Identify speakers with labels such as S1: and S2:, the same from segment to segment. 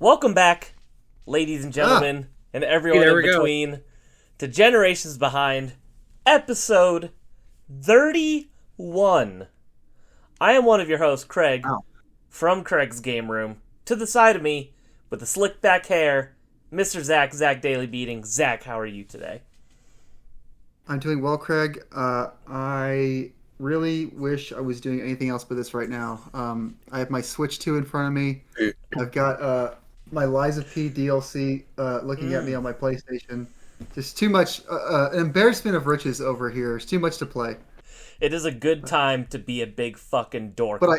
S1: Welcome back, ladies and gentlemen, and everyone in between, to Generations Behind, episode 31. I am one of your hosts, Craig, from Craig's Game Room. To the side of me, with the slick back hair, Mr. Zach Daily Beating. Zach, how are you today?
S2: I'm doing well, Craig. I really wish I was doing anything else but this right now. I have my Switch 2 in front of me. I've got my Lies of P DLC looking at me on my PlayStation. Just too much, an embarrassment of riches over here. It's too much to play.
S1: It is a good time to be a big fucking dork.
S2: But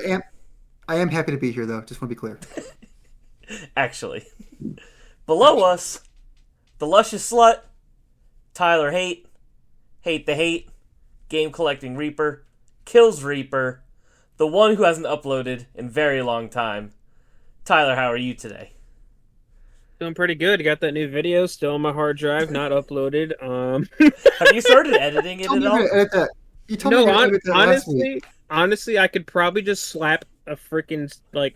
S2: I am happy to be here, though. Just want to be clear.
S1: Actually. Below us, the luscious slut, Tyler Hate the Hate, Game Collecting Reaper, Kills Reaper, the one who hasn't uploaded in a very long time. Tyler, how are you today?
S3: Doing pretty good. Got that new video still on my hard drive, not uploaded.
S1: Have you started editing it at all?
S2: You told me to edit that last week.
S3: Honestly, I could probably just slap a freaking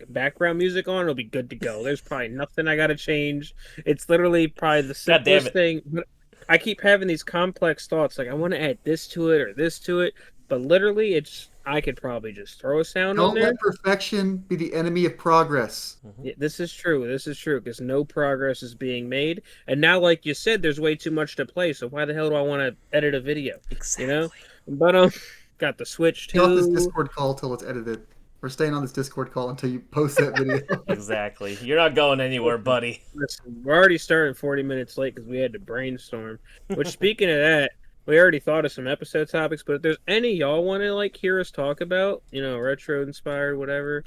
S3: background music on. It'll be good to go. There's probably nothing I gotta change. It's literally probably the simplest thing. But I keep having these complex thoughts, like I want to add this to it or this to it, but literally, I could probably just throw a sound on there.
S2: Don't let perfection be the enemy of progress.
S3: Yeah, this is true, because no progress is being made. And now, like you said, there's way too much to play, so why the hell do I want to edit a video?
S1: Exactly.
S3: You know? But, got the Switch, too.
S2: Get off this Discord call till it's edited. We're staying on this Discord call until you post that video.
S1: Exactly. You're not going anywhere, buddy.
S3: Listen, we're already starting 40 minutes late because we had to brainstorm. Which, speaking of that, we already thought of some episode topics, but if there's any y'all want to hear us talk about, retro inspired, whatever,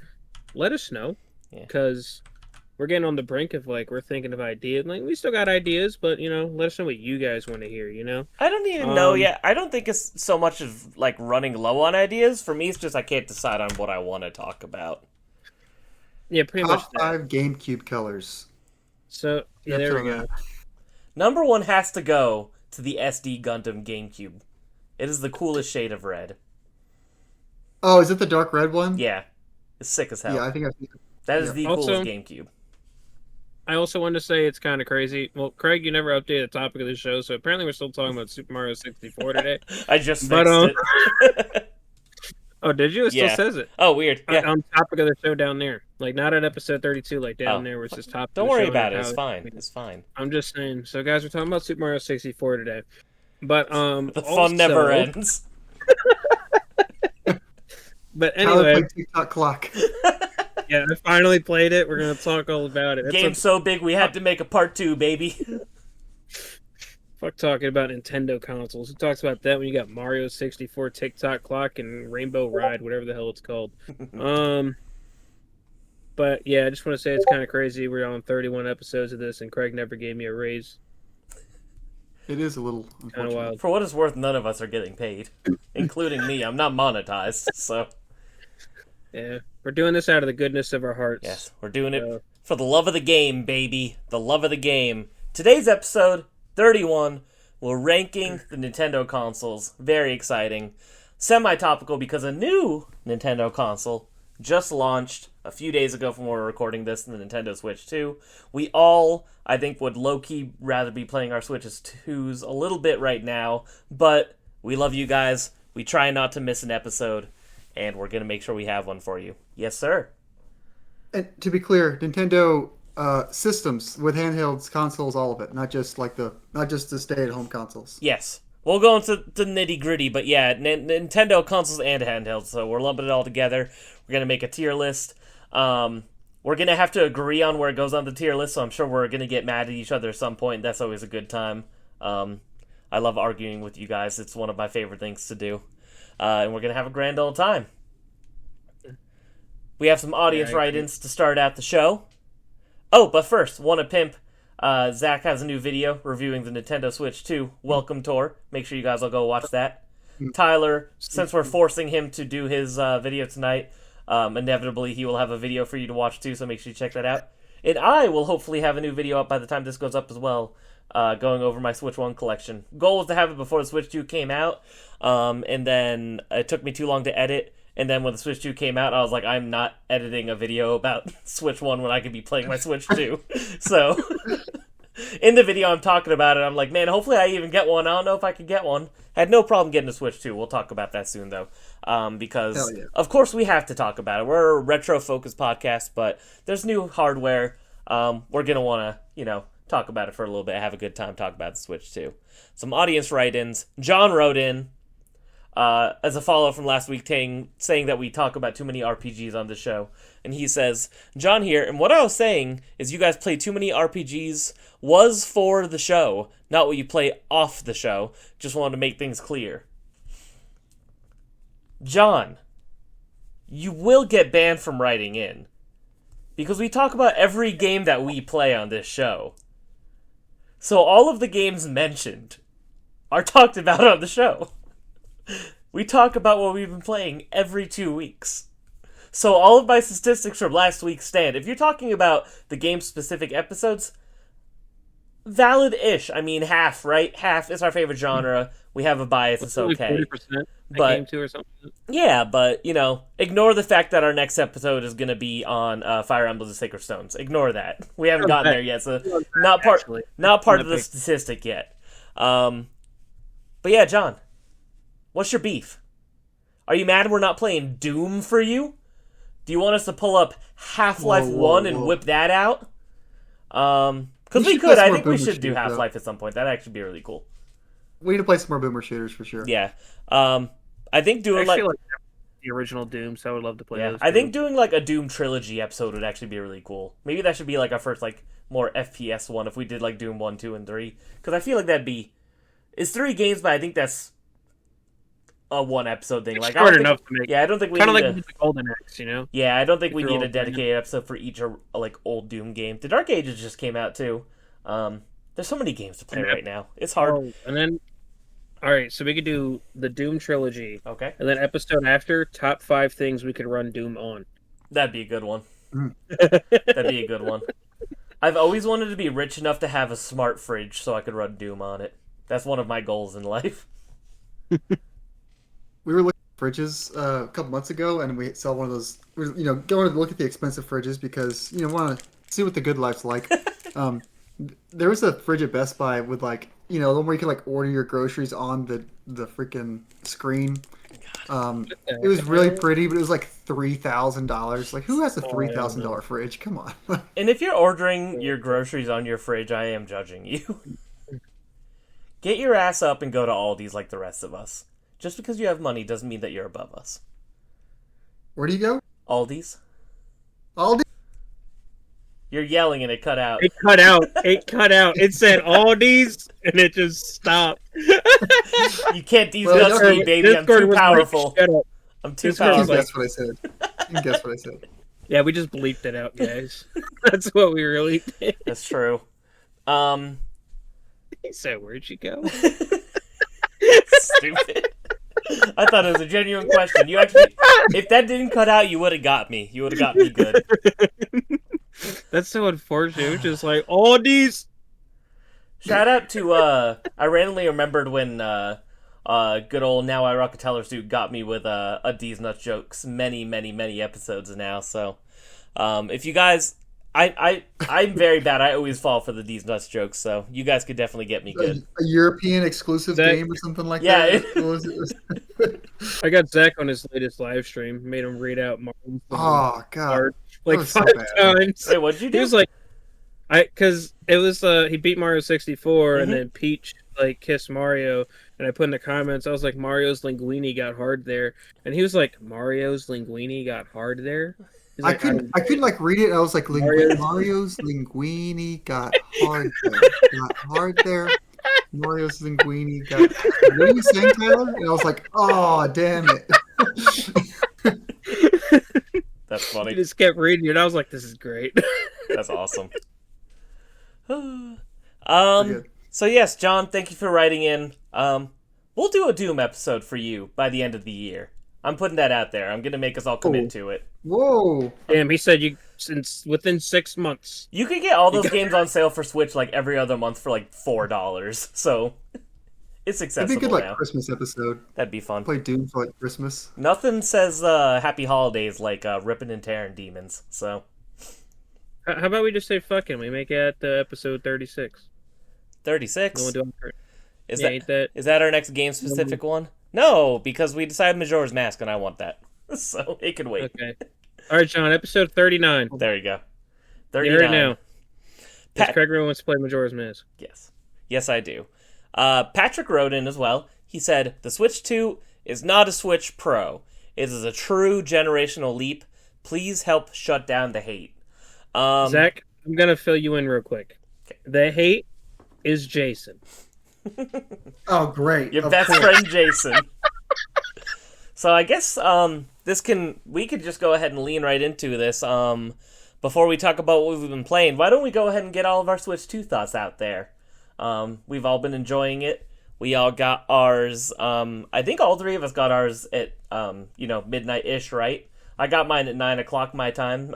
S3: let us know. Because we're getting on the brink of we're thinking of ideas. We still got ideas, but let us know what you guys want to hear.
S1: I don't even know yet. I don't think it's so much of running low on ideas. For me, it's just I can't decide on what I want to talk about.
S3: Yeah, pretty much.
S2: Top 5 GameCube colors.
S3: So there we go.
S1: Number 1 has to go to the SD Gundam GameCube. It is the coolest shade of red.
S2: Oh, is it the dark red one?
S1: Yeah. It's sick as hell.
S2: Yeah, I think I've seen it.
S1: That is the coolest GameCube.
S3: I also wanted to say it's kind of crazy. Well, Craig, you never updated the topic of the show, so apparently we're still talking about Super Mario 64 today.
S1: I just fixed it.
S3: Oh, did you? It still says it.
S1: Oh, weird. Yeah.
S3: On topic of the show down there. Not at episode 32, down there where it's just topic.
S1: Don't worry about it. It's fine. It's fine.
S3: I'm just saying. So, guys, we're talking about Super Mario 64 today. But,
S1: the fun never ends.
S3: But anyway.
S2: TikTok clock.
S3: Yeah, I finally played it. We're going to talk all about it.
S1: Game's so big, we had to make a part 2, baby.
S3: Fuck talking about Nintendo consoles. Who talks about that when you got Mario 64 TikTok clock and Rainbow Ride, whatever the hell it's called. But yeah, I just want to say it's kind of crazy. We're on 31 episodes of this, and Craig never gave me a raise.
S2: It is a little
S3: kind of wild.
S1: For what it's worth, none of us are getting paid, including me. I'm not monetized, so...
S3: Yeah, we're doing this out of the goodness of our hearts.
S1: Yes, we're doing it for the love of the game, baby. The love of the game. Today's episode, 31, we're ranking the Nintendo consoles. Very exciting. Semi-topical because a new Nintendo console just launched a few days ago from when we're recording this, the Nintendo Switch 2. We all, I think, would low-key rather be playing our Switches 2s a little bit right now, but we love you guys. We try not to miss an episode. And we're going to make sure we have one for you. Yes, sir.
S2: And to be clear, Nintendo systems with handhelds, consoles, all of it, not just the stay-at-home consoles.
S1: Yes. We'll go into the nitty-gritty, but yeah, Nintendo consoles and handhelds, so we're lumping it all together. We're going to make a tier list. We're going to have to agree on where it goes on the tier list, so I'm sure we're going to get mad at each other at some point. That's always a good time. I love arguing with you guys. It's one of my favorite things to do. And we're going to have a grand old time. We have some audience write-ins to start out the show. Oh, but first, want to pimp. Zach has a new video reviewing the Nintendo Switch 2 Welcome Tour. Make sure you guys will go watch that. Tyler, since we're forcing him to do his video tonight, inevitably he will have a video for you to watch too, so make sure you check that out. And I will hopefully have a new video up by the time this goes up as well, going over my Switch 1 collection. Goal was to have it before the Switch 2 came out, and then it took me too long to edit, And then when the Switch 2 came out, I was like, I'm not editing a video about Switch 1 when I could be playing my Switch 2. So, in the video I'm talking about it, I'm like, man, hopefully I even get one. I don't know if I can get one. I had no problem getting a Switch 2. We'll talk about that soon, though. Because, of course, we have to talk about it. We're a retro-focused podcast, but there's new hardware. We're going to want to, talk about it for a little bit, have a good time, talk about the Switch 2. Some audience write-ins. John wrote in, as a follow-up from last week, saying that we talk about too many RPGs on the show. And he says, John here, and what I was saying is you guys play too many RPGs was for the show, not what you play off the show. Just wanted to make things clear. John, you will get banned from writing in. Because we talk about every game that we play on this show. So all of the games mentioned are talked about on the show. We talk about what we've been playing every 2 weeks. So all of my statistics from last week stand. If you're talking about the game-specific episodes, valid-ish. I mean, half, right? Half is our favorite genre. We have a bias, it's okay.
S3: 40%
S1: but
S3: game 2 or something.
S1: Yeah, but, ignore the fact that our next episode is going to be on Fire Emblem and Sacred Stones. Ignore that. We haven't gotten there yet, so not part of the statistic yet. But yeah, John, what's your beef? Are you mad we're not playing Doom for you? Do you want us to pull up Half-Life 1 and whip that out? Because we could. I think we should do Half-Life at some point. That'd actually be really cool.
S2: We need to play some more boomer shooters for sure.
S1: Yeah. I think doing
S3: like the original Doom, so I would love to play those.
S1: I think doing like a Doom trilogy episode would actually be really cool. Maybe that should be like our first more FPS one if we did like Doom 1, 2, and 3. Because I feel like it's 3 games, but I think that's a one episode thing. Like,
S3: short enough to make.
S1: Yeah, I don't think we
S3: kind of
S1: need
S3: like the Golden Axe,
S1: Yeah, I don't think we need a dedicated episode for each old Doom game. The Dark Ages just came out too. There's so many games to play right now. It's hard.
S3: Oh, and then, all right, so we could do the Doom trilogy.
S1: Okay.
S3: And then episode after, top 5 things we could run Doom on.
S1: That'd be a good one. That'd be a good one. I've always wanted to be rich enough to have a smart fridge so I could run Doom on it. That's one of my goals in life.
S2: We were looking at fridges a couple months ago, and we saw one of those. Going to look at the expensive fridges because want to see what the good life's like. There was a fridge at Best Buy with the one where you can order your groceries on the freaking screen. It was really pretty, but it was like $3,000. Like, who has a $3,000 fridge? Come on.
S1: And if you're ordering your groceries on your fridge, I am judging you. Get your ass up and go to Aldi's like the rest of us. Just because you have money doesn't mean that you're above us.
S2: Where do you go?
S1: Aldi's.
S2: Aldi?
S1: You're yelling and it cut out.
S3: It cut out. It said Aldi's and it just stopped.
S1: You can't discuss me, baby. I'm too powerful. I'm too powerful.
S2: You guess what I said.
S3: Yeah, we just bleeped it out, guys. That's what we really did.
S1: That's true.
S3: So where'd you go?
S1: Stupid. I thought it was a genuine question. You actually, if that didn't cut out, you would have got me. You would have got me good.
S3: That's so unfortunate. It was just like, all these.
S1: Shout out to, I randomly remembered when, good old Now I Rock a Teller Suit got me with, a D's Nuts Jokes many, many, many episodes now, so, if you guys, I'm very bad. I always fall for the D's Nuts jokes, so you guys could definitely get me good.
S2: A European exclusive game or something like that?
S3: I got Zach on his latest live stream. Made him read out Martin.
S2: Oh, God.
S3: Like 5 times.
S1: Wait, what'd you do?
S3: He was like, because it was, he beat Mario 64, and then Peach, kissed Mario, and I put in the comments, I was like, Mario's linguini got hard there. And he was like, Mario's linguini got hard there?
S2: I couldn't read it. I was like, Mario's linguini got hard there. Got hard there. Mario's linguini got. What are you saying, Tyler? And I was like, oh, damn it.
S1: That's funny.
S3: He just kept reading it. And I was like, this is great.
S1: That's awesome. So yes, John, thank you for writing in. We'll do a Doom episode for you by the end of the year. I'm putting that out there. I'm going to make us all commit to it.
S2: Whoa.
S3: Damn, he said within 6 months.
S1: You can get all those games on sale for Switch every other month for $4. So It's
S2: It'd be a good
S1: accessible
S2: like
S1: now.
S2: Christmas episode.
S1: That'd be fun.
S2: Play Doom for like Christmas.
S1: Nothing says Happy Holidays like ripping and tearing demons. So
S3: How about we just say fuck him? We make it episode 36.
S1: 36.
S3: No one do it.
S1: Is
S3: Yeah,
S1: that
S3: ain't that?
S1: is that our next game specific one? No, because we decided Majora's Mask, and I want that, so it can wait.
S3: Okay. All right, John. Episode 39.
S1: There you go.
S3: You heard it
S1: 39.
S3: now. Yes,
S1: Pat-
S3: Craig really wants to play Majora's Mask.
S1: Yes, I do. Patrick wrote in as well. He said the Switch 2 is not a Switch Pro. It is a true generational leap. Please help shut down the hate.
S3: Zach, I'm gonna fill you in real quick.
S1: Okay.
S3: The hate is Jason.
S2: Oh, great!
S1: Your
S2: Of
S1: best
S2: course.
S1: friend Jason. So I guess we could just go ahead and lean right into this. Before we talk about what we've been playing, why don't we go ahead and get all of our Switch 2 thoughts out there? We've all been enjoying it. We all got ours. I think all three of us got ours at midnight-ish, right? I got mine at 9 o'clock my time.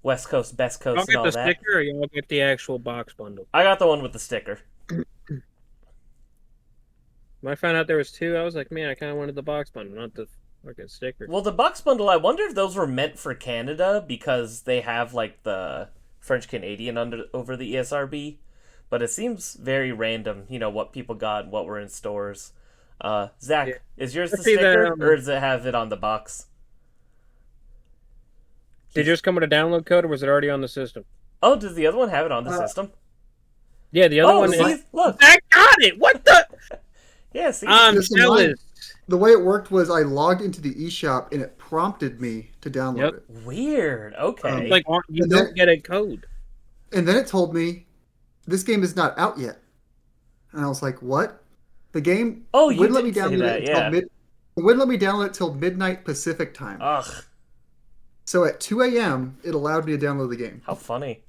S1: West Coast, Best Coast,
S3: Y'all
S1: and
S3: get
S1: all
S3: the
S1: that.
S3: sticker, or y'all get the actual box bundle?
S1: I got the one with the sticker.
S3: When I found out there was two, I was like, man, I kind of wanted the box bundle, not the fucking sticker.
S1: Well, the box bundle, I wonder if those were meant for Canada because they have like the French Canadian over the ESRB, but it seems very random. What people got and what were in stores. Zach,
S3: Yeah.
S1: is yours
S3: I
S1: the
S3: see that,
S1: sticker or does it have it on the box?
S3: Did yours come with a download code, or was it already on the system?
S1: Oh, does the other one have it on the system?
S3: Yeah, the other
S1: Oh,
S3: one.
S1: see, look,
S3: I got it. What the?
S1: yeah, see,
S2: Listen,
S3: jealous.
S2: The way it worked was I logged into the eShop and it prompted me to download
S3: Yep.
S2: it.
S1: weird. Okay,
S3: Like you
S2: And
S3: don't
S2: then-
S3: get a code.
S2: And then it told me this game is not out yet. And I was like, what? The game
S1: Oh, you
S2: wouldn't let me
S1: did say
S2: download
S1: that,
S2: it
S1: yeah.
S2: until it wouldn't let me download it till midnight Pacific time.
S1: ugh,
S2: So at 2 a.m., it allowed me to download the game.
S1: how funny.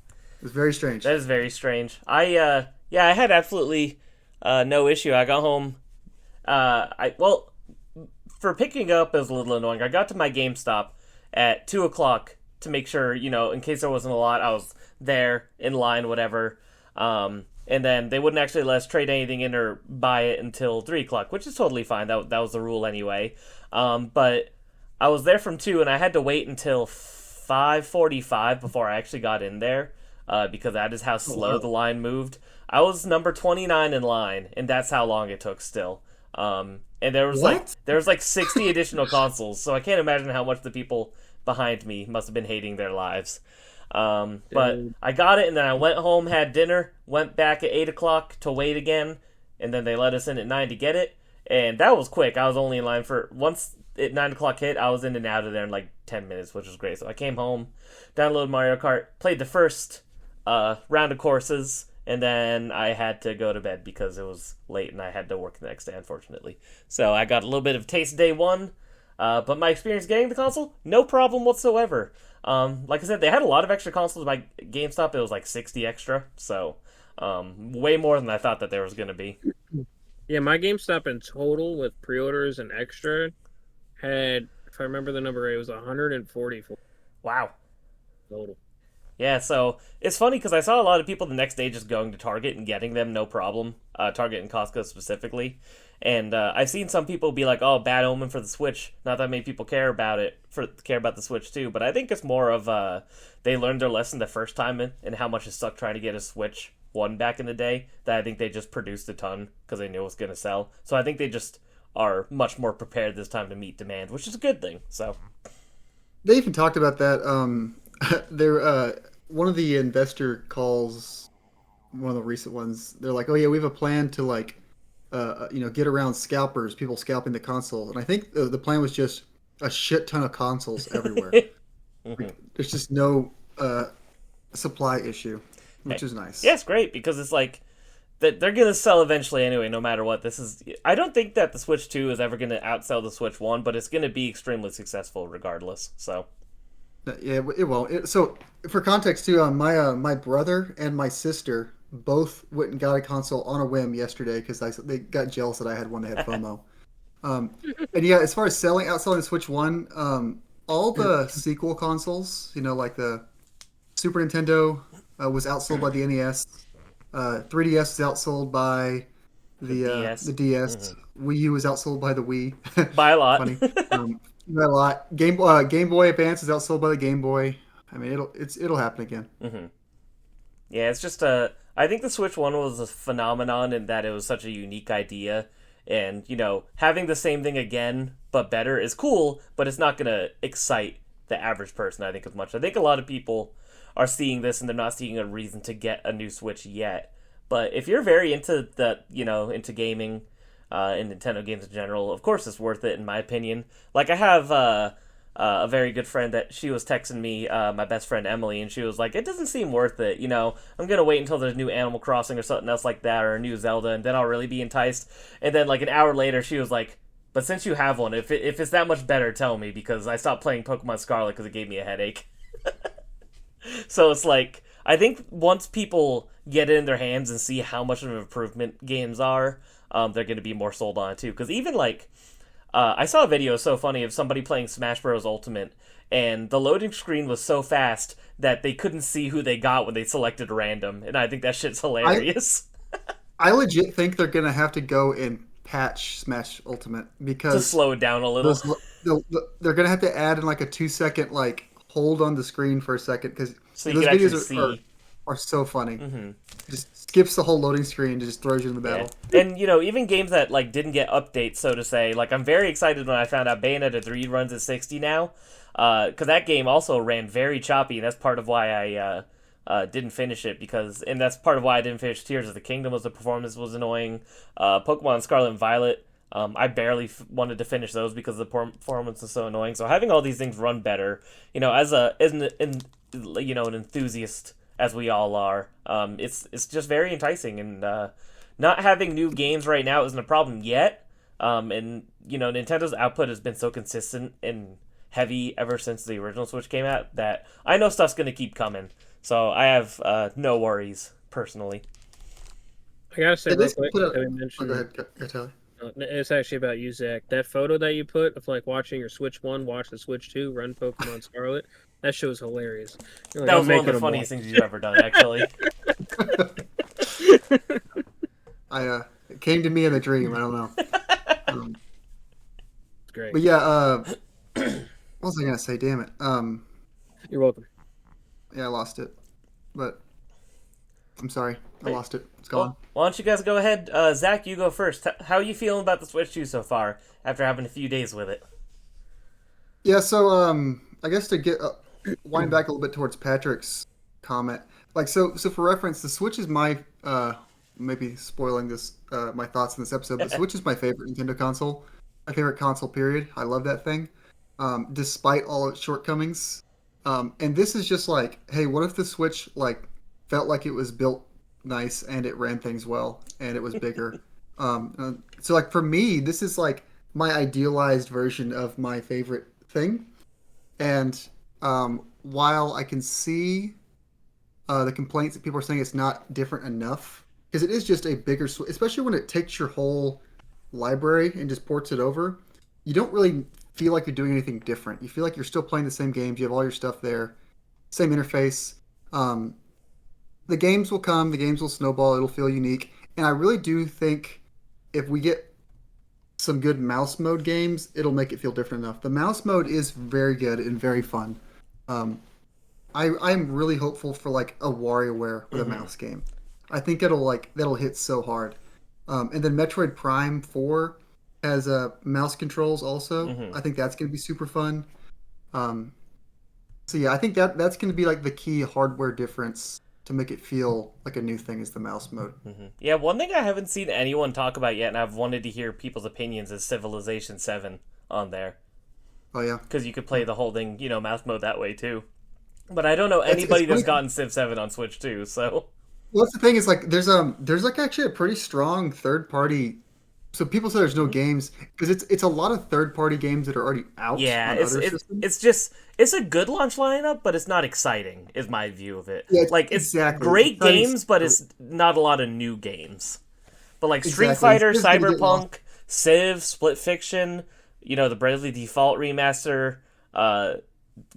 S2: It was very strange.
S1: That is very strange. I had absolutely no issue. I got home. For picking up, it was a little annoying. I got to my GameStop at 2 o'clock to make sure, in case there wasn't a lot, I was there in line, whatever. And then they wouldn't actually let us trade anything in or buy it until 3 o'clock, which is totally fine. That was the rule anyway. But I was there from 2, and I had to wait until 5:45 before I actually got in there, because that is how slow the line moved. I was number 29 in line, and that's how long it took still. And there was
S2: What?
S1: like 60 additional consoles, so I can't imagine how much the people behind me must have been hating their lives. But I got it, and then I went home, had dinner, went back at 8 o'clock to wait again, and then they let us in at 9 to get it, and that was quick. I was only in line for, once at 9 o'clock hit, I was in and out of there in like 10 minutes, which was great. So I came home, downloaded Mario Kart, played the first round of courses, and then I had to go to bed because it was late and I had to work the next day, unfortunately. So I got a little bit of taste day one, but my experience getting the console, no problem whatsoever. Like I said, they had a lot of extra consoles by GameStop. It was like 60 extra, so way more than I thought that there was going to be.
S3: Yeah, my GameStop in total with pre-orders and extra had, if I remember the number right, it was 144
S1: Wow.
S3: total.
S1: Yeah, so it's funny because I saw a lot of people the next day just going to Target and getting them, no problem. Target and Costco specifically. And I've seen some people be like, "Oh, bad omen for the Switch." Not that many people care about the Switch too, but I think it's more of they learned their lesson the first time and how much it sucked trying to get a Switch 1 back in the day. That I think they just produced a ton because they knew it was going to sell. So I think they just are much more prepared this time to meet demand, which is a good thing. So
S2: They even talked about that. One of the investor calls, one of the recent ones, they're like, "Oh yeah, we have a plan to get around scalpers, people scalping the console." And I think the plan was just a shit ton of consoles everywhere. There's just no supply issue, which is nice.
S1: yeah, it's great because it's like that they're gonna sell eventually anyway, no matter what. I don't think that the Switch 2 is ever gonna outsell the Switch 1, but it's gonna be extremely successful regardless. So
S2: Yeah, it won't. So for context too, my brother and my sister both went and got a console on a whim yesterday because they got jealous that I had one that had FOMO. And yeah, as far as outselling the Switch 1, all the sequel consoles, like the Super Nintendo was outsold by the NES, 3DS is outsold by
S1: DS.
S2: the DS. Wii U was outsold by the Wii.
S1: By a lot.
S2: Funny. By a lot. Game Boy Advance is outsold by the Game Boy. I mean, it'll happen again.
S1: Yeah, it's just I think the Switch 1 was a phenomenon in that it was such a unique idea. And, having the same thing again, but better, is cool, but it's not going to excite the average person, I think, as much. I think a lot of people are seeing this and they're not seeing a reason to get a new Switch yet. But if you're very into into gaming, and Nintendo games in general, of course it's worth it, in my opinion. Like, I have a very good friend that she was texting me, my best friend Emily, and she was like, it doesn't seem worth it, I'm gonna wait until there's new Animal Crossing or something else like that, or a new Zelda, and then I'll really be enticed. And then like an hour later she was like, but since you have one, if it's that much better, tell me, because I stopped playing Pokemon Scarlet because it gave me a headache. So it's like, I think once people get it in their hands and see how much of an improvement games are, they're going to be more sold on it too. Because even like, I saw a video so funny of somebody playing Smash Bros. Ultimate, and the loading screen was so fast that they couldn't see who they got when they selected random, and I think that shit's hilarious.
S2: I legit think they're going to have to go and patch Smash Ultimate because
S1: to slow it down a little.
S2: They're going to have to add in like a 2-second like hold on the screen for a second, because
S1: So
S2: those
S1: you can
S2: videos
S1: actually see.
S2: are so funny. Just skips the whole loading screen and just throws you in the battle.
S1: Yeah. And even games that like didn't get updates, so to say, like I'm very excited when I found out Bayonetta 3 runs at 60 now, because that game also ran very choppy, and that's part of why I didn't finish it, and that's part of why I didn't finish Tears of the Kingdom, was the performance was annoying. Pokemon Scarlet and Violet, I barely wanted to finish those because the performance is so annoying. So having all these things run better, as an enthusiast as we all are, it's just very enticing. And not having new games right now isn't a problem yet. And Nintendo's output has been so consistent and heavy ever since the original Switch came out that I know stuff's going to keep coming. So I have no worries personally.
S3: I gotta say, real quick,
S2: go ahead, go Tyler.
S3: It's actually about you, Zach. That photo that you put of like watching your Switch 1, watch the Switch 2, run Pokemon Scarlet, that show was hilarious. Like,
S1: that was one of the funniest things you've ever done, actually.
S2: It came to me in a dream. I don't know.
S3: It's great.
S2: But yeah, what was I gonna say? Damn it.
S3: You're welcome.
S2: Yeah, I lost it. But I'm sorry, I lost it. It's gone.
S1: Well, why don't you guys go ahead? Zach, you go first. How are you feeling about the Switch 2 so far after having a few days with it?
S2: Yeah, so I guess to get wind back a little bit towards Patrick's comment, like so for reference, the Switch is my maybe spoiling this my thoughts in this episode, but Switch is my favorite Nintendo console, my favorite console. Period. I love that thing, despite all its shortcomings. And this is just like, hey, what if the Switch like felt like it was built nice and it ran things well and it was bigger? So like for me, this is like my idealized version of my favorite thing. And while I can see the complaints that people are saying it's not different enough, because it is just a bigger, especially when it takes your whole library and just ports it over, you don't really feel like you're doing anything different. You feel like you're still playing the same games. You have all your stuff there, same interface. The games will come, the games will snowball. It'll feel unique, and I really do think if we get some good mouse mode games, it'll make it feel different enough. The mouse mode is very good and very fun. I'm really hopeful for like a WarioWare with a mouse game. I think that'll hit so hard. And then Metroid Prime 4 has mouse controls also. I think that's going to be super fun. So yeah, I think that's going to be like the key hardware difference to make it feel like a new thing is the mouse mode.
S1: Yeah, one thing I haven't seen anyone talk about yet, and I've wanted to hear people's opinions, is Civilization 7 on there.
S2: Oh yeah,
S1: because you could play the whole thing, mouse mode that way too. But I don't know anybody that's gotten Civ 7 on Switch too. So,
S2: well, that's the thing is like there's like actually a pretty strong third party. So people say there's no games because it's a lot of third party games that are already out.
S1: Yeah, it's a good launch lineup, but it's not exciting. Is my view of it.
S2: Yeah,
S1: like it's great games, but it's not a lot of new games. But like Street Fighter, Cyberpunk, Civ, Split Fiction, the Bravely Default remaster,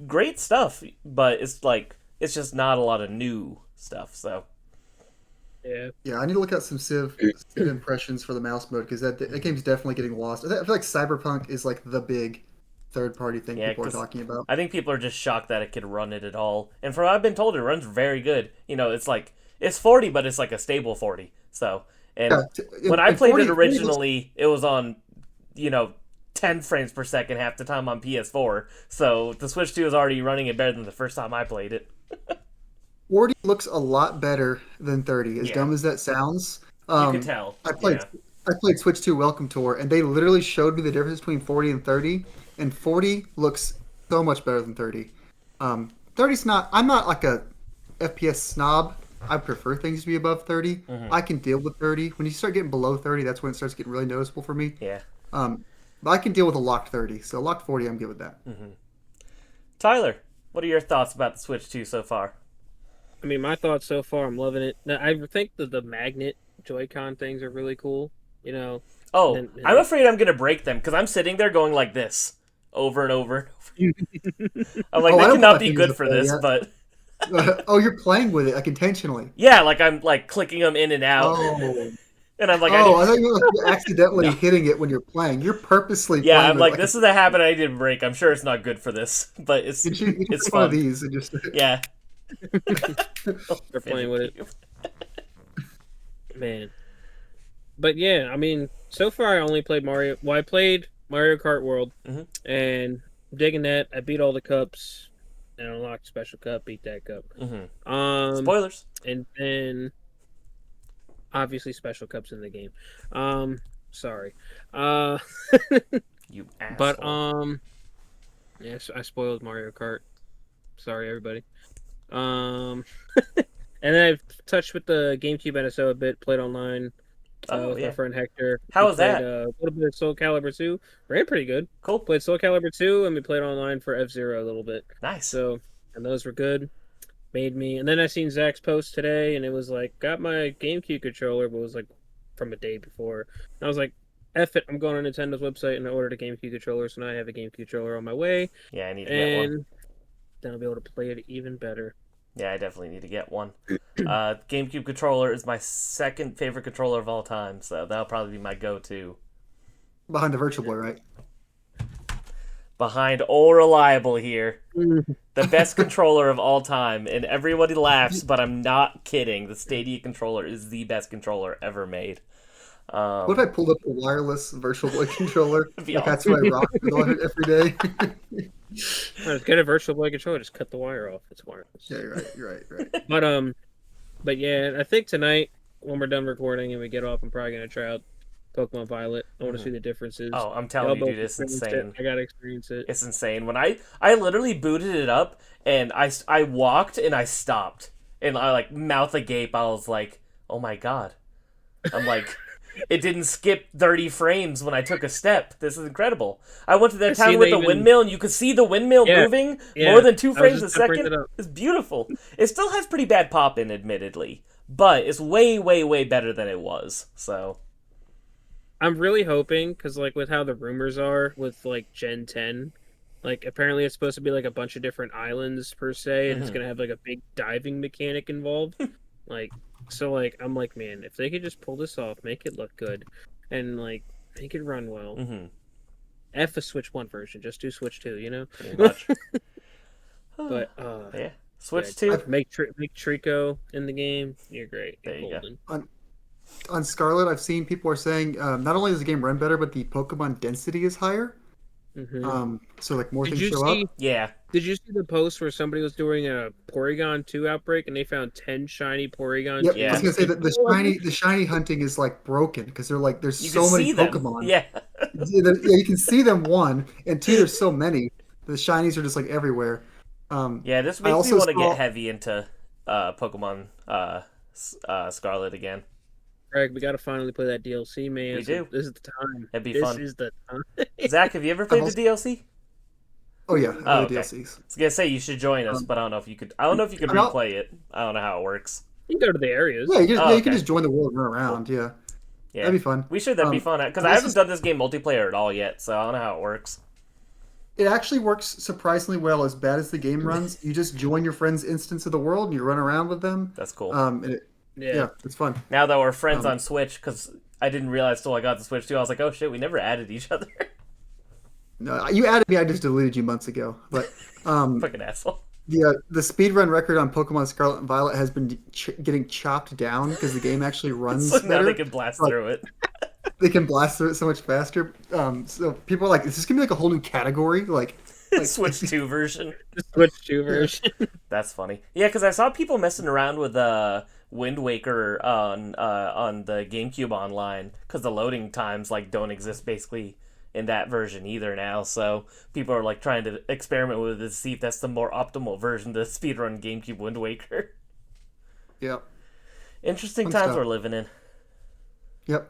S1: great stuff. But it's just not a lot of new stuff. So.
S2: Yeah, I need to look at some Civ impressions for the mouse mode because that game's definitely getting lost. I feel like Cyberpunk is like the big third-party thing
S1: Yeah,
S2: people are
S1: because
S2: talking about.
S1: I think people are just shocked that it could run it at all. And from what I've been told, it runs very good. It's like it's 40, but it's like a stable 40. So, and when I played it originally, it was on, 10 frames per second half the time on PS4. So the Switch 2 is already running it better than the first time I played it.
S2: 40 looks a lot better than 30. As dumb as that sounds,
S1: You can tell.
S2: I played Switch 2 Welcome Tour, and they literally showed me the difference between 40 and 30, and 40 looks so much better than 30. 30's not. I'm not like a FPS snob. I prefer things to be above 30.
S1: Mm-hmm.
S2: I can deal with 30. When you start getting below 30, that's when it starts getting really noticeable for me.
S1: Yeah.
S2: But I can deal with a locked 30. So locked 40, I'm good with that.
S1: Mm-hmm. Tyler, what are your thoughts about the Switch 2 so far?
S3: I mean, my thoughts so far, I'm loving it. Now, I think that the magnet Joy-Con things are really cool.
S1: Oh, I'm afraid I'm going to break them because I'm sitting there going like this over and over. I'm like, they cannot be good for this, but...
S2: Oh, you're playing with it, like, intentionally.
S1: Yeah, like I'm like clicking them in and out.
S2: Oh.
S1: And I'm like,
S2: I thought you were accidentally hitting it when you're playing. You're purposely playing.
S1: Yeah, I'm like, this is a habit I need to break. I'm sure it's not good for this, but it's
S2: it's
S1: fun.
S2: One of these and just
S1: yeah.
S3: They're playing with it. Man. But yeah, I mean, so far I only played Mario. Well, I played Mario Kart World, and I'm digging that. I beat all the cups, and unlocked special cup. Beat that cup.
S1: Spoilers.
S3: And then, obviously, special cups in the game. Sorry.
S1: You asshole.
S3: But yes, I spoiled Mario Kart. Sorry, everybody. And then I've touched with the GameCube NSO a bit. Played online. With my friend Hector.
S1: How was that?
S3: A little bit of Soul Calibur 2. Ran pretty good.
S1: Cool.
S3: Played Soul Calibur 2, and we played online for F-Zero a little bit.
S1: Nice.
S3: So, and those were good. Made me... And then I seen Zach's post today, and it was like, got my GameCube controller, but it was like from a day before. And I was like, F it, I'm going on Nintendo's website, and I ordered a GameCube controller, so now I have a GameCube controller on my way.
S1: Yeah, I need to get one.
S3: And then I'll be able to play it even better.
S1: Yeah, I definitely need to get one. GameCube controller is my second favorite controller of all time, so that'll probably be my go-to.
S2: Behind the Virtual Boy, right?
S1: Behind old Reliable here. The best controller of all time, and everybody laughs, but I'm not kidding. The Stadia controller is the best controller ever made.
S2: What if I pulled up a wireless Virtual Boy controller?
S1: Be
S2: like that's what I rock with every day.
S3: Just get a Virtual Boy controller, just cut the wire off. It's wireless.
S2: Yeah, you're right.
S3: But yeah, I think tonight when we're done recording and we get off, I'm probably gonna try out Pokemon Violet. I want to see the differences.
S1: Oh, I'm telling you, dude, it's insane.
S3: I gotta experience it.
S1: It's insane. When I literally booted it up and I walked and I stopped and I like mouth agape. I was like, oh my god. I'm like. It didn't skip 30 frames when I took a step. This is incredible. I went to that town with the windmill, and you could see the windmill moving more than 2 frames a second. It's beautiful. It still has pretty bad pop-in, admittedly, but it's way, way, way better than it was. So,
S3: I'm really hoping, because like with how the rumors are with like Gen 10, like apparently it's supposed to be like a bunch of different islands per se, and it's gonna have like a big diving mechanic involved, like. So, like, I'm like, man, if they could just pull this off, make it look good, and, like, make it run well. F a Switch 1 version. Just do Switch 2, you know?
S1: Pretty much.
S3: But,
S1: yeah. Switch 2.
S3: Make Trico in the game. You're great.
S1: There you
S3: go.
S2: On Scarlet, I've seen people are saying not only does the game run better, but the Pokemon density is higher. So, like, more things show up.
S1: Yeah.
S3: Did you see the post where somebody was doing a Porygon 2 outbreak and they found 10 shiny Porygon?
S2: Yep. Yeah. I was gonna say that the shiny hunting is like broken because they're like there's so many Pokemon.
S1: Yeah.
S2: You can see them, one, and two, there's so many. The shinies are just like everywhere.
S1: Yeah, this makes me want to get heavy into Pokemon Scarlet again.
S3: Greg, we gotta finally play that DLC, man.
S1: We do.
S3: This is the time.
S1: It'd be fun.
S3: This is the time.
S1: Zach, have you ever played the DLC?
S2: Oh yeah,
S1: okay.
S2: DLCs.
S1: I was gonna say you should join us, but I don't know if you could. I don't know if you could replay it. I don't know how it works.
S3: You can go to the areas.
S2: Yeah, you can just join the world and run around. Yeah, that'd be fun.
S1: We should. That'd be fun because I haven't done this game multiplayer at all yet, so I don't know how it works.
S2: It actually works surprisingly well. As bad as the game runs, you just join your friend's instance of the world and you run around with them.
S1: That's cool.
S2: And
S3: Yeah.
S2: it's fun.
S1: Now that we're friends
S2: Um,
S1: on Switch, because I didn't realize till I got the Switch too, I was like, oh shit, we never added each other.
S2: no, you added me. I just deleted you months ago. But
S1: Fucking asshole.
S2: the speedrun record on Pokemon Scarlet and Violet has been getting chopped down because the game actually runs
S1: So now
S2: better.
S1: they can blast
S2: Like,
S1: through it.
S2: they can blast through it so much faster. So people are like, is this gonna be like a whole new category? Like
S1: Switch 2 version.
S3: The Switch 2 version.
S1: That's funny. Yeah, because I saw people messing around with Wind Waker on the GameCube online because the loading times like don't exist basically in that version either now. So people are like trying to experiment with it to see if that's the more optimal version to speedrun GameCube Wind Waker.
S2: Yep.
S1: Interesting
S2: Fun
S1: times
S2: stuff.
S1: we're living in,
S2: Yep.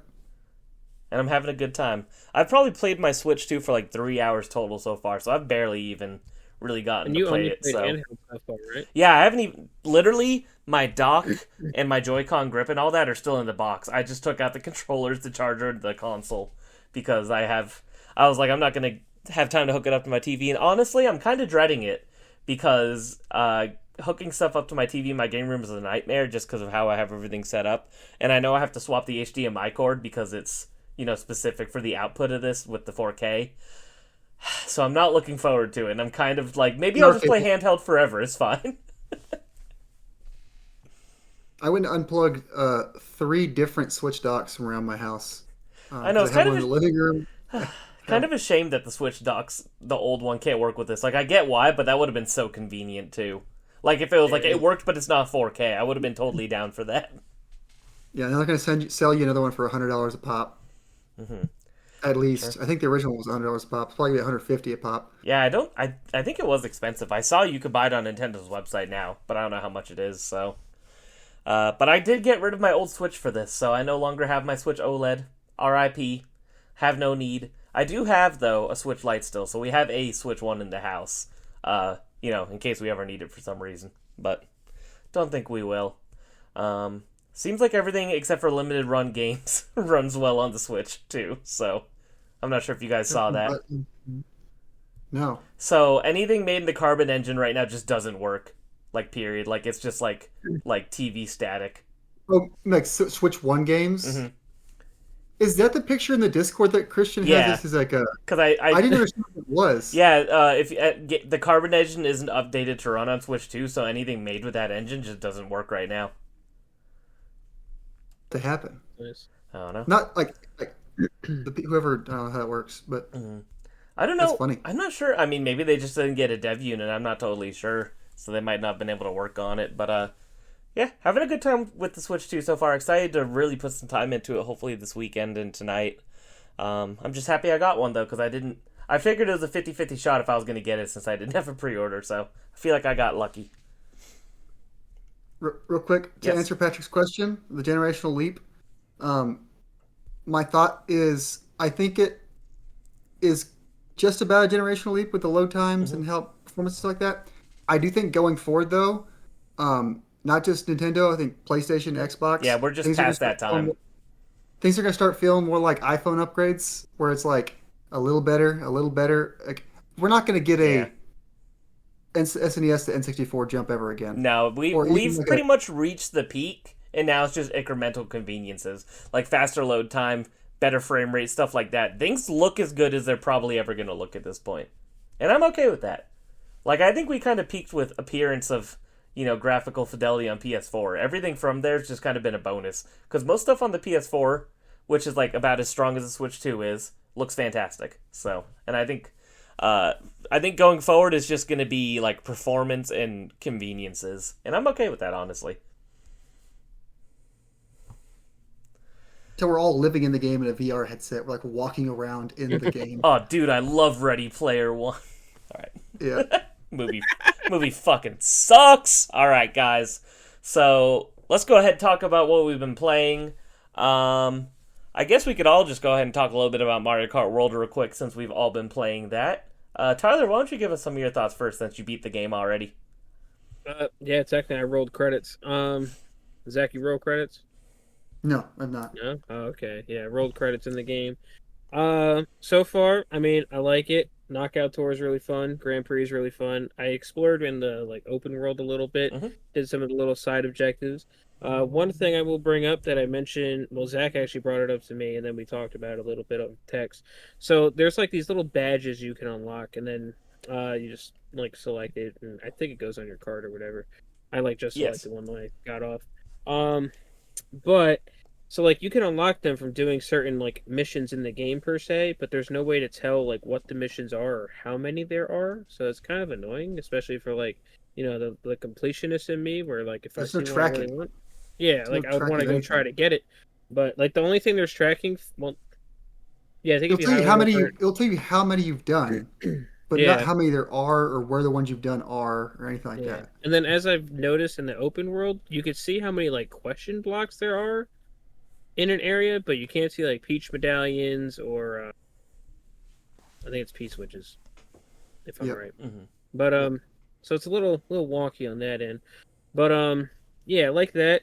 S1: and I'm having a good time. I've probably played my Switch 2 for like 3 hours total so far, so I've barely even really gotten
S3: And
S1: to
S3: you
S1: play
S3: only
S1: it.
S3: played
S1: So
S3: handheld so far, right?
S1: yeah, I haven't even literally my dock and my Joy-Con grip and all that are still in the box. I just took out the controllers, the charger, and the console because I was like, I'm not gonna have time to hook it up to my TV, and honestly, I'm kind of dreading it because hooking stuff up to my TV in my game room is a nightmare just because of how I have everything set up, and I know I have to swap the HDMI cord because it's specific for the output of this with the 4K. So I'm not looking forward to it, and I'm kind of like, maybe I'll just play handheld forever. It's fine.
S2: I went and unplugged 3 different Switch docks from around my house.
S1: I know,
S2: 'Cause
S1: it's
S2: I had
S1: kind
S2: one
S1: of
S2: in the living room.
S1: kind of a shame that the Switch docks, the old one, can't work with this. Like, I get why, but that would have been so convenient too. Like, if it was like it worked, but it's not 4K, I would have been totally down for that.
S2: Yeah, they're not going to sell you another one for $100 a pop.
S1: Mm-hmm.
S2: At least. I think the original was $100 a pop. It's probably $150 a pop.
S1: Yeah, I think it was expensive. I saw you could buy it on Nintendo's website now, but I don't know how much it is. So, but I did get rid of my old Switch for this, so I no longer have my Switch OLED. RIP. Have no need. I do have though a Switch Lite still, so we have a Switch 1 in the house. In case we ever need it for some reason, but don't think we will. Seems like everything except for limited run games runs well on the Switch too. So I'm not sure if you guys saw that.
S2: No.
S1: So anything made in the Carbon engine right now just doesn't work. Like period. Like it's just like TV static.
S2: Oh, like Switch 1 games?
S1: Mm-hmm.
S2: Is that the picture in the Discord that Christian has?
S1: Yeah.
S2: This is like a...
S1: Because
S2: I didn't understand what it was.
S1: Yeah, if the Carbon engine isn't updated to run on Switch 2, so anything made with that engine just doesn't work right now.
S2: To happen.
S3: Nice.
S1: I don't know.
S2: Not like whoever, I don't know how that works, but
S1: I don't know.
S2: that's funny.
S1: I'm not sure. I mean, maybe they just didn't get a dev unit. I'm not totally sure, so they might not have been able to work on it. But yeah, having a good time with the Switch 2 so far. Excited to really put some time into it. Hopefully this weekend and tonight. I'm just happy I got one though, because I figured it was a 50-50 shot if I was going to get it since I didn't have a pre-order. So I feel like I got lucky.
S2: Real quick, to
S1: Yes.
S2: answer Patrick's question, the generational leap, my thought is I think it is just about a generational leap with the load times and how performances like that. I do think going forward, though, not just Nintendo, I think PlayStation, Xbox.
S1: Yeah, we're just
S2: things are gonna
S1: past that
S2: start feeling
S1: time.
S2: things are going to start feeling more like iPhone upgrades, where it's like a little better, a little better. Like, we're not going to get
S1: Yeah.
S2: a SNES to N64 jump ever again.
S1: No,
S2: Or even
S1: we've
S2: like
S1: pretty much reached the peak, and now it's just incremental conveniences like faster load time, better frame rate, stuff like that. Things look as good as they're probably ever going to look at this point, and I'm okay with that. Like I think we kind of peaked with appearance of graphical fidelity on PS4. Everything from there's just kind of been a bonus because most stuff on the PS4, which is like about as strong as the Switch 2 is, looks fantastic. So, and I think going forward is just going to be like performance and conveniences, and I'm okay with that, honestly.
S2: So we're all living in the game in a VR headset. We're like walking around in the game.
S1: Oh, dude, I love Ready Player One. All right,
S2: Yeah.
S1: movie fucking sucks. All right, guys, so let's go ahead and talk about what we've been playing. I guess we could all just go ahead and talk a little bit about Mario Kart World real quick since we've all been playing that. Tyler, why don't you give us some of your thoughts first since you beat the game already?
S3: Yeah, technically I rolled credits. Zach, you roll credits?
S2: No, I'm not.
S3: No? Oh, okay. Yeah, rolled credits in the game. So far, I mean, I like it. Knockout Tour is really fun. Grand Prix is really fun. I explored in the open world a little bit.
S1: Mhm.
S3: Did some of the little side objectives. One thing I will bring up that I mentioned, well, Zach actually brought it up to me, and then we talked about it a little bit on text. So there's like these little badges you can unlock, and then you just like select it, and I think it goes on your card or whatever. I like just
S1: Yes.
S3: selected one when I got off. Um, but so like you can unlock them from doing certain like missions in the game per se, but there's no way to tell like what the missions are or how many there are. So it's kind of annoying, especially for like the completionist in me, where like if I
S2: There's no
S3: see one I really
S2: tracking.
S3: want, yeah,
S2: There's no
S3: like I would want
S2: tracking
S3: to
S2: of
S3: go
S2: anything.
S3: try to get it. But like the only thing there's tracking, well, yeah, I think
S2: It'll
S3: if you
S2: tell you
S3: highlight
S2: how
S3: one
S2: many
S3: card,
S2: it'll tell you how many you've done, but not
S3: yeah,
S2: how many there are or where the ones you've done are or anything like
S3: yeah.
S2: that.
S3: And then as I've noticed in the open world, you could see how many like question blocks there are in an area, but you can't see like peach medallions or I think it's P-switches, if I'm
S2: Yep.
S3: right.
S1: Hmm.
S3: But
S2: Yep.
S3: so it's a little wonky on that end. But yeah, like that.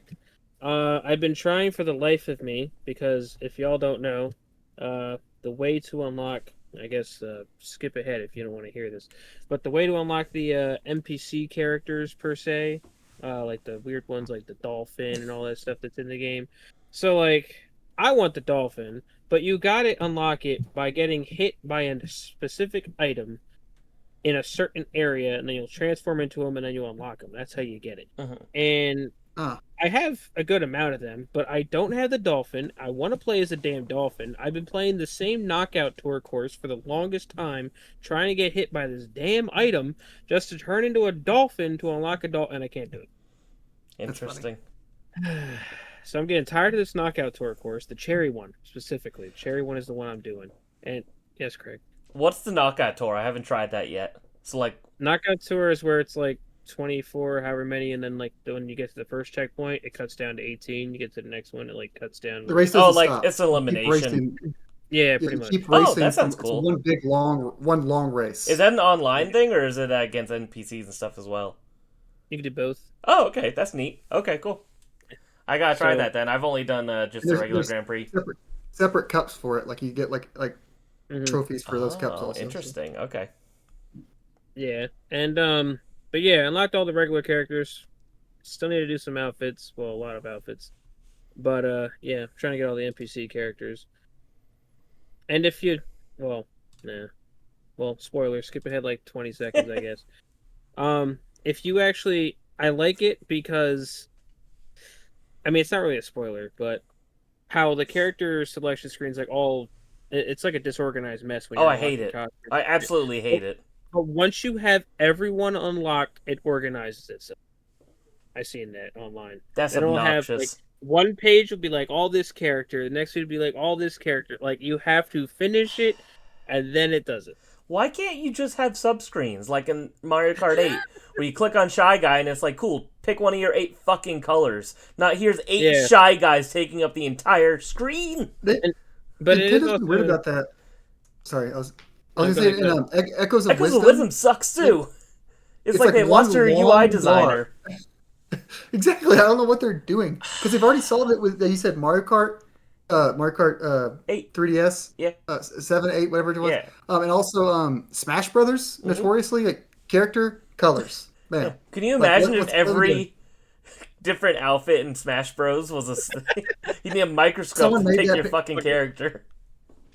S3: I've been trying for the life of me because if y'all don't know, the way to unlock, I guess, skip ahead if you don't want to hear this, but the way to unlock the NPC characters per se, like the weird ones like the dolphin and all that stuff that's in the game. So like, I want the dolphin, but you gotta unlock it by getting hit by a specific item in a certain area, and then you'll transform into them, and then you'll unlock them. That's how you get it.
S1: Hmm.
S3: And
S2: Ah,
S3: I have a good amount of them, but I don't have the dolphin. I want to play as a damn dolphin. I've been playing the same knockout tour course for the longest time, trying to get hit by this damn item just to turn into a dolphin to unlock a dolphin, and I can't do it.
S2: that's funny.
S1: Interesting.
S3: So I'm getting tired of this knockout tour course, the cherry one specifically. The cherry one is the one I'm doing. And yes, Craig.
S1: What's the knockout tour? I haven't tried that yet. So like,
S3: Knockout tour is where it's like 24, however many, and then like when you get to the first checkpoint, it cuts down to 18. You get to the next one, it like cuts down
S2: The
S3: like
S2: race
S1: oh,
S2: doesn't
S1: like
S2: stop.
S1: it's
S2: You keep
S1: elimination.
S2: racing.
S3: yeah,
S2: Yeah,
S3: pretty
S2: you
S3: much.
S2: keep
S1: Oh,
S2: racing
S1: that
S2: from
S1: sounds
S2: it's
S1: cool.
S2: one long
S1: Is
S2: race.
S1: that an online
S3: Yeah,
S1: thing or is it against NPCs and stuff as well?
S3: you can do both.
S1: Oh, okay, that's neat. Okay, cool. I gotta try
S3: So,
S1: that then. I've only done just
S2: And
S1: the regular
S2: there's
S1: Grand Prix.
S2: separate cups for it. Like you get like
S3: mhm,
S2: trophies for those cups
S1: Oh,
S2: also. So.
S1: interesting. Okay.
S3: yeah, and but yeah, unlocked all the regular characters. Still need to do some outfits. Well, a lot of outfits. But yeah, trying to get all the NPC characters. And if you, well, nah, well, spoiler. Skip ahead like 20 seconds, I guess. If you actually, I like it because I mean, it's not really a spoiler, but how the character selection screen's like all it's like a disorganized mess when
S1: Oh,
S3: you're
S1: I hate
S3: unlocking
S1: it.
S3: costumes.
S1: I absolutely
S3: But,
S1: hate it.
S3: but once you have everyone unlocked, it organizes itself. I seen that online.
S1: That's
S3: Then it'll have like
S1: obnoxious.
S3: one page will be like all this character, the next page will be like all this character. Like you have to finish it, and then it does it.
S1: Why can't you just have subscreens like in Mario Kart 8, where you click on Shy Guy and it's like, cool, pick one of your 8 fucking colors. Not here's 8
S3: Yeah,
S1: Shy Guys taking up the entire screen.
S2: They,
S3: and but it is
S2: Nintendo's been weird
S3: also
S2: about that. Sorry, I
S3: no.
S2: was
S3: Go
S2: gonna
S3: ahead,
S2: say
S3: go
S2: in
S3: ahead.
S2: Echoes of
S1: Echoes of
S2: Wisdom,
S1: Wisdom sucks
S2: it,
S1: too. It's
S2: it's
S1: like
S2: like
S1: they lost
S2: one
S1: their UI
S2: long bar.
S1: designer.
S2: Exactly. I don't know what they're doing because they've already solved it with you said Mario Kart
S1: 8.
S2: 3DS,
S1: Yeah.
S2: 7, 8, whatever it was,
S1: Yeah.
S2: and also Smash Brothers.
S1: Hmm.
S2: Notoriously, like character colors.
S1: Yeah.
S2: Man,
S1: Can you
S2: like
S1: imagine if
S2: what are we doing?
S1: every different outfit in Smash Bros was you need a microscope
S2: Someone
S1: to
S2: made
S1: pick
S2: that.
S1: your fucking character.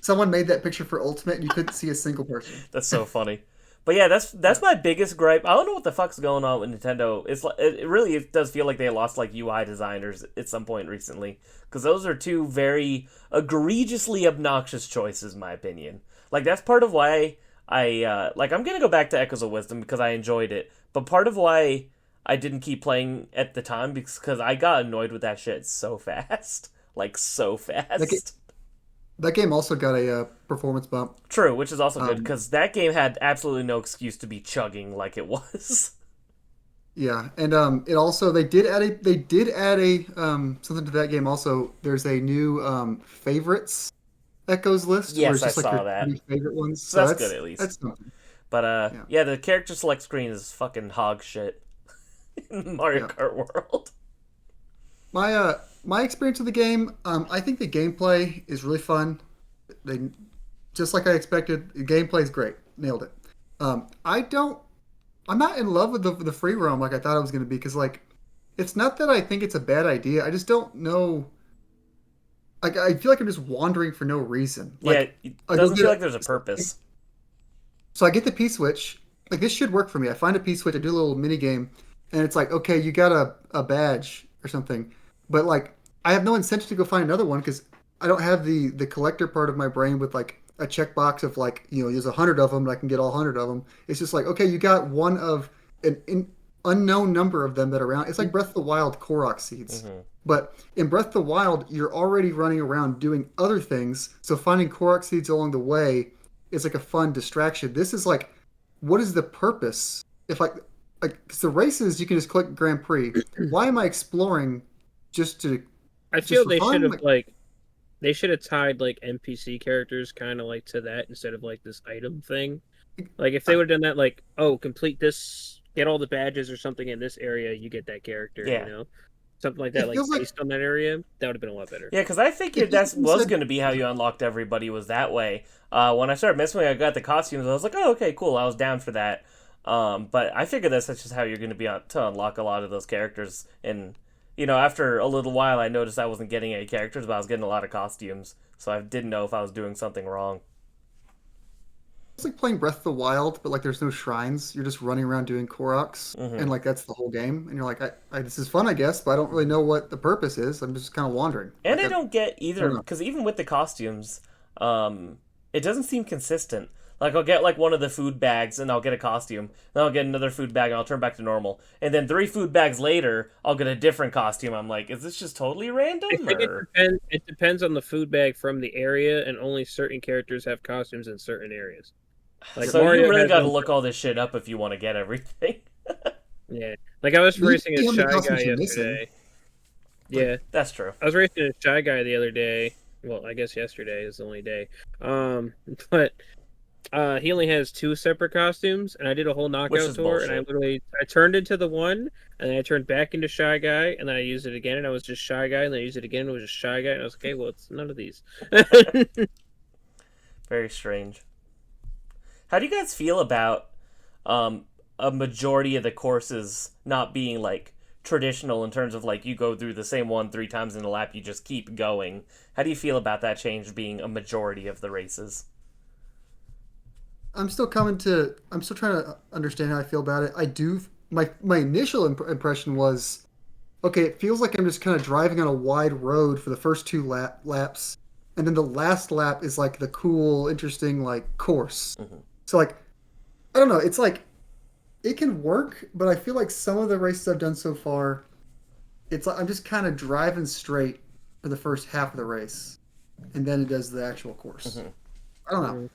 S2: Someone made that picture for Ultimate, and you couldn't see a single person.
S1: That's so funny. But yeah, that's my biggest gripe. I don't know what the fuck's going on with Nintendo. It's like it really does feel like they lost like UI designers at some point recently because those are two very egregiously obnoxious choices, in my opinion. Like that's part of why I'm gonna go back to Echoes of Wisdom because I enjoyed it, but part of why I didn't keep playing at the time because I got annoyed with that shit so fast, like so
S2: That,
S1: fast.
S2: that game also got a performance bump.
S1: True, which is also good
S2: Um,
S1: because that game had absolutely no excuse to be chugging like it was.
S2: yeah, and it also they did add a something to that game. Also, there's a new favorites Echoes list where
S1: Yes,
S2: it's
S1: I
S2: just like
S1: saw
S2: your
S1: that.
S2: 30 favorite ones.
S1: So
S2: So
S1: that's good at least.
S2: that's something.
S1: But
S2: Yeah,
S1: yeah, the character select screen is fucking hog shit in Mario
S2: yeah.
S1: Kart World.
S2: My experience with the game, I think the gameplay is really fun. They just like I expected. The gameplay is great. Nailed it. I don't. I'm not in love with the free roam like I thought I was going to be because like it's not that I think it's a bad idea. I just don't know. Like, I feel like I'm just wandering for no reason.
S1: Yeah,
S2: Like,
S1: it
S2: I go
S1: doesn't feel
S2: get
S1: like there's a purpose.
S2: so I get the P switch. Like, this should work for me. I find a P switch. I do a little mini game, and it's like, okay, you got a badge or something, but like, I have no incentive to go find another one because I don't have the collector part of my brain with like a checkbox of like, there's 100 of them, and I can get all 100 of them. It's just like, okay, you got one of an unknown number of them that are around. It's like Breath of the Wild Korok seeds.
S1: Hmm.
S2: But in Breath of the Wild, you're already running around doing other things, so finding Korok seeds along the way is like a fun distraction. This is like, what is the purpose? If like 'cause the races, you can just click Grand Prix. Why am I exploring just to
S3: I
S2: just
S3: feel
S2: for
S3: they should
S2: fun?
S3: have like they should have tied like NPC characters kind of like to that instead of like this item thing. Like if they would have done that, like, oh, complete this, get all the badges or something in this area, you get that character,
S1: Yeah.
S3: something like
S2: It
S3: that, like
S2: feels like
S3: based on that area, that would have been a lot better.
S1: Yeah, because I
S2: it
S1: figured
S2: just
S1: that
S2: feels
S1: was
S2: like
S1: going to be how you unlocked everybody was that way. When I started messing with it, I got the costumes. I was like, oh, okay, cool. I was down for that. But I figured that's just how you're going to be to unlock a lot of those characters. And after a little while, I noticed I wasn't getting any characters, but I was getting a lot of costumes. So I didn't know if I was doing something wrong.
S2: it's like playing Breath of the Wild, but like there's no shrines. You're just running around doing Koroks,
S1: Hmm.
S2: and like that's the whole game. And you're like, this is fun, I guess, but I don't really know what the purpose is. I'm just kind of wandering.
S1: And
S2: Like
S1: I don't get
S2: I don't
S1: either,
S2: know.
S1: because even with the costumes, it doesn't seem consistent. Like, I'll get, like, one of the food bags, and I'll get a costume. Then I'll get another food bag, and I'll turn back to normal. And then 3 food bags later, I'll get a different costume. I'm like, is this just totally random,
S3: I think
S1: or...
S3: it depends on the food bag from the area, and only certain characters have costumes in certain areas. Like
S1: So you
S3: Mario
S1: really
S3: has
S1: gotta
S3: one.
S1: look all this shit up if you want to get everything.
S3: Yeah, like I was
S2: But you
S3: racing
S2: see
S3: a
S2: how many
S3: shy
S2: costumes
S3: guy
S2: you're missing.
S3: yesterday. Yeah,
S1: That's true.
S3: I was racing a shy guy the other day. Well, I guess yesterday is the only day. But he only has 2 separate costumes, and I did a whole
S1: Which
S3: knockout
S1: is
S3: tour, and
S1: bullshit.
S3: I turned into the one, and then I turned back into shy guy, and then I used it again, and I was just shy guy, and then I used it again, and it was just shy guy, and I was like, okay, well, it's none of these.
S1: Very strange. How do you guys feel about a majority of the courses not being, like, traditional in terms of, like, you go through the same one 3 times in a lap, you just keep going? How do you feel about that change being a majority of the races?
S2: I'm still trying to understand how I feel about it. I do. My initial impression was, okay, it feels like I'm just kind of driving on a wide road for the first 2 laps, and then the last lap is like the cool, interesting like course.
S1: Hmm.
S2: So like, I don't know. It's like it can work, but I feel like some of the races I've done so far, it's like I'm just kind of driving straight for the first half of the race, and then it does the actual course.
S1: Hmm.
S2: I don't know.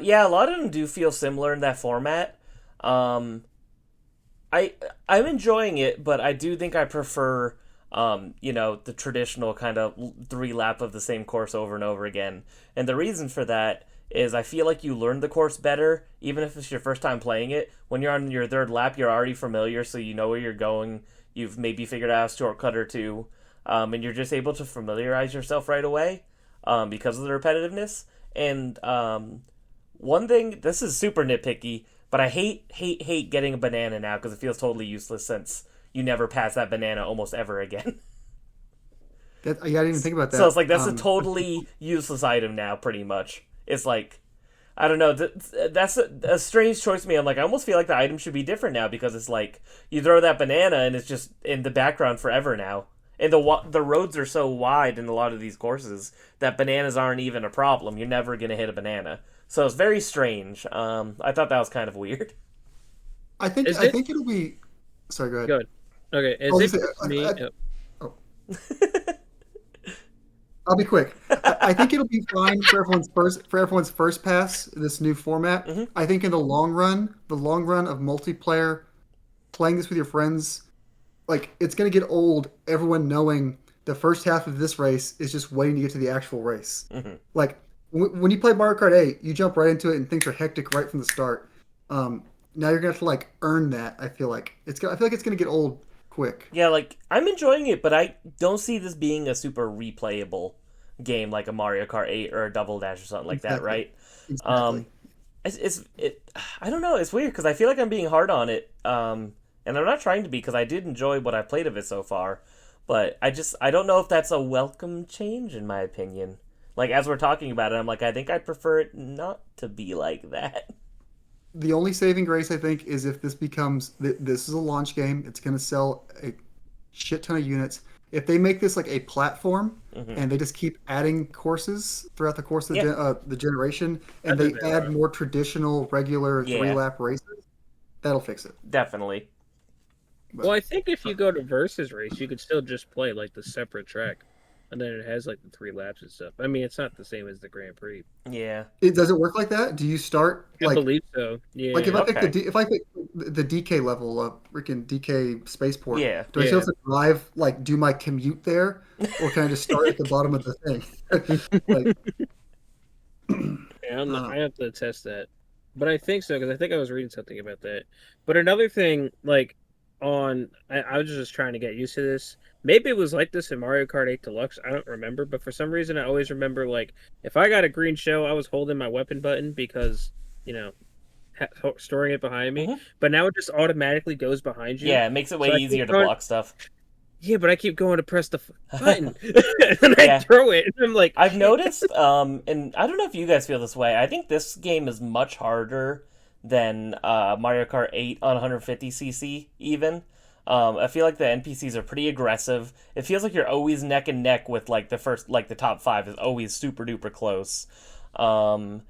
S1: Yeah, a lot of them do feel similar in that format. Um, I'm enjoying it, but I do think I prefer, the traditional kind of 3 lap of the same course over and over again. And the reason for that is I feel like you learn the course better, even if it's your first time playing it. When you're on your 3rd lap, you're already familiar, so you know where you're going. You've maybe figured out a shortcut or two, and you're just able to familiarize yourself right away, because of the repetitiveness. And one thing, this is super nitpicky, but I hate getting a banana now because it feels totally useless since you never pass that banana almost ever again.
S2: Yeah, I didn't even think about that.
S1: So it's like that's a totally useless item now, pretty much. It's like, I don't know, that's a strange choice to me. I'm like, I almost feel like the item should be different now because it's like you throw that banana and it's just in the background forever now. And the roads are so wide in a lot of these courses that bananas aren't even a problem. You're never gonna hit a banana. So it's very strange. I thought that was kind of weird.
S3: Is
S2: I
S3: it
S2: think it'll be. Sorry, go ahead.
S3: good? Okay,
S2: I
S3: is
S2: was
S3: it
S2: gonna
S3: just me?
S2: oh, I'll be quick. I think it'll be fine for everyone's first pass in this new format.
S1: Hmm.
S2: I think in the long run of multiplayer, playing this with your friends, like it's gonna get old. Everyone knowing the first half of this race is just waiting to get to the actual race.
S1: Hmm.
S2: Like when you play Mario Kart 8, you jump right into it and things are hectic right from the start. Now you're gonna have to like earn that. I feel like I feel like it's gonna get old quick.
S1: Yeah, like I'm enjoying it, but I don't see this being a super replayable game like a Mario Kart 8 or a Double Dash or something like that,
S2: Exactly.
S1: right?
S2: Exactly.
S1: Um, I don't know. It's weird because I feel like I'm being hard on it. And I'm not trying to be, because I did enjoy what I played of it so far. But I don't know if that's a welcome change, in my opinion. Like, as we're talking about it, I'm like, I think I'd prefer it not to be like that.
S2: The only saving grace, I think, is if this becomes this is a launch game. It's going to sell a shit ton of units. If they make this like a platform and they just keep adding courses throughout the course of the generation, and they add more traditional, regular 3-lap races, that'll fix it.
S1: Definitely.
S3: Well, I think if you go to versus race, you could still just play like the separate track, and then it has like the 3 laps and stuff. I mean, it's not the same as the Grand Prix.
S1: Yeah.
S2: Does it work like that? Do you start
S3: I believe so. Yeah.
S2: Like if I pick the DK level of freaking DK spaceport, do I still have to drive, like, do my commute there, or can I just start at the bottom of the thing?
S3: I have to test that, but I think so because I think I was reading something about that. But another thing, like I was just trying to get used to this. Maybe it was like this in Mario Kart 8 Deluxe. I don't remember, but for some reason I always remember, like, if I got a green shell, I was holding my weapon button because, storing it behind me. But now it just automatically goes behind you.
S1: Yeah, it makes it way easier to block stuff.
S3: Yeah, but I keep going to press the button and I throw it, and I'm like,
S1: I've noticed, and I don't know if you guys feel this way. I think this game is much harder than Mario Kart 8 on 150cc even. I feel like the NPCs are pretty aggressive. It feels like you're always neck and neck with like the top 5 is always super duper close. And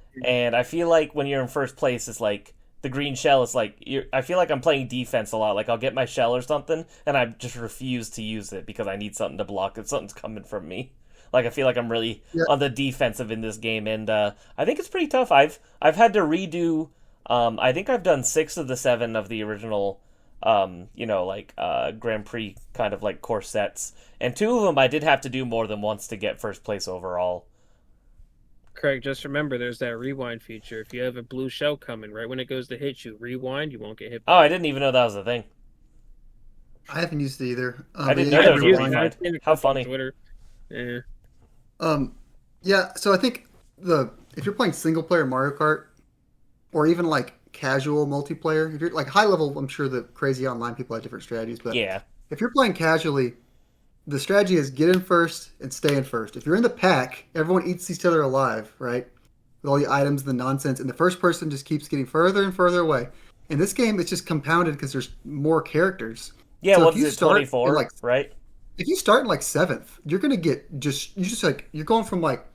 S1: I feel like when you're in first place, it's like the green shell is like I feel like I'm playing defense a lot. Like I'll get my shell or something, and I just refuse to use it because I need something to block it. Something's coming from me. Like I feel like I'm really on the defensive in this game, and I think it's pretty tough. I've had to redo. I think I've done 6 of the 7 of the original, Grand Prix kind of like course sets, and 2 of them I did have to do more than once to get first place overall.
S3: Craig, just remember, there's that rewind feature. If you have a blue shell coming, right when it goes to hit you, rewind, you won't get hit.
S1: Oh, I didn't even know that was a thing.
S2: I haven't used it either.
S1: I didn't know that was rewind. How funny.
S3: Twitter. Yeah.
S2: So I think if you're playing single player Mario Kart, or even like casual multiplayer, if you're like high level, I'm sure the crazy online people have different strategies, but if you're playing casually, the strategy is get in first and stay in first. If you're in the pack, everyone eats each other alive, right? With all the items, the nonsense, and the first person just keeps getting further and further away. In this game, it's just compounded because there's more characters.
S1: Yeah, so what is it, 24, right?
S2: If you start in like 7th, you're going to get you're going from like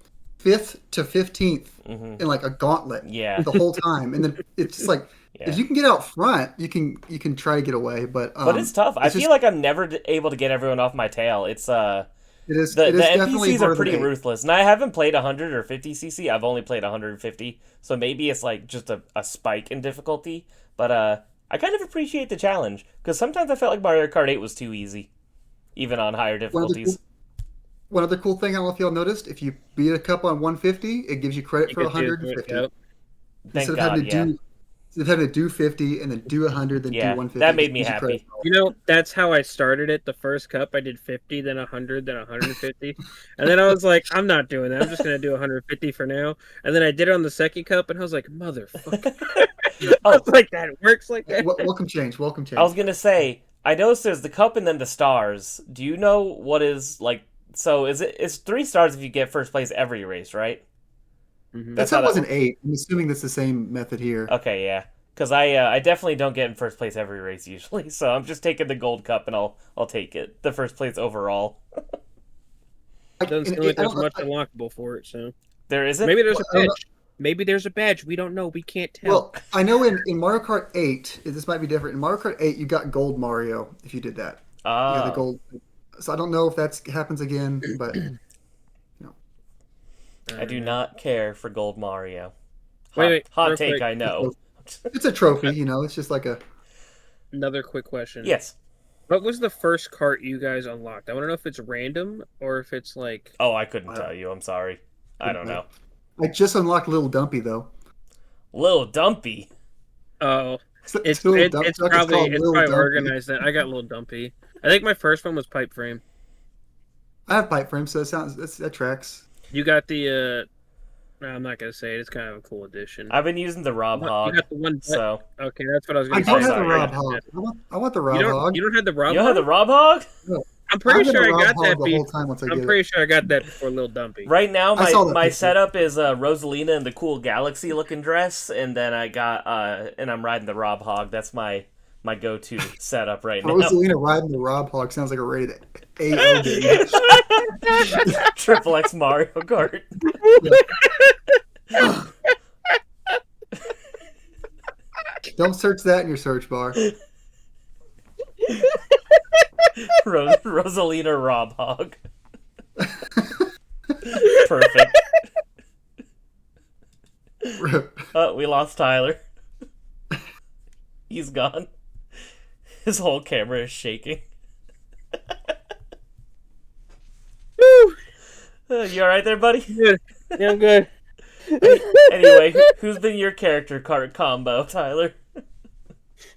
S2: 5th to 15th in like a gauntlet the whole time. And then it's just like, if you can get out front, you can try to get away, but
S1: it's tough. I feel like I'm never able to get everyone off my tail. It's the NPCs are pretty ruthless, and I haven't played 100 or 50cc. I've only played 150, so maybe it's like just a spike in difficulty. But I kind of appreciate the challenge because sometimes I felt like Mario Kart 8 was too easy, even on higher difficulties.
S2: One other cool thing I don't know if y'all noticed: if you beat a cup on 150, it gives you credit for 150. Instead of having to do 50 and then do 100, then do 150.
S1: That made me happy.
S3: That's how I started it. The first cup, I did 50, then 100, then 150. And then I was like, I'm not doing that. I'm just going to do 150 for now. And then I did it on the second cup, and I was like, motherfucker. I was like, that works like that.
S2: Welcome change.
S1: I was going to say, I noticed there's the cup and then the stars. Do you know what is, like, so it's 3 stars if you get first place every race, right?
S2: That's how it was in 8. I'm assuming that's the same method here.
S1: Okay, yeah. Because I definitely don't get in first place every race usually, so I'm just taking the gold cup and I'll take it. The first place overall.
S3: Doesn't seem like there's much unlockable for it, so.
S1: There isn't?
S3: Maybe there's a badge. Maybe there's a badge. We don't know. We can't tell.
S2: Well, I know in Mario Kart 8, this might be different. In Mario Kart 8, you got gold Mario if you did that.
S1: Oh.
S2: You got the gold. So I don't know if that happens again, but...
S1: I do not care for Gold Mario.
S3: Hot
S1: take,
S3: quick.
S1: I know.
S2: It's a trophy, It's just like a...
S3: Another quick question.
S1: Yes.
S3: What was the first cart you guys unlocked? I want to know if it's random or if it's like...
S1: Oh, I couldn't tell you. I'm sorry. I don't know.
S2: I just unlocked Little Dumpy, though.
S1: Little Dumpy?
S3: Oh. It's probably organized then. I got Little Dumpy. I think my first one was Pipe Frame.
S2: I have Pipe Frame, so that tracks.
S3: You got the No, I'm not gonna say it. It's kind of a cool addition.
S1: I've been using the Rob
S3: You
S1: Hog,
S3: got the one.
S1: so
S3: Okay, that's what I was
S2: I
S3: gonna
S2: don't
S3: say.
S2: have the
S1: sorry.
S2: Rob Hog. I want the Rob Hog.
S3: You don't have the Rob
S1: you don't have the
S3: Hog?
S1: Rob Hog?
S2: No,
S3: I'm
S2: I've
S3: pretty
S2: been
S3: sure
S2: a
S3: I
S2: Rob
S3: got
S2: Hog
S3: that.
S2: the whole time once I
S3: I'm
S2: get
S3: pretty
S2: it.
S3: sure I got that before Lil Dumpy.
S1: Right now,
S2: I saw that
S1: my
S2: picture.
S1: setup is Rosalina in the cool galaxy looking dress, and then I got and I'm riding the Rob Hog. That's my go-to setup right now.
S2: Rosalina riding the Rob Hog sounds like a rated AO game.
S1: Triple X Mario Kart.
S2: Don't search that in your search bar.
S1: Rosalina Rob Hog. Perfect. Oh, we lost Tyler. He's gone. His whole camera is shaking. You alright there, buddy?
S3: Good. Yeah, I'm good.
S1: Anyway, who's been your character card combo, Tyler?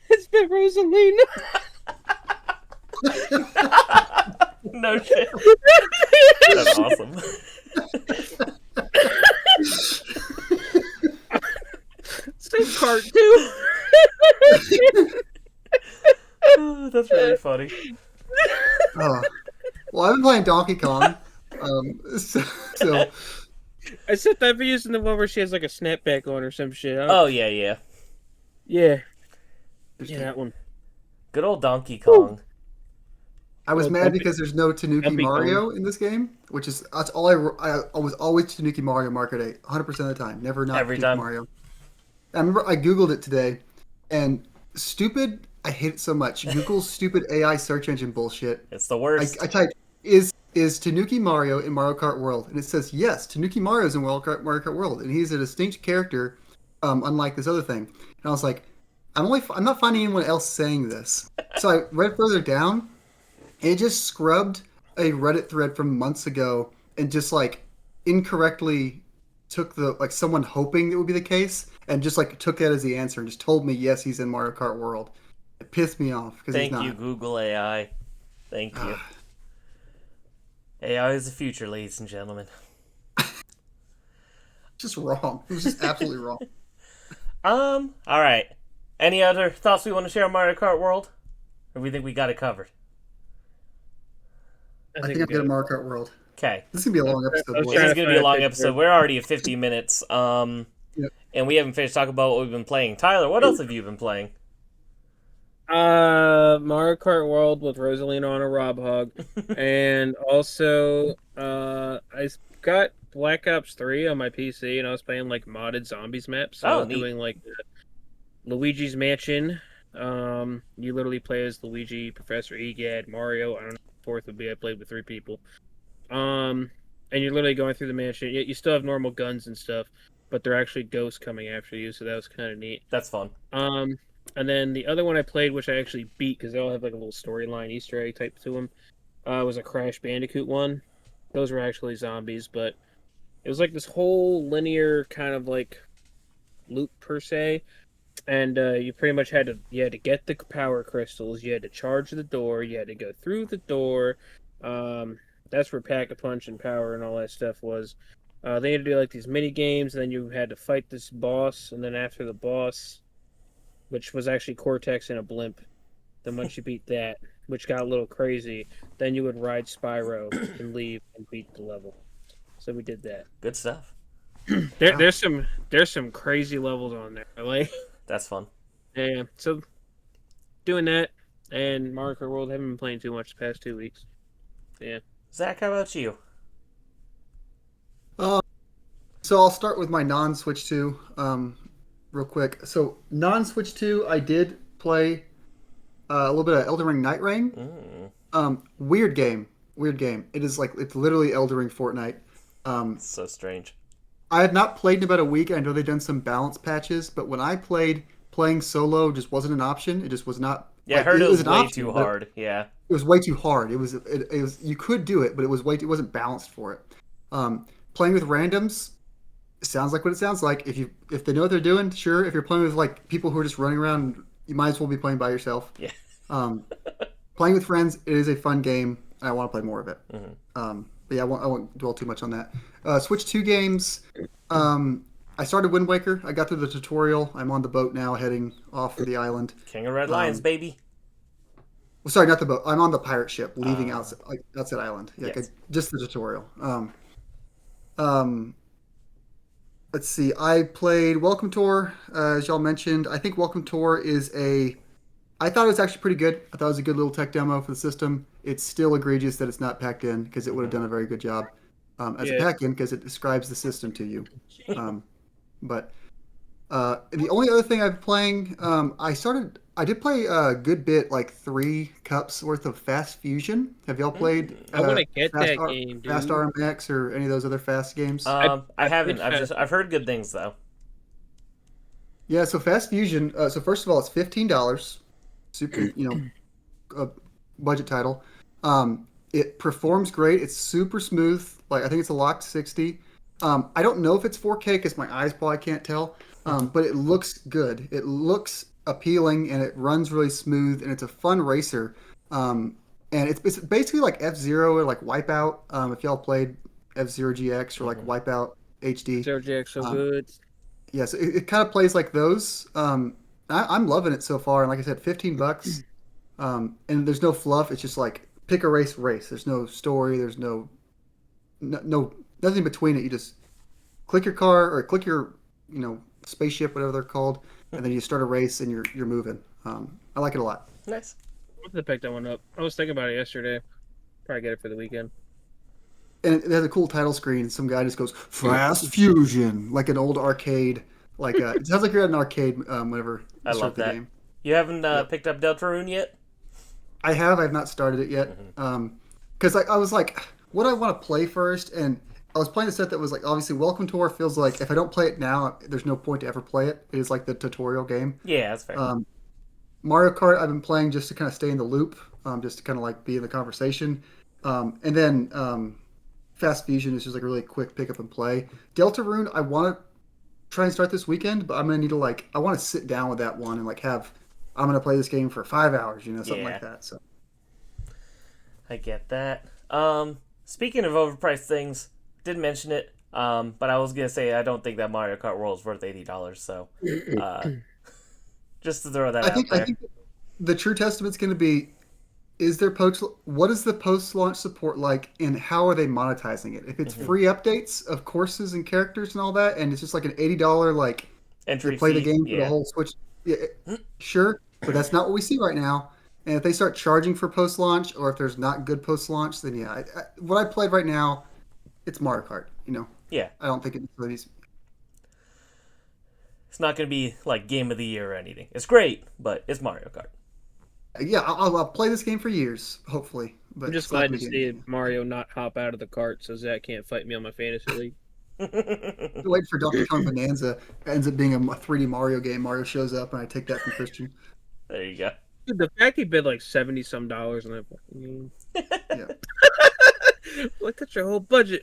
S3: It's been Rosalina.
S1: No shit. That's awesome.
S3: Same card too.
S1: That's really funny.
S2: Oh. Well, I've been playing Donkey Kong. So
S3: I said I've been using the one where she has like a snapback on or some shit.
S1: Oh, yeah.
S3: Yeah, that one.
S1: Good old Donkey Kong.
S2: I was
S3: Well,
S2: mad
S3: Dumpy-
S2: because there's no Tanuki
S3: Dumpy
S2: Mario in this game, which is that's all I was always Tanuki Mario Market 8, 100% of the time, never not
S1: Every
S2: Tanuki
S1: time.
S2: Mario. I remember I googled it today, and stupid. I hate it so much. Google's stupid AI search engine bullshit.
S1: It's the worst.
S2: I typed is Tanuki Mario in Mario Kart World, and it says yes, Tanuki Mario is in Mario Kart World, and he's a distinct character, unlike this other thing. And I was like, I'm not finding anyone else saying this. So I read further down, and it just scrubbed a Reddit thread from months ago and just like incorrectly took someone hoping it would be the case and just like took that as the answer and just told me yes, he's in Mario Kart World. It pissed me off because he's
S1: Thank
S2: not.
S1: you, Google AI. Thank you. AI is the future, ladies and gentlemen.
S2: Just wrong. It was just absolutely wrong.
S1: Alright. Any other thoughts we want to share on Mario Kart World? Or we think we got it covered?
S2: I think I'm good at Mario Kart World.
S1: Okay.
S2: This is gonna be a long episode.
S1: This
S2: Boys.
S1: is going to be a long
S3: Trying to
S1: episode. We're already at 50 minutes.
S2: Yep.
S1: And we haven't finished talking about what we've been playing. Tyler, what else have you been playing?
S3: Mario Kart World with Rosalina on a Rob Hog, and also I got Black Ops 3 on my PC, and I was playing like modded zombies maps. So I was
S1: neat.
S3: doing like Luigi's Mansion. You literally play as Luigi, Professor Egad, Mario. I don't know. Fourth would be I played with 3 people. And you're literally going through the mansion. You still have normal guns and stuff, but they're actually ghosts coming after you, so that was kind of neat.
S1: That's fun.
S3: And then the other one I played, which I actually beat because they all have like a little storyline Easter egg type to them, was a Crash Bandicoot one. Those were actually zombies, but it was like this whole linear kind of like loop per se. And you pretty much had to get the power crystals, you had to charge the door, you had to go through the door. That's where Pack-a-Punch and Power and all that stuff was. They had to do like these mini games, and then you had to fight this boss, and then after the boss, which was actually Cortex in a blimp, then once you beat that, which got a little crazy, then you would ride Spyro and leave and beat the level. So we did that.
S1: Good stuff.
S3: There's some crazy levels on there. Like,
S1: That's fun.
S3: yeah. So doing that and Mario Kart World, haven't been playing too much the past 2 weeks. Yeah.
S1: Zach, how about you?
S2: So I'll start with my non-Switch 2, real quick. So non-Switch 2, I did play a little bit of Elden Ring Night Rain. Weird game. It is like it's literally Elden Ring Fortnite.
S1: So strange.
S2: I have not played in about a week. I know they've done some balance patches, but when I played, playing solo just wasn't an option. It just was not.
S1: Yeah,
S2: like,
S1: I heard it was
S2: an
S1: way
S2: option,
S1: too
S2: but
S1: hard. Yeah.
S2: It was way too hard. It was you could do it, but it wasn't balanced for it. Playing with randoms sounds like what it sounds like. If they know what they're doing, sure. If you're playing with like people who are just running around, you might as well be playing by yourself.
S1: Yeah.
S2: Playing with friends, it is a fun game. I want to play more of it.
S1: Mm-hmm.
S2: But yeah, I won't dwell too much on that. Switch 2 games. I started Wind Waker. I got through the tutorial. I'm on the boat now, heading off for the island.
S1: King of Red Lions, baby.
S2: Well, sorry, not the boat. I'm on the pirate ship, leaving
S1: Uh,
S2: outside island. Yeah,
S1: yes.
S2: just the tutorial. Um, let's see. I played Welcome Tour, as y'all mentioned. I think Welcome Tour is a. I thought it was actually pretty good. I thought it was a good little tech demo for the system. It's still egregious that it's not packed in because it would have done a very good job as a
S3: Yeah.
S2: pack in because it describes the system to you. Um, but the only other thing I've been playing, I did play a good bit, like 3 cups worth of Fast Fusion. Have y'all played
S3: I want to get that game,
S2: Fast
S3: dude.
S2: RMX or any of those other fast games?
S1: I
S3: I
S1: haven't.
S3: played Fast.
S1: I've heard good things though.
S2: Yeah, so Fast Fusion. So first of all, it's $15. Super, a budget title. It performs great. It's super smooth. Like I think it's a locked 60. I don't know if it's 4K because my eyes probably can't tell. But it looks good. It looks appealing and it runs really smooth and it's a fun racer. And it's basically like F Zero or like Wipeout. If y'all played F Zero GX or like Wipeout HD.
S3: Zero Jack so
S2: Um,
S3: good.
S2: yeah, so it kind of plays like those. I'm loving it so far. And like I said, $15. And there's no fluff. It's just like pick a race, race. There's no story. There's no nothing between it. You just click your car or click your spaceship, whatever they're called, and then you start a race and you're moving. I like it a lot.
S1: Nice.
S3: I'm gonna pick that one up. I was thinking about it yesterday. Probably get it for the weekend.
S2: And it has a cool title screen. Some guy just goes Fast Fusion, like an old arcade. Like it sounds like you're at an arcade whenever
S1: I
S2: you start
S1: love
S2: the
S1: that.
S2: game.
S1: You haven't
S2: Yep.
S1: picked up Deltarune yet?
S2: I've not started it yet. Because I was like, what do I want to play first? And I was playing a set that was like, obviously, Welcome Tour feels like if I don't play it now, there's no point to ever play it. It is like the tutorial game.
S1: Yeah, that's fair.
S2: Mario Kart, I've been playing just to kind of stay in the loop, just to kind of like be in the conversation. And then Fast Fusion is just like a really quick pick up and play. Deltarune, I want to try and start this weekend, but I'm gonna need to I want to sit down with that one and I'm gonna play this game for 5 hours, something
S1: Yeah.
S2: like that. So
S1: I get that. Speaking of overpriced things, didn't mention it. But I was gonna say I don't think that Mario Kart World is worth $80. So, just to throw that
S2: I
S1: out
S2: think
S1: there.
S2: I think the true testament's going to be is there post what is the post launch support like and how are they monetizing it? If it's free updates of courses and characters and all that, and it's just like an $80 like
S1: Entry
S2: you play the
S1: fee,
S2: game for the
S1: yeah.
S2: whole Switch, yeah, sure, but that's not what we see right now. And if they start charging for post launch, or if there's not good post launch, then yeah, what I played right now, it's Mario Kart.
S1: Yeah.
S2: I don't think it's
S1: It's not gonna be like Game of the Year or anything. It's great, but it's Mario Kart.
S2: yeah. I'll play this game for years, hopefully. But
S3: I'm just
S2: it's not
S3: glad to
S2: gonna be
S3: see Mario not hop out of the cart so Zach can't fight me on my fantasy league.
S2: Wait for Donkey Kong Bonanza. It ends up being a 3D Mario game. Mario shows up, and I take that from Christian.
S1: There you go.
S3: Dude, the fact he bid like $70-some on that fucking game.
S2: Yeah.
S3: Like that's your whole budget.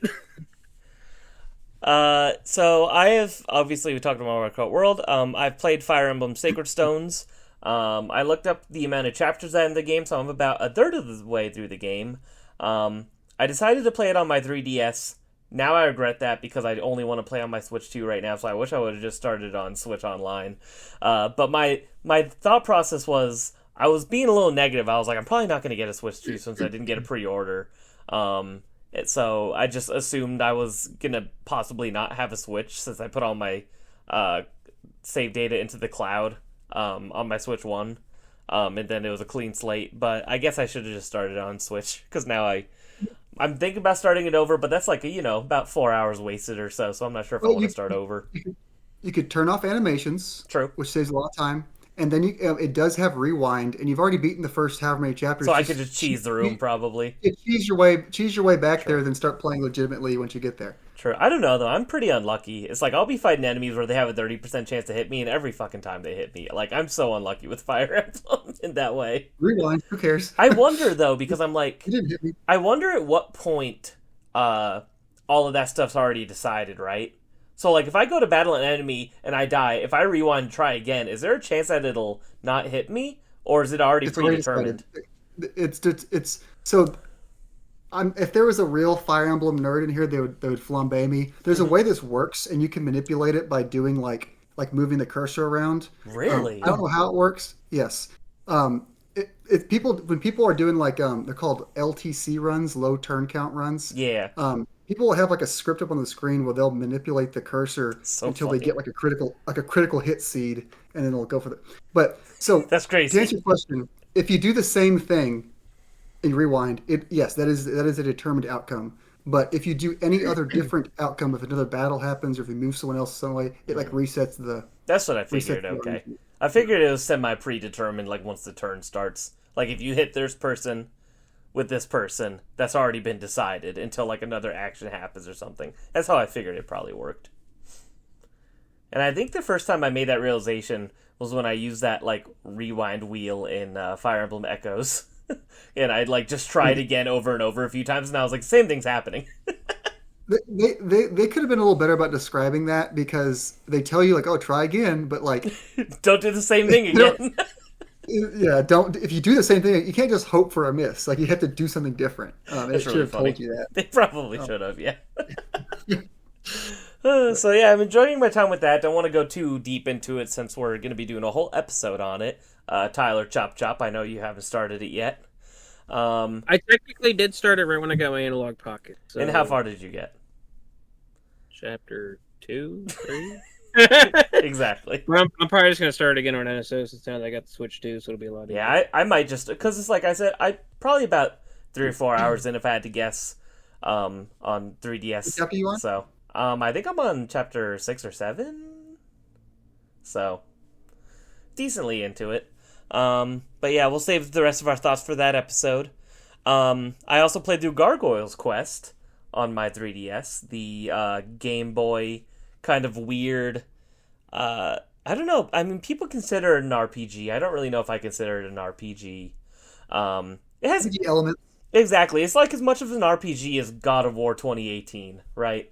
S1: So I have obviously we talked about Mario Kart World. I've played Fire Emblem Sacred Stones. I looked up the amount of chapters that are in the game, so I'm about a third of the way through the game. I decided to play it on my 3DS. Now I regret that because I only want to play on my Switch 2 right now, so I wish I would have just started on Switch Online. But my thought process was I was being a little negative. I was like, I'm probably not going to get a Switch 2 since I didn't get a pre-order. So I just assumed I was going to possibly not have a Switch since I put all my save data into the cloud on my Switch 1. And then it was a clean slate. But I guess I should have just started on Switch because now I'm thinking about starting it over, but that's like, about 4 hours wasted or so. So I'm not sure if I
S2: Well,
S1: want to start over.
S2: You could turn off animations,
S1: True.
S2: which saves a lot of time, and then it does have rewind, and you've already beaten the first however many chapters.
S1: So I could just cheese the room probably.
S2: Cheese your way back there, then start playing legitimately once you get there.
S1: True. I don't know though. I'm pretty unlucky. It's like I'll be fighting enemies where they have a 30% chance to hit me, and every fucking time they hit me, like I'm so unlucky with Fire Emblem in that way.
S2: Rewind. Who cares?
S1: I wonder though, because I'm like,
S2: You didn't hit me.
S1: I wonder at what point all of that stuff's already decided, right? So like if I go to battle an enemy and I die, if I rewind and try again, is there a chance that it'll not hit me, or is it already
S2: It's already
S1: predetermined?
S2: decided. It's so. if there was a real Fire Emblem nerd in here, they would flambe me. There's a way this works, and you can manipulate it by doing like moving the cursor around.
S1: Really?
S2: I don't know how it works. Yes. When people are doing like they're called LTC runs, low turn count runs.
S1: Yeah.
S2: People will have like a script up on the screen where they'll manipulate the cursor
S1: So
S2: until
S1: funny.
S2: they get like a critical hit seed, and then it'll go for the. But so
S1: That's crazy.
S2: to answer your question, if you do the same thing and you rewind, yes, that is a determined outcome. But if you do any other different outcome, if another battle happens, or if you move someone else some way, it like resets the.
S1: That's what I figured. Okay. I figured it was semi predetermined. Like once the turn starts, like if you hit this person with this person, that's already been decided until like another action happens or something. That's how I figured it probably worked. And I think the first time I made that realization was when I used that like rewind wheel in Fire Emblem Echoes. And I'd like just try it again over and over a few times, and I was like, same thing's happening.
S2: They could have been a little better about describing that, because they tell you like, oh, try again, but like
S1: Don't do the same thing again.
S2: yeah, don't. If you do the same thing, you can't just hope for a miss. Like you have to do something different. And it
S1: That's
S2: should
S1: really
S2: have
S1: funny.
S2: told you that.
S1: They probably should have, yeah. So yeah, I'm enjoying my time with that. Don't want to go too deep into it since we're going to be doing a whole episode on it. Tyler, chop chop. I know you haven't started it yet.
S3: I technically did start it right when I got my analog pocket. So
S1: And how far did you get?
S3: Chapter 2, 3.
S1: Exactly.
S3: Well, I'm probably just gonna start again on NSO since now that I got the Switch too, so it'll be a lot easier.
S1: Yeah, I might just, because it's like I said, I probably about 3 or 4 hours in if I had to guess on 3DS.
S2: What chapter you on?
S1: So I think I'm on chapter 6 or 7. So decently into it. But yeah, we'll save the rest of our thoughts for that episode. I also played through Gargoyle's Quest on my 3DS, the Game Boy kind of weird. I don't know. I mean, people consider it an RPG. I don't really know if I consider it an RPG. It has
S2: The element.
S1: exactly. It's like as much of an RPG as God of War 2018, right?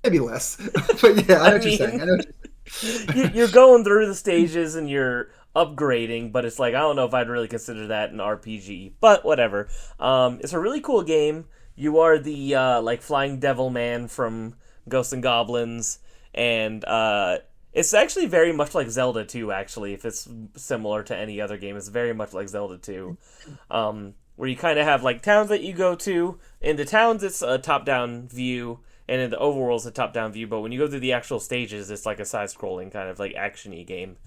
S2: Maybe less. But yeah, I know what
S1: mean-
S2: you're saying. I know what you're saying.
S1: You're going through the stages and you're upgrading, but it's like I don't know if I'd really consider that an RPG. But whatever. It's a really cool game. You are the like flying devil man from Ghosts and Goblins, and it's actually very much like Zelda 2. Actually, if it's similar to any other game, it's very much like Zelda 2, where you kind of have like towns that you go to. In the towns, it's a top-down view. And in the overworld, it's a top-down view, but when you go through the actual stages, it's like a side-scrolling kind of like action-y game.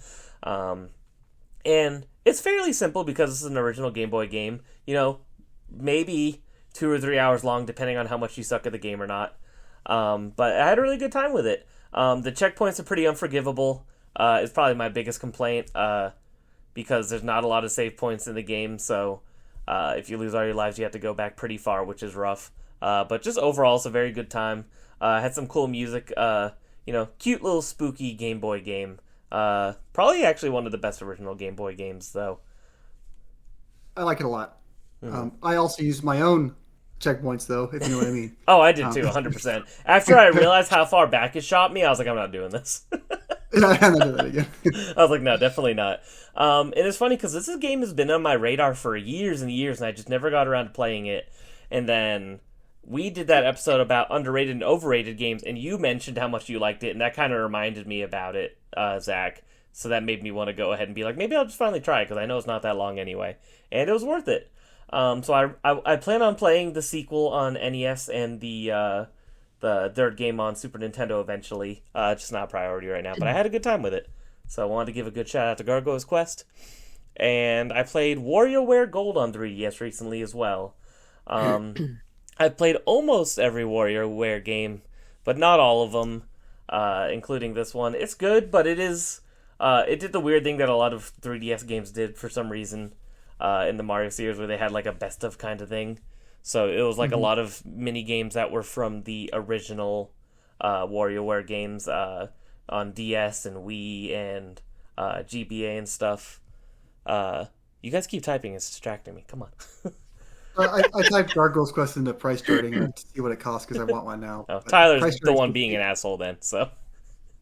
S1: And it's fairly simple because it's an original Game Boy game. You know, maybe 2 or 3 hours long, depending on how much you suck at the game or not. But I had a really good time with it. The checkpoints are pretty unforgivable. It's probably my biggest complaint because there's not a lot of save points in the game, so if you lose all your lives, you have to go back pretty far, which is rough. But just overall, it's a very good time. Had some cool music. Cute little spooky Game Boy game. Probably actually one of the best original Game Boy games, though.
S2: I like it a lot. I also use my own checkpoints, though, if you know what I mean.
S1: Oh, I did too, 100%. After I realized how far back it shot me, I was like, I'm not doing this.
S2: I'm not doing that again.
S1: I was like, no, definitely not. And it's funny because this game has been on my radar for years and years, and I just never got around to playing it. And then we did that episode about underrated and overrated games, and you mentioned how much you liked it, and that kind of reminded me about it, Zach. So that made me want to go ahead and be like, maybe I'll just finally try it, because I know it's not that long anyway. And it was worth it. So I plan on playing the sequel on NES and the third game on Super Nintendo eventually. Just not a priority right now, but I had a good time with it. So I wanted to give a good shout out to Gargoyle's Quest. And I played WarioWare Gold on 3DS recently as well. I've played almost every WarioWare game, but not all of them, including this one. It's good, but it did the weird thing that a lot of 3DS games did for some reason in the Mario series, where they had like a best of kind of thing. So it was like a lot of mini games that were from the original WarioWare games on DS and Wii and GBA and stuff. You guys keep typing; it's distracting me. Come on.
S2: I typed Gargoyle's Quest into price charting to see what it costs because I want one now.
S1: Oh,
S2: But
S1: Tyler's
S2: price
S1: the
S2: charting's
S1: one being an asshole then. So
S3: I know what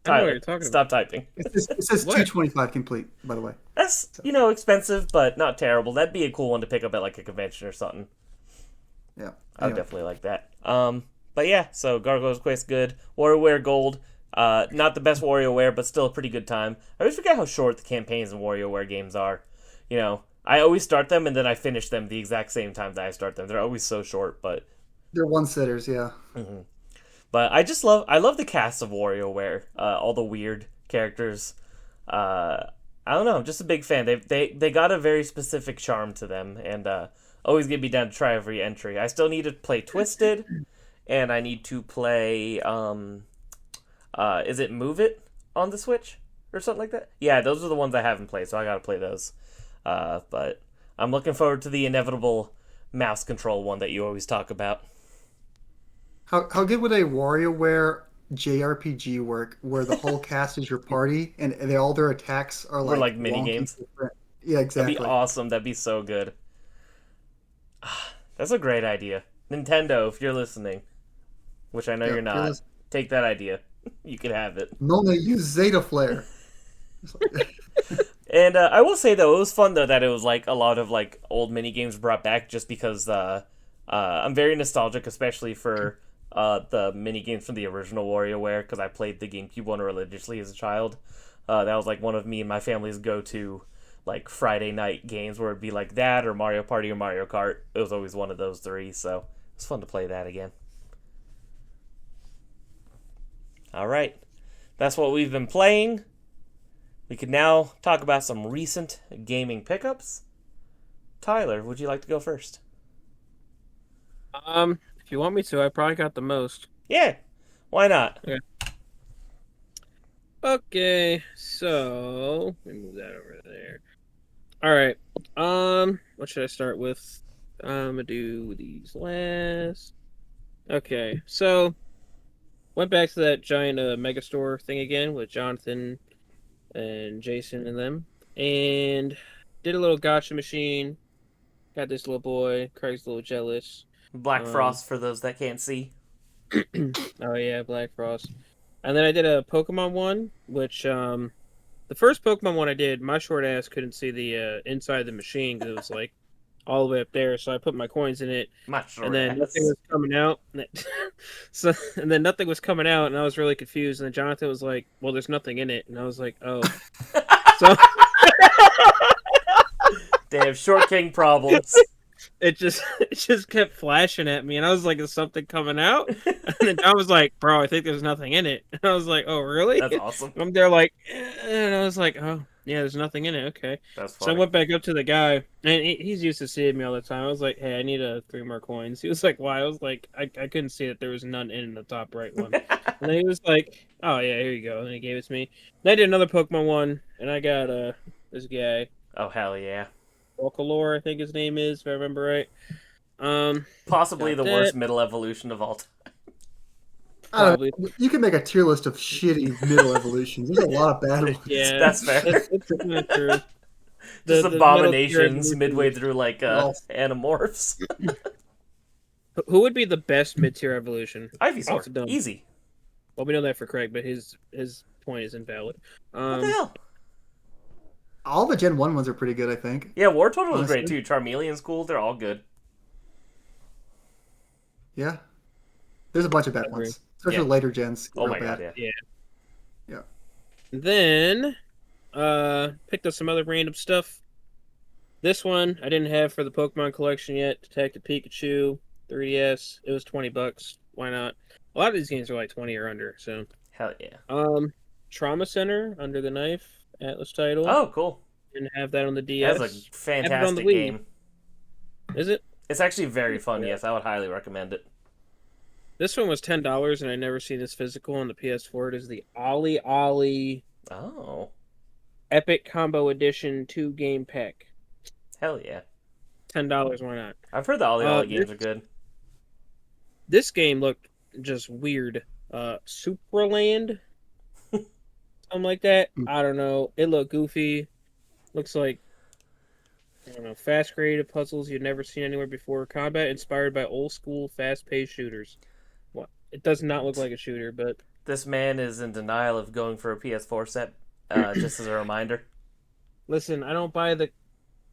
S1: Tyler,
S3: you're talking
S1: stop typing.
S2: It says
S3: What?
S2: $225 complete, by the way.
S1: That's expensive, but not terrible. That'd be a cool one to pick up at like a convention or something.
S2: Yeah.
S1: I would
S2: Anyway.
S1: definitely like that. But yeah, so Gargoyle's Quest good. WarioWare Gold, not the best WarioWare, but still a pretty good time. I always forget how short the campaigns in WarioWare games are. You know, I always start them and then I finish them the exact same time that I start them. They're always so short, but
S2: They're one-sitters, yeah.
S1: But I love the cast of WarioWare, all the weird characters. I don't know, I'm just a big fan. They got a very specific charm to them, and always get me down to try every entry. I still need to play Twisted, and I need to play is it Move It on the Switch or something like that? Yeah, those are the ones I haven't played, so I gotta play those. But I'm looking forward to the inevitable mouse control one that you always talk about.
S2: How good would a WarioWare JRPG work where the whole cast is your party and all their attacks are
S1: We're like
S2: like
S1: mini
S2: wonky
S1: games.
S2: different? Yeah,
S1: That'd
S2: exactly.
S1: be awesome. That'd be so good. That's a great idea. Nintendo, if you're listening, which I know
S2: Yeah,
S1: you're
S2: if you're
S1: not,
S2: lis-
S1: take that idea. You can have it.
S2: Nona, use Zeta Flare. It's like-
S1: And I will say though, it was fun though that it was like a lot of like old mini games brought back, just because I'm very nostalgic, especially for the mini games from the original WarioWare, because I played the GameCube one religiously as a child. That was like one of me and my family's go-to like Friday night games, where it'd be like that or Mario Party or Mario Kart. It was always one of those three, so it was fun to play that again. All right, that's what we've been playing. We can now talk about some recent gaming pickups. Tyler, would you like to go first?
S3: If you want me to, I probably got the most.
S1: Yeah, why not?
S3: Okay, so let me move that over there. All right. What should I start with? I'm gonna do these last. Okay, so went back to that giant megastore thing again with Jonathan and Jason and them, and did a little gotcha machine. Got this little boy. Craig's a little jealous.
S1: Black Frost, for those that can't see.
S3: Oh yeah, Black Frost. And then I did a Pokemon one, which the first Pokemon one I did, my short ass couldn't see the inside the machine because it was like all the way up there. So I put my coins in it,
S1: My short
S3: and then
S1: ass.
S3: nothing was coming out. And then nothing was coming out, and I was really confused. And then Jonathan was like, "Well, there's nothing in it," and I was like, "Oh." So
S1: Damn, Short King problems.
S3: it just kept flashing at me, and I was like, "Is something coming out?" And then John was like, "Bro, I think there's nothing in it." And I was like, "Oh, really?"
S1: That's awesome.
S3: I'm there like, and I was like, "Oh, yeah, there's nothing in it." Okay.
S1: That's
S3: So I
S1: funny.
S3: went back up to the guy, and he's used to seeing me all the time. I was like, "Hey, I need 3 more coins." He was like, "Why?" I was like, I couldn't see that there was none in the top right one. And then he was like, "Oh yeah, here you go." And he gave it to me. Then I did another Pokemon one, and I got this guy,
S1: Oh, hell yeah.
S3: Volcolore, I think his name is, if I remember right.
S1: Possibly the
S3: got
S1: worst
S3: that.
S1: middle evolution of all time.
S2: I don't
S3: Probably.
S2: know. You can make a tier list of shitty middle evolutions. There's a lot of bad ones.
S3: Yeah,
S1: That's fair.
S3: It's not true.
S1: Just
S3: The middle
S1: abominations
S3: tier
S1: midway through, like,
S2: Well-
S1: Animorphs.
S3: Who would be the best mid-tier evolution?
S1: Ivysaur.
S3: Off the dome.
S1: Easy.
S3: Well, we know that for Craig, but his point is invalid.
S1: What the hell?
S2: All the Gen 1 ones are pretty good, I think.
S1: Yeah, War Turtle was great,
S2: Honestly.
S1: too. Charmeleon's cool. They're all good.
S2: Yeah. There's a bunch of bad
S3: agree.
S2: ones. Especially
S1: Yeah.
S2: later gens.
S1: Oh
S2: real
S1: my
S2: bad.
S1: god, yeah.
S2: Yeah.
S3: Then, picked up some other random stuff. This one I didn't have for the Pokemon collection yet. Detective Pikachu, 3DS. It was $20. Why not? A lot of these games are like 20 or under. So,
S1: Hell yeah.
S3: Trauma Center, Under the Knife, Atlas title.
S1: Oh, cool.
S3: Didn't have that on the DS.
S1: That's a
S3: on the
S1: fantastic
S3: Wii.
S1: game.
S3: Is it?
S1: It's actually very fun,
S3: Yeah.
S1: yes. I would highly recommend it.
S3: This one was $10, and I never seen this physical on the PS4. It is the Ollie Ollie
S1: Oh.
S3: Epic Combo Edition 2 game pack.
S1: Hell yeah.
S3: $10, why not?
S1: I've heard the Ollie Ollie games
S3: this-
S1: are good.
S3: This game looked just weird. Supraland? Something like that. I don't know. It looked goofy. Looks like, I don't know, fast creative puzzles you've never seen anywhere before. Combat inspired by old school fast paced shooters. What? It does not look like a shooter, but
S1: This man is in denial of going for a PS4 set, just as a reminder.
S3: listen, I don't buy the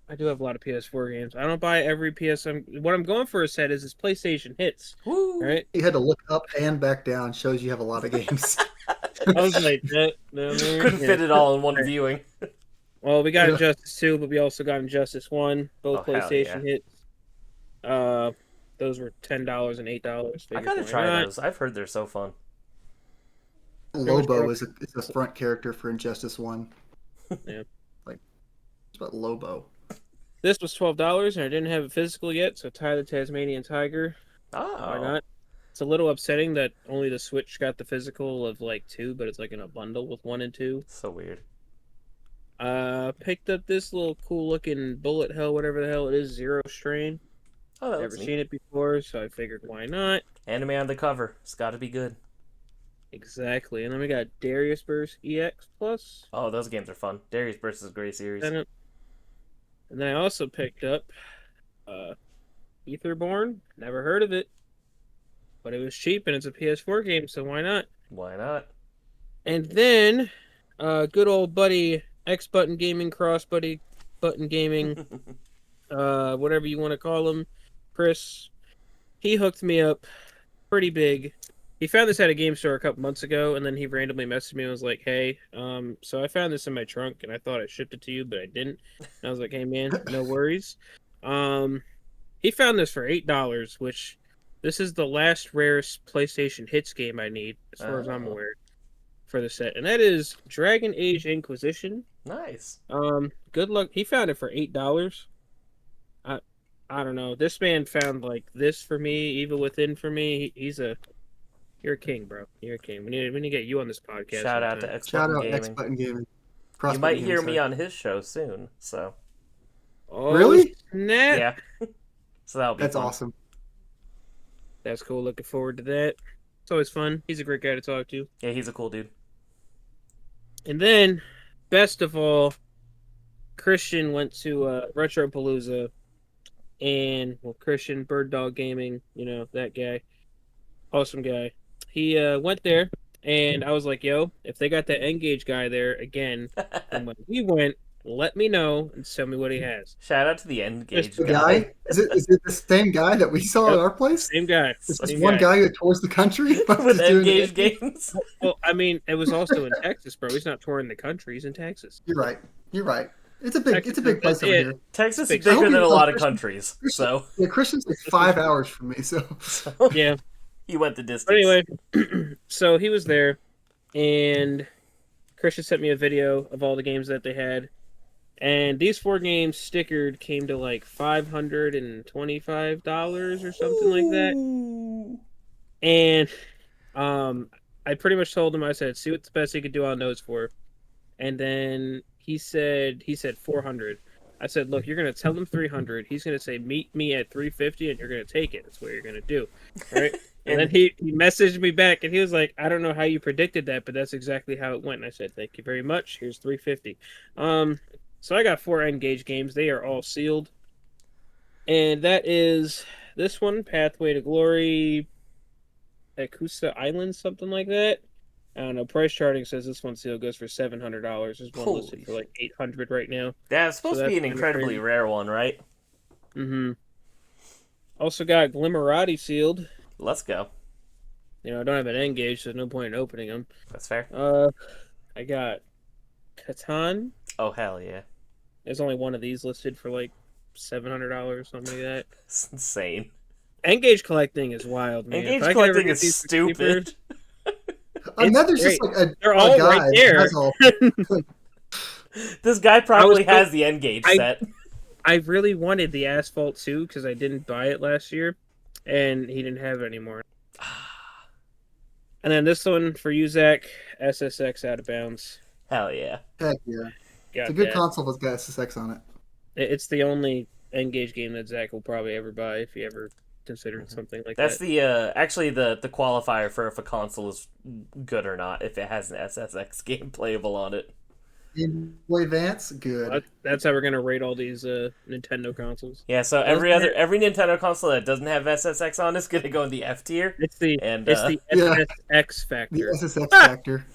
S3: I do have a lot of PS4 games. I don't buy every What I'm going for a set is PlayStation hits.
S1: Woo!
S3: Right?
S2: You had to look up and back down. Shows you have a lot of games.
S3: I was like, no,
S1: Couldn't fit it all in one viewing.
S3: Well, we got
S2: Yeah.
S3: Injustice 2, but we also got Injustice 1. Both
S1: Oh, hell
S3: PlayStation
S1: yeah.
S3: hits. Those were $10 and $8.
S1: I gotta try those. I've heard they're so fun.
S2: Lobo is a front character for Injustice 1.
S3: Yeah.
S2: Like, it's about Lobo.
S3: This was $12, and I didn't have it physical yet, so Ty the Tasmanian Tiger.
S1: Oh.
S3: Why not? It's a little upsetting that only the Switch got the physical of like 2, but it's like in a bundle with 1 and 2.
S1: So weird.
S3: Picked up this little cool looking bullet hell, whatever the hell it is, Zero Strain.
S1: Oh, that
S3: Never
S1: looks neat.
S3: seen it before, so I figured why not?
S1: Anime on the cover. It's gotta be good.
S3: Exactly. And then we got Darius Burst EX Plus.
S1: Oh, those games are fun. Darius Burst is a great series.
S3: And then I also picked up Etherborn. Never heard of it. But it was cheap and it's a PS4 game, so why not?
S1: Why not?
S3: And then good old buddy X Button Gaming, Cross Buddy Button Gaming, whatever you want to call him, Chris, he hooked me up pretty big. He found this at a game store a couple months ago, and then he randomly messaged me and was like, hey, so I found this in my trunk, and I thought I shipped it to you, but I didn't. And I was like, hey, man, no worries. He found this for $8, which this is the last rarest PlayStation Hits game I need, as far as I'm aware, for the set. And that is Dragon Age Inquisition.
S1: Nice.
S3: Good luck. He found it for $8. I don't know. This man found like this for me, Evil Within for me. You're a king, bro. You're a king. We need to get you on this podcast.
S1: Shout out to
S3: sometime.
S1: X
S2: Shout
S1: Button
S2: out
S1: Gaming.
S2: X Button Gaming.
S1: You might hear me on his show soon. So.
S3: Oh,
S2: Really?
S3: snap.
S1: Yeah. So that'll be
S2: That's
S1: fun.
S2: awesome.
S3: That's cool. Looking forward to that. It's always fun. He's a great guy to talk to.
S1: Yeah, he's a cool dude.
S3: And then, best of all, Christian went to Retropalooza, and Christian Bird Dog Gaming, that guy, awesome guy. He went there, and I was like, "Yo, if they got that Engage guy there again, and when he went, let me know and tell me what he has."
S1: Shout out to the Engage
S2: The
S1: guy.
S2: guy? Is it the same guy that we saw at our place?
S3: Same guy.
S2: Is this
S3: Same
S2: one guy who tours the country?
S1: With
S2: Just doing
S1: Engage
S2: it?
S1: games.
S3: Well, I mean, it was also in Texas, bro. He's not touring the country. He's in Texas.
S2: You're right. It's a big place
S3: That's
S2: over
S3: it.
S2: here.
S1: Texas is
S3: Big-
S1: bigger
S2: I hope
S1: than
S2: you
S1: a
S2: know
S1: lot of
S2: Christian-
S1: countries. So
S2: Yeah, Christian's like 5 hours from me, so
S3: Yeah.
S1: he went the distance.
S3: But anyway, so he was there, and Christian sent me a video of all the games that they had. And these 4 games stickered came to like $525 or something like that.
S1: Ooh.
S3: And I pretty much told him, I said, see what the best he could do on those for. And then he said 400. I said, look, you're gonna tell him 300. He's gonna say, meet me at 350, and you're gonna take it. That's what you're gonna do, right? And then he messaged me back, and he was like, I don't know how you predicted that, but that's exactly how it went. And I said, thank you very much. Here's 350. So I got 4 Engage games. They are all sealed, and that is this one, Pathway to Glory, Akusa Island, something like that. I don't know. Price charting says this one sealed goes for $700. There's one
S1: Holy
S3: listed for like $800 right now.
S1: That's supposed
S3: So
S1: to be
S3: that's
S1: an
S3: kinda
S1: incredibly
S3: crazy.
S1: rare one, right?
S3: Mm-hmm. Also got Glimmerati sealed.
S1: Let's go.
S3: I don't have an Engage, so there's no point in opening them.
S1: That's fair.
S3: I got Catan.
S1: Oh, hell yeah.
S3: There's only one of these listed for like $700, something like that.
S1: It's insane.
S3: Engage collecting is wild, man.
S1: Engage
S3: If I could ever
S1: collecting
S3: get
S1: is
S3: these for cheaper-
S1: stupid.
S2: Another's just
S3: great.
S2: like
S3: They're
S2: a
S3: all
S2: guy
S3: right there.
S2: that has all-
S1: This guy probably
S3: I was-
S1: has the Engage
S3: I-
S1: set.
S3: I really wanted the Asphalt 2 because I didn't buy it last year, and he didn't have it anymore. And then this one for you, Zach, SSX Out of Bounds.
S1: Hell yeah.
S2: Heck yeah.
S3: Got
S2: It's a good
S3: that.
S2: console that's got SSX on it.
S3: It's the only Engage game that Zach will probably ever buy if he ever considered something like
S1: That's
S3: that.
S1: the actually the qualifier for if a console is good or not, if it has an SSX game playable on it.
S2: Game Boy Advance, good.
S3: That's how we're gonna rate all these Nintendo consoles.
S1: Yeah, so every Nintendo console that doesn't have SSX on is gonna go in the F tier.
S3: It's the
S1: And,
S3: the
S2: Yeah.
S3: SSX
S2: The
S3: factor.
S2: SSX factor.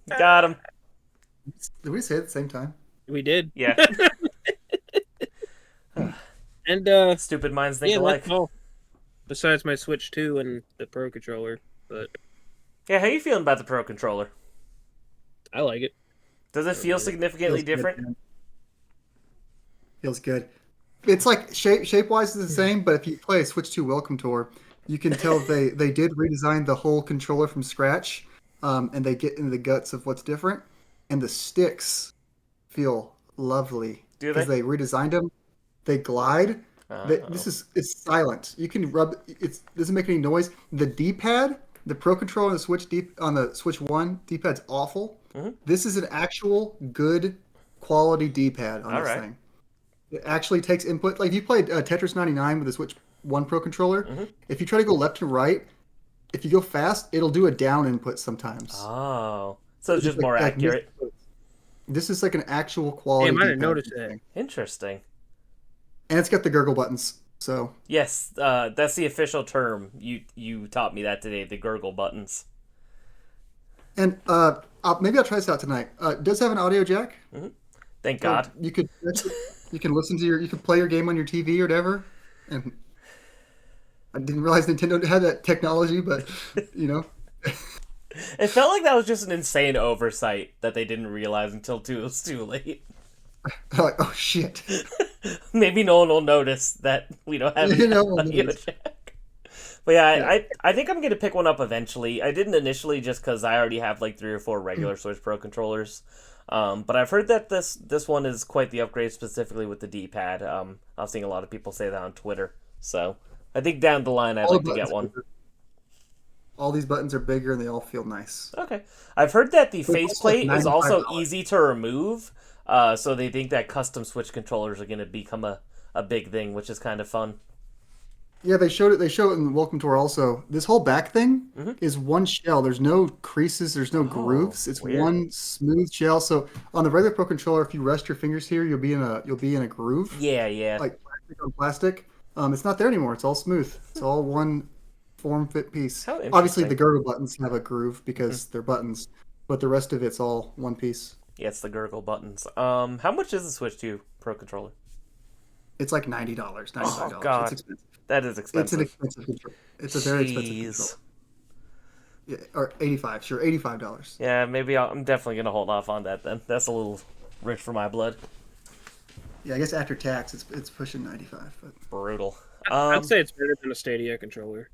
S1: Got him.
S2: Did we say it at the same time?
S3: We did.
S1: Yeah.
S3: And
S1: Stupid minds think
S3: yeah,
S1: alike.
S3: that's all. Besides my Switch 2 and the Pro controller, but
S1: Yeah, how you feeling about the Pro controller?
S3: I like it.
S1: Does it feel significantly
S2: Feels good,
S1: different?
S2: man. Feels good. It's like shape wise is the same, but if you play a Switch 2 Welcome Tour, you can tell they did redesign the whole controller from scratch, and they get into the guts of what's different, and the sticks feel lovely
S1: Do
S2: because
S1: they?
S2: they redesigned them. They glide.
S1: Oh.
S2: It's silent. You can rub it doesn't make any noise. The D-pad, the Pro controller on the Switch 1 D-pad's awful.
S1: Mhm.
S2: This is an actual good quality D-pad on
S1: All
S2: this
S1: right.
S2: thing. It actually takes input. Like if you played Tetris 99 with the Switch 1 Pro controller,
S1: Mhm.
S2: if you try to go left and right, if you go fast, it'll do a down input sometimes.
S1: Oh. So it's just
S2: Like-
S1: more
S2: like
S1: accurate.
S2: This is like an actual quality
S3: Damn, I didn't
S2: D-pad
S3: notice
S2: for this
S3: that.
S2: thing.
S1: Interesting.
S2: And it's got the gurgle buttons. So
S1: Yes, that's the official term. You taught me that today. The gurgle buttons.
S2: and maybe I'll try this out tonight. It does have an audio jack.
S1: Thank
S2: So
S1: God.
S2: you can listen to you can play your game on your TV or whatever. And I didn't realize Nintendo had that technology, but you know,
S1: It felt like that was just an insane oversight that they didn't realize until it was too late.
S2: like oh shit.
S1: Maybe no one will notice that we don't have
S2: You
S1: an
S2: know,
S1: audio
S2: notice.
S1: jack. But yeah,
S2: Yeah.
S1: I think I'm going to pick one up eventually. I didn't initially just because I already have like 3 or 4 regular Switch Pro controllers. But I've heard that this one is quite the upgrade, specifically with the D-pad. I've seen a lot of people say that on Twitter. So I think down the line I'd
S2: All the
S1: like to get
S2: buttons are
S1: one.
S2: bigger. All these buttons are bigger and they all feel nice.
S1: Okay. I've heard that the
S2: But it's also
S1: faceplate is also
S2: $95.
S1: easy to remove. So they think that custom Switch controllers are going to become a big thing, which is kind of fun.
S2: Yeah, they showed it. They show it in the Welcome Tour also. This whole back thing is one shell. There's no creases. There's no grooves. It's
S1: weird.
S2: one smooth shell. So on the regular Pro controller, if you rest your fingers here, you'll be in a groove,
S1: Yeah.
S2: like plastic on plastic. It's not there anymore. It's all smooth. It's all one form fit piece.
S1: How
S2: Obviously,
S1: interesting.
S2: the gurgle buttons have a groove because they're buttons, but the rest of it's all one piece.
S1: Yeah, it's the gurgle buttons. How much is the Switch 2 Pro controller?
S2: It's like $90, $95.
S1: Oh, God.
S2: It's expensive.
S1: That is
S2: It's an
S1: expensive.
S2: expensive controller. It's a very expensive
S1: Jeez.
S2: controller. Yeah, or 85, sure, $85.
S1: Yeah, maybe I'm definitely going to hold off on that then. That's a little rich for my blood.
S2: Yeah, I guess after tax, it's pushing 95. But
S1: Brutal.
S3: I'd say it's better than a Stadia controller.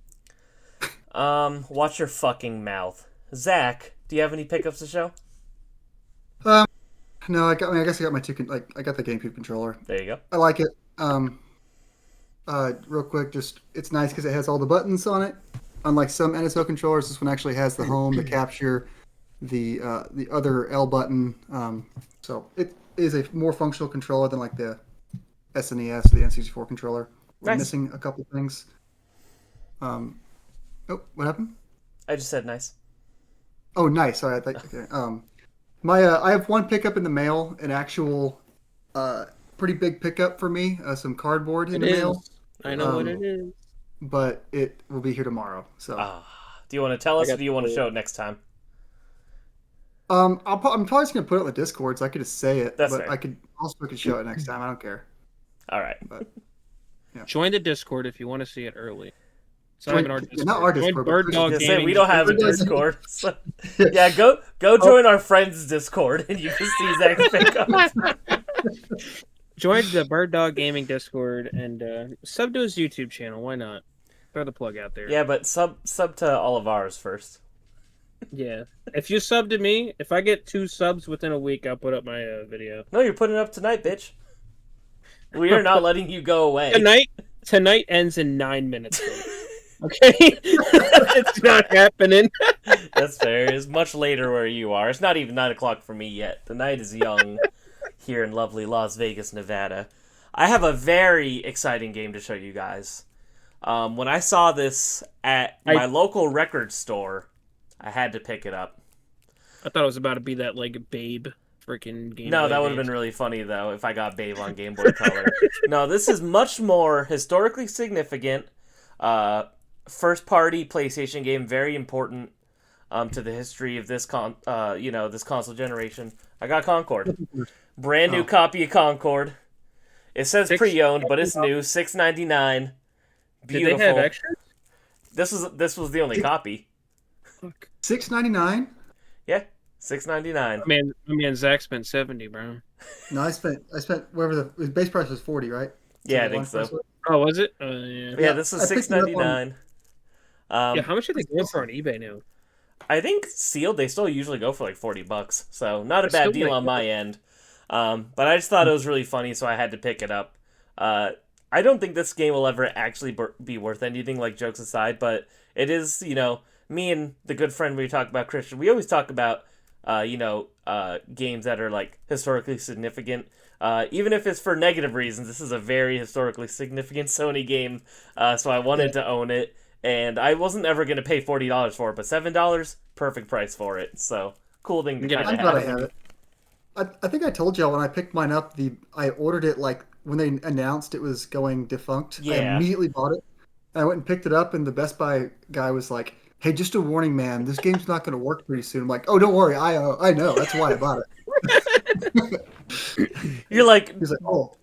S1: Watch your fucking mouth. Zach, do you have any pickups to show?
S2: no, I guess I got my I got the GameCube controller.
S1: There you go.
S2: I like it. Real quick, just it's nice because it has all the buttons on it. Unlike some NSO controllers, this one actually has the home, the capture, the other L button. So it is a more functional controller than like the SNES, the N64 controller. We're
S1: Nice.
S2: missing a couple things. Oh, what happened?
S1: I just said nice.
S2: Oh, nice. Sorry, I thought. Okay. I have one pickup in the mail, an actual, pretty big pickup for me. Some cardboard in the mail,
S3: I know what it is.
S2: but it will be here tomorrow. So,
S1: Do you want to tell us
S3: I
S1: or
S3: got
S1: do you want to
S3: the-
S1: show it next time?
S2: I'm probably just gonna put it on the Discord, so I could just say it.
S1: That's
S2: but
S1: fair.
S2: I could show it next time. I don't care.
S1: All right.
S2: But
S3: Join the Discord if you want to see it early. It's
S2: Join-
S3: not even our
S2: yeah,
S3: Discord.
S2: not our
S3: Join
S2: Discord, but
S3: Bird
S2: Chris's
S3: Dog
S1: Just say
S3: Gaming.
S1: we don't have a Discord. So, yeah, go join our friends' Discord and you can see Zach's pickups.
S3: Join the Bird Dog Gaming Discord and sub to his YouTube channel. Why not? Throw the plug out there.
S1: Yeah, but sub to all of ours first.
S3: Yeah. If you sub to me, if I get 2 subs within a week, I'll put up my video.
S1: No, you're putting it up tonight, bitch. We are not letting you go away.
S3: Tonight ends in 9 minutes. Okay? It's not happening.
S1: That's fair. It's much later where you are. It's not even 9 o'clock for me yet. The night is young here in lovely Las Vegas, Nevada. I have a very exciting game to show you guys. When I saw this at my local record store, I had to pick it up.
S3: I thought it was about to be that, like, Babe freaking game.
S1: No, that would have been really funny, though, if I got Babe on Game Boy Color. No, this is much more historically significant. First-party PlayStation game, very important to the history of this this console generation. I got Concord. Brand new copy of Concord. It says pre-owned, but it's new. $6.99. Beautiful.
S3: Did they have extras?
S1: This was the only copy.
S3: Fuck.
S2: $6.99.
S1: Yeah, $6.99.
S3: My man Zach spent $70, bro.
S2: No, I spent whatever the base price was $40, right?
S1: Yeah, I think so.
S3: Oh, was it? Yeah.
S1: Yeah, this is $6.99.
S3: Yeah, how much are they going for on eBay now?
S1: I think sealed they still usually go for like $40, so not a bad deal on my end. But I just thought it was really funny, so I had to pick it up. I don't think this game will ever actually be worth anything, like jokes aside, but it is, me and the good friend we talk about, Christian, we always talk about, games that are like historically significant. Even if it's for negative reasons, this is a very historically significant Sony game, so I wanted to own it. And I wasn't ever going to pay $40 for it, but $7, perfect price for it. So, cool thing to kind of have.
S2: I'm glad I have it. I think I told y'all when I picked mine up, I ordered it like when they announced it was going defunct.
S1: Yeah.
S2: I immediately bought it. And I went and picked it up, and the Best Buy guy was like, "Hey, just a warning, man. This game's not going to work pretty soon." I'm like, "Oh, don't worry. I know. That's why I bought it."
S1: You're like,
S2: he's like, "Oh,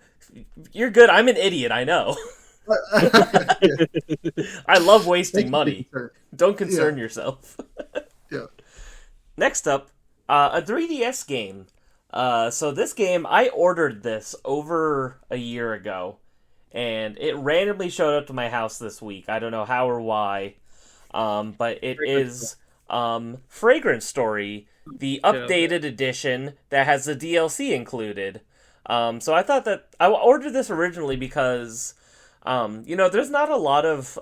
S1: you're good. I'm an idiot. I know." I love wasting money. Don't concern yourself.
S2: Yeah.
S1: Next up, a 3DS game. So this game, I ordered this over a year ago, and it randomly showed up to my house this week. I don't know how or why, but it is Fragrance Story, the updated edition that has the DLC included. So I thought that I ordered this originally because there's not a lot of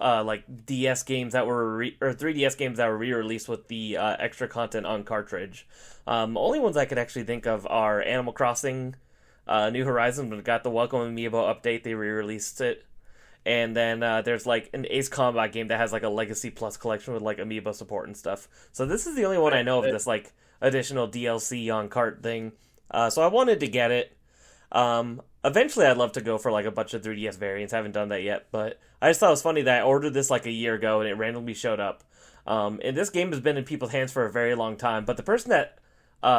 S1: DS games that were or 3DS games that were re-released with the extra content on cartridge. Only ones I could actually think of are Animal Crossing, New Horizons, when it got the Welcome Amiibo update, they re-released it. And then there's like an Ace Combat game that has like a Legacy Plus collection with like Amiibo support and stuff. So this is the only one I know of this like additional DLC on cart thing. So I wanted to get it. Eventually I'd love to go for like a bunch of 3DS variants. I haven't done that yet, but I just thought it was funny that I ordered this like a year ago and it randomly showed up. And this game has been in people's hands for a very long time, but the person that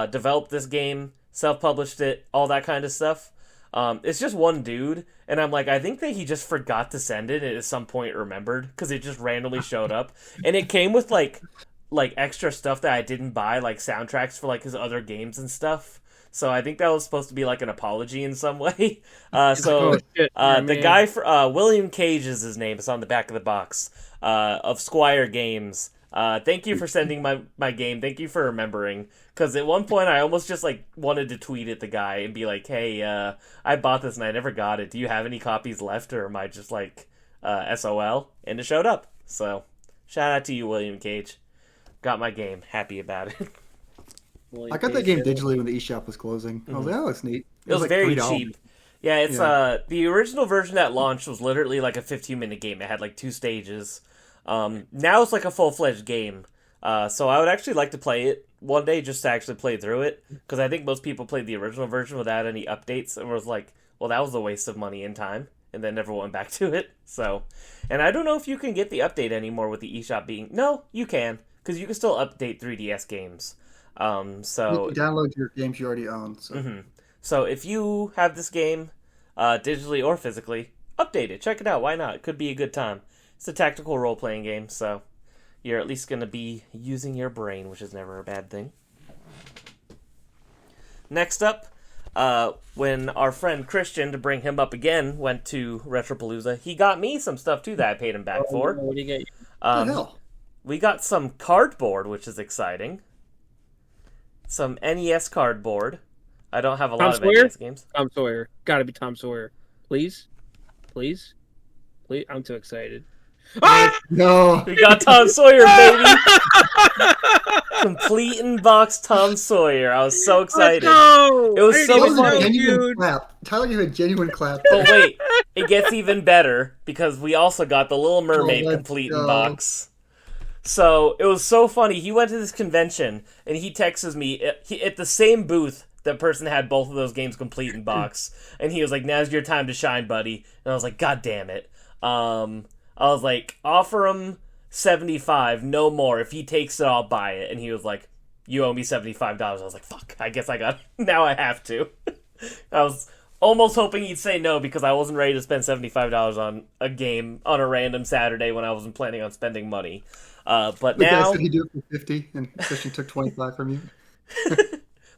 S1: developed this game, self-published it, all that kind of stuff, it's just one dude, and I'm like, I think that he just forgot to send it and at some point remembered, because it just randomly showed up. And it came with like extra stuff that I didn't buy, like soundtracks for like his other games and stuff. So I think that was supposed to be like an apology in some way. The guy for William Cage is his name. It's on the back of the box of Squire Games. Thank you for sending my game. Thank you for remembering. Because at one point I almost just like wanted to tweet at the guy and be like, "Hey, I bought this and I never got it. Do you have any copies left, or am I just like SOL?" And it showed up. So shout out to you, William Cage. Got my game. Happy about it.
S2: I got that game digitally when the eShop was closing. I was like, "Oh, it's neat."
S1: It was like very cheap. Yeah, it's the original version that launched was literally like a 15-minute game. It had like 2 stages. Now it's like a full-fledged game. So I would actually like to play it one day just to actually play through it, because I think most people played the original version without any updates and was like, well, that was a waste of money and time, and then never went back to it. So, and I don't know if you can get the update anymore with the eShop being... No, you can, because you can still update 3DS games. So
S2: you can download your games you already own. So.
S1: So if you have this game, digitally or physically, update it. Check it out. Why not? It could be a good time. It's a tactical role-playing game, so you're at least going to be using your brain, which is never a bad thing. Next up, when our friend Christian, to bring him up again, went to Retropalooza, he got me some stuff, too, that I paid him back for.
S3: What did you get?
S1: We got some cardboard, which is exciting. Some NES cardboard. I don't have a lot of NES games.
S3: Tom Sawyer. Gotta be Tom Sawyer. Please? Please? Please? I'm too excited.
S2: No.
S1: We got Tom Sawyer, baby! Complete in-box Tom Sawyer. I was so excited.
S3: It
S1: was so
S2: funny.
S3: dude.
S2: Clap. Tyler gave a genuine clap.
S1: But wait, it gets even better, because we also got the Little Mermaid complete in-box. So, it was so funny. He went to this convention, and he texts me at the same booth. That person had both of those games complete in box, and he was like, "Now's your time to shine, buddy." And I was like, "God damn it!" I was like, "Offer him $75, no more. If he takes it, I'll buy it." And he was like, "You owe me $75." I was like, "Fuck! I guess I got. Now I have to." I was almost hoping you'd say no because I wasn't ready to spend $75 on a game on a random Saturday when I wasn't planning on spending money. But
S2: The guy
S1: now,
S2: said he'd do it for 50, and Christian took 25 from you.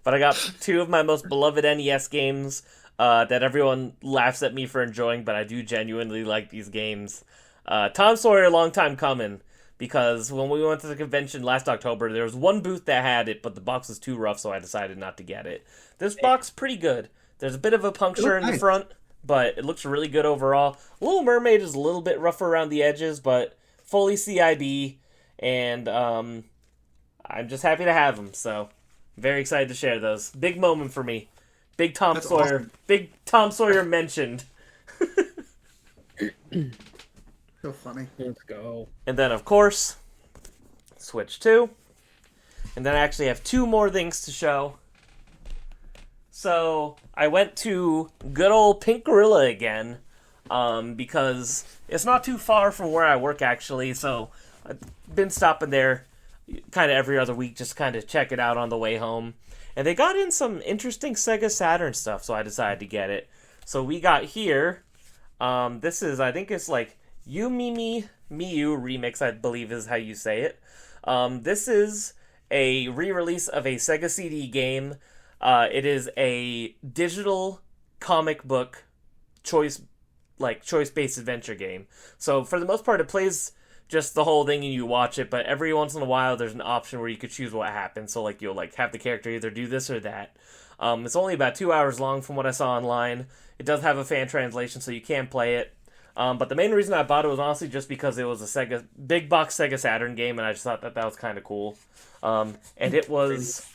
S1: but I got two of my most beloved NES games that everyone laughs at me for enjoying, but I do genuinely like these games. Tom Sawyer, long time coming, because when we went to the convention last October, there was one booth that had it, but the box was too rough, so I decided not to get it. This box pretty good. There's a bit of a puncture in the front, but it looks really good overall. Little Mermaid is a little bit rougher around the edges, but fully CIB, and I'm just happy to have them, so very excited to share those. Big moment for me. Big Tom
S2: That's
S1: Sawyer.
S2: awesome.
S1: Big Tom Sawyer mentioned.
S2: So funny.
S3: Let's go.
S1: And then, of course, Switch 2. And then I actually have two more things to show. So, I went to good old Pink Gorilla again, because it's not too far from where I work, actually, so I've been stopping there kind of every other week, just kind of check it out on the way home. And they got in some interesting Sega Saturn stuff, so I decided to get it. So we got here, this is, I think it's like You Me Miyu remix, I believe is how you say it. This is a re-release of a Sega CD game. It is a digital comic book choice-based adventure game. So for the most part, it plays just the whole thing and you watch it, but every once in a while there's an option where you could choose what happens. So like you'll like have the character either do this or that. It's only about 2 hours long from what I saw online. It does have a fan translation, so you can play it. But the main reason I bought it was honestly just because it was a big box Sega Saturn game, and I just thought that was kind of cool. And it was...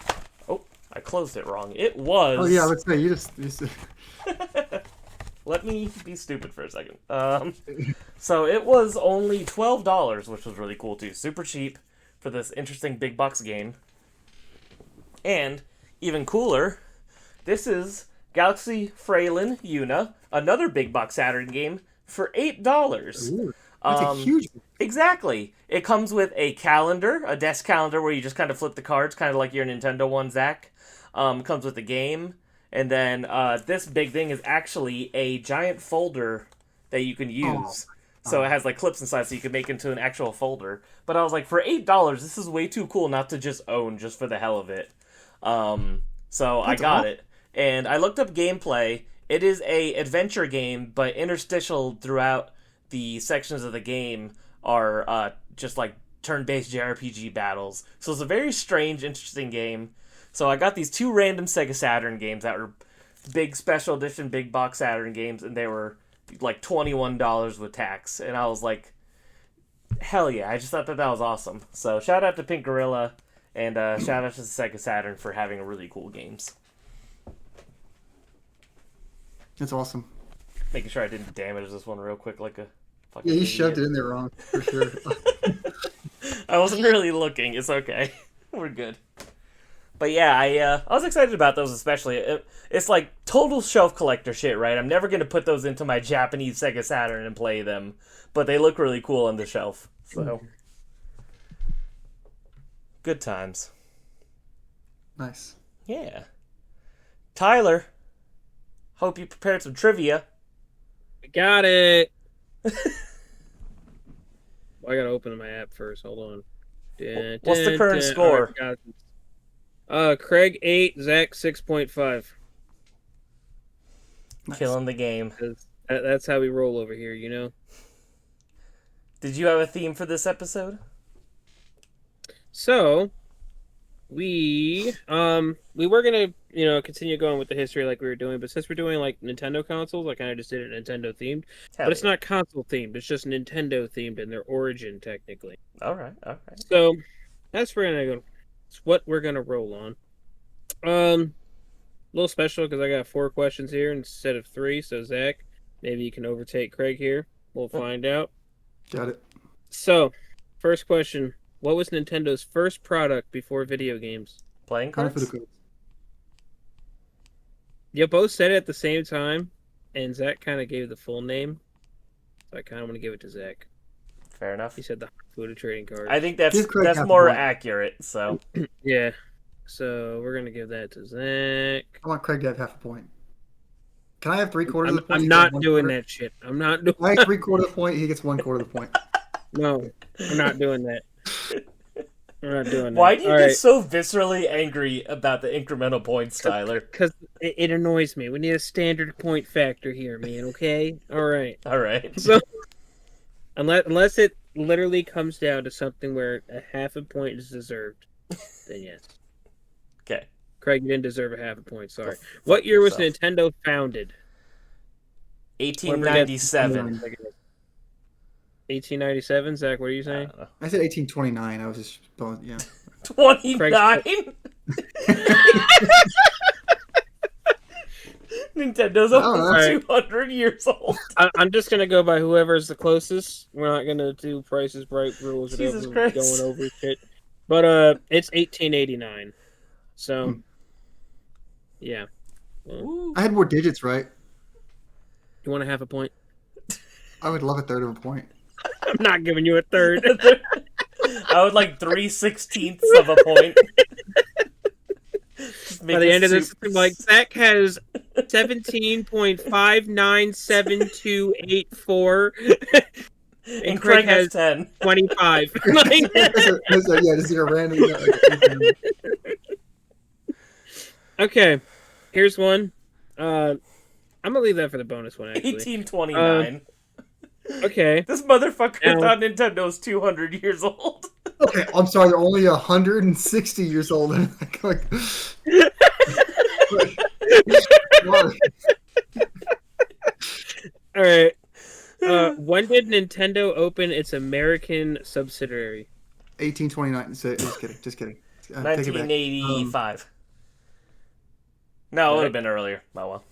S1: Oh, I closed it wrong. It was...
S2: Oh yeah, let's say you just
S1: Let me be stupid for a second. So it was only $12, which was really cool too. Super cheap for this interesting big box game. And, even cooler, this is Galaxy Freylin Yuna, another big box Saturn game, for $8.
S2: Ooh, that's a huge.
S1: Exactly. It comes with a calendar, a desk calendar where you just kind of flip the cards, kind of like your Nintendo one, Zach. Comes with a game. And then this big thing is actually a giant folder that you can use. So it has like clips inside so you can make it into an actual folder. But I was like, for $8, this is way too cool not to just own just for the hell of it. So I got it. And I looked up gameplay. It is a adventure game, but interstitial throughout the sections of the game are just like turn-based JRPG battles. So it's a very strange, interesting game. So I got these two random Sega Saturn games that were big special edition, big box Saturn games, and they were like $21 with tax. And I was like, hell yeah, I just thought that was awesome. So shout out to Pink Gorilla, and shout out to the Sega Saturn for having really cool games.
S2: That's awesome.
S1: Making sure I didn't damage this one real quick like a fucking
S2: Yeah, you
S1: idiot.
S2: shoved it in there wrong, for sure.
S1: I wasn't really looking. It's okay. We're good. But yeah, I was excited about those especially. It's like total shelf collector shit, right? I'm never going to put those into my Japanese Sega Saturn and play them, but they look really cool on the shelf. So, good times.
S2: Nice.
S1: Yeah. Tyler, hope you prepared some trivia.
S3: Got it. Well, I gotta open my app first. Hold on.
S1: What's the current score?
S3: All right, Craig 8, Zach 6.5.
S2: Nice.
S1: Killing the game.
S3: That's how we roll over here, you know.
S1: Did you have a theme for this episode?
S3: So, we were gonna continue going with the history like we were doing, but since we're doing like Nintendo consoles, I kind of just did it Nintendo themed. But it's not console themed; it's just Nintendo themed in their origin, technically.
S1: All right.
S3: So that's what we're gonna roll on. A little special because I got 4 questions here instead of 3. So Zach, maybe you can overtake Craig here. We'll find out.
S2: Got it.
S3: So, first question: what was Nintendo's first product before video games?
S1: Playing
S2: Time for
S1: cards?
S2: the quiz.
S3: You both said it at the same time, and Zach kind of gave the full name. So I kind of want to give it to Zach.
S1: Fair enough.
S3: He said the food of trading cards.
S1: I think that's
S2: Give Craig half
S1: more
S2: a point.
S1: accurate. So
S3: Yeah. So we're gonna give that to Zach.
S2: I want Craig to have half a point. Can I have 3/4 of the point?
S3: I'm
S2: He
S3: not
S2: gets
S3: doing
S2: 1/4?
S3: that shit. I'm not doing.
S2: I have 3/4 of the point. He gets 1/4 of the point.
S3: No, I'm not doing that. I'm not doing that.
S1: Why do you
S3: All
S1: get
S3: right.
S1: so viscerally angry about the incremental points, Tyler?
S3: Because it annoys me. We need a standard point factor here, man. Okay. All right.
S1: All right.
S3: So unless it literally comes down to something where a half a point is deserved, then yes.
S1: Okay.
S3: Craig, you didn't deserve a half a point. Sorry. What year was Nintendo founded?
S1: 1897.
S3: 1897. Zach, what are you saying?
S2: I said 1829. I was just yeah.
S1: 29. Nintendo almost 200 years old.
S3: I'm just gonna go by whoever's the closest. We're not gonna do Price is Right rules.
S1: Jesus Christ.
S3: Going over shit. But it's 1889. So yeah. Well,
S2: I had more digits, right?
S3: you want a half a point?
S2: I would love a third of a point.
S3: I'm not giving you a third.
S1: I would like 3/16 of a point.
S3: By the end of this, like Zach has 17.597284,
S1: and Craig has 10.
S3: 25.
S2: Yeah, just like a random.
S3: Okay, here's one. I'm gonna leave that for the bonus one. Actually,
S1: 1829.
S3: Okay.
S1: This motherfucker thought Nintendo's 200 years old.
S2: Okay, I'm sorry. They're only 160 years old. Like,
S3: all right. When did Nintendo open its American subsidiary?
S2: 1829. Just kidding.
S1: 1985. No, it would have been earlier. Oh well.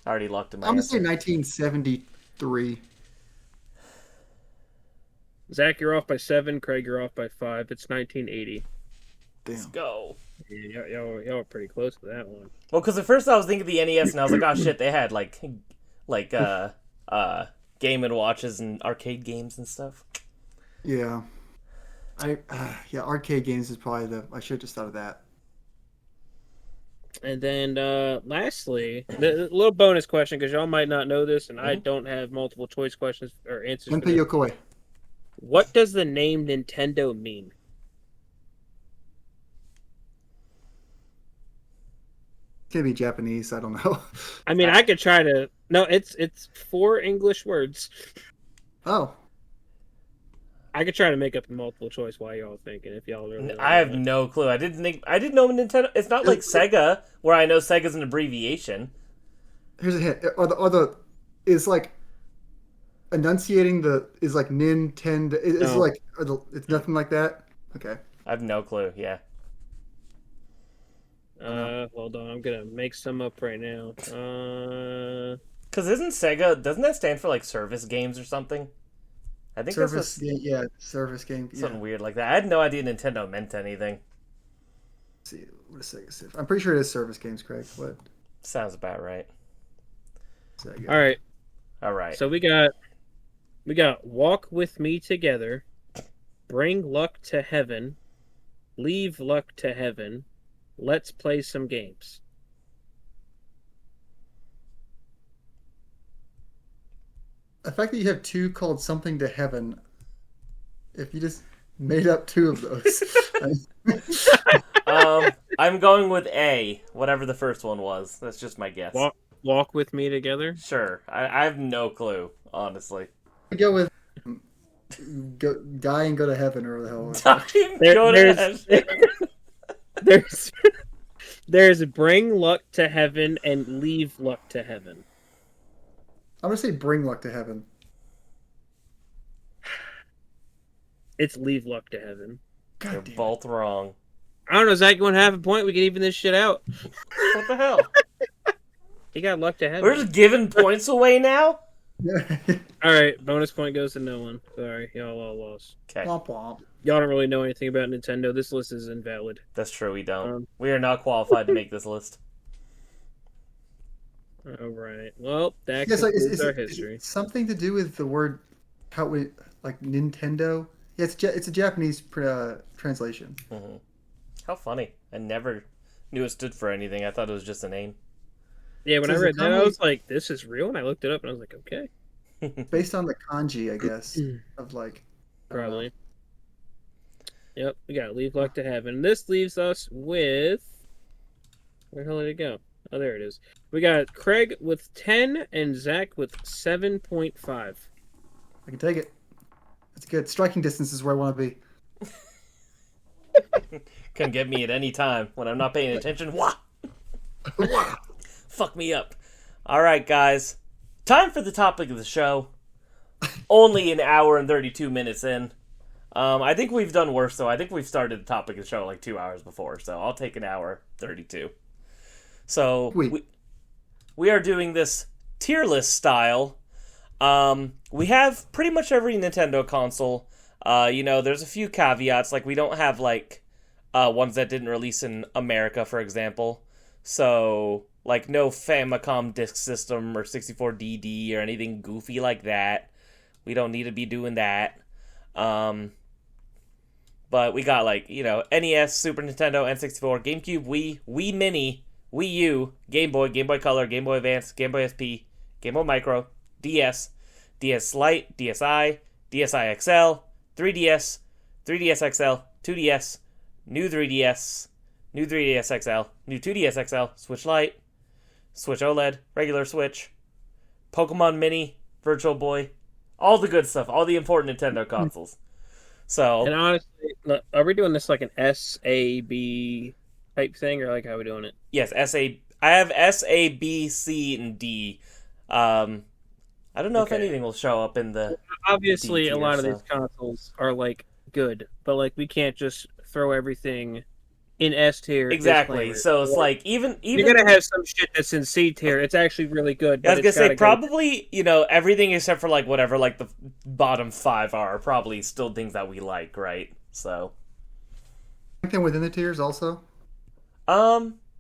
S1: I already locked in my
S2: I'm gonna
S1: answer.
S2: say 1973.
S3: Zach, you're off by 7. Craig, you're off by 5. It's 1980.
S1: Let's
S2: Damn.
S1: go.
S3: Yeah, y'all are pretty close to that one.
S1: Well, because at first I was thinking the NES, and I was like, oh shit, they had like Game and Watches and arcade games and stuff.
S2: Yeah. Arcade games is probably I should have just thought of that.
S3: And then, lastly, the little bonus question, because y'all might not know this, and I don't have multiple choice questions or answers.
S2: Gunpei Yokoi.
S3: What does the name Nintendo mean?
S2: It's gonna be Japanese. I don't know.
S3: I mean, I could try to. No, it's 4 English words.
S2: Oh.
S3: I could try to make up a multiple choice while y'all thinking. If y'all really.
S1: I have no clue. I didn't know Nintendo. It's not like Sega, where I know Sega's an abbreviation.
S2: Here's a hint. Is like enunciating is like Nintendo. Is
S3: No.
S2: like it's nothing like that. Okay.
S1: I have no clue. Yeah.
S3: Hold on. I'm gonna make some up right now.
S1: Because doesn't that stand for like service games or something? I think
S2: Service
S1: that's
S2: game. Yeah, service game. Yeah.
S1: something weird like that. I had no idea Nintendo meant anything.
S2: Let's see what is Sega? I'm pretty sure it is service games, Craig. What?
S1: Sounds about right.
S2: Sega.
S1: All right.
S3: So we got Walk With Me Together, Bring Luck to Heaven, Leave Luck to Heaven, Let's Play Some Games.
S2: The fact that you have 2 called Something to Heaven, if you just made up 2 of those.
S1: I'm going with A, whatever the first one was. That's just my guess.
S3: Walk With Me Together?
S1: Sure. I have no clue, honestly.
S2: I go with Die and Go to Heaven, or the hell.
S3: There's Bring Luck to Heaven and Leave Luck to Heaven.
S2: I'm gonna say Bring Luck to Heaven.
S3: It's Leave Luck to Heaven.
S1: You're both wrong.
S3: I don't know, Zach, you want half a point? We can even this shit out.
S1: What the hell?
S3: He got Luck to Heaven.
S1: We're just giving points away now?
S3: Alright, bonus point goes to no one. Sorry, y'all all lost.
S1: Okay.
S2: Womp womp.
S3: Y'all don't really know anything about Nintendo. This list is invalid.
S1: That's true, we don't. We are not qualified to make this list.
S3: Alright. Well, that
S2: Yes,
S3: concludes our
S2: is
S3: history.
S2: it something to do with the word like Nintendo? Yeah, it's a Japanese translation.
S1: Mm-hmm. How funny. I never knew it stood for anything. I thought it was just a name.
S3: Yeah, when I
S2: Says
S3: read that, I
S2: Akame
S3: was like, "This is real," and I looked it up, and I was like, "Okay,
S2: based on the kanji, I guess, of like, I don't know.
S3: probably." Yep, we got Leave Luck to Heaven. And this leaves us with where the hell did it go? Oh, there it is. We got Craig with 10 and Zach with 7.5.
S2: I can take it. It's good. Striking distance is where I want to be.
S1: Can get me at any time when I'm not paying attention. Wah! Fuck me up. All right, guys. Time for the topic of the show. Only an hour and 32 minutes in. I think we've done worse, though. I think we've started the topic of the show like 2 hours before, so I'll take an hour 32. So we are doing this tier list style. We have pretty much every Nintendo console. There's a few caveats, like we don't have like ones that didn't release in America, for example. So like no Famicom Disk System or 64DD or anything goofy like that. We don't need to be doing that. But we got like, NES, Super Nintendo, N64, GameCube, Wii Mini, Wii U, Game Boy, Game Boy Color, Game Boy Advance, Game Boy SP, Game Boy Micro, DS, DS Lite, DSi, DSi XL, 3DS, 3DS XL, 2DS, new 3DS, new 3DS XL, new 2DS XL, Switch Lite, Switch OLED, regular Switch, Pokemon Mini, Virtual Boy, all the good stuff, all the important Nintendo consoles. So,
S3: And honestly, look, are we doing this like an SAB type thing, or like how are we doing it?
S1: yes, I have S, A, B, C, and D. I don't know if
S3: Okay.
S1: anything will show up in the
S3: Obviously,
S1: D
S3: a
S1: tier,
S3: lot of
S1: so.
S3: these consoles are like good, but like we can't just throw everything in S tier.
S1: Exactly.
S3: disclaimer.
S1: So it's like even
S3: You're gonna have some shit that's in C tier. It's actually really good.
S1: I
S3: But
S1: was gonna
S3: it's
S1: say
S3: gotta go-
S1: probably everything except for like whatever like the bottom 5 are probably still things that we like, right? So
S2: Anything within the tiers also?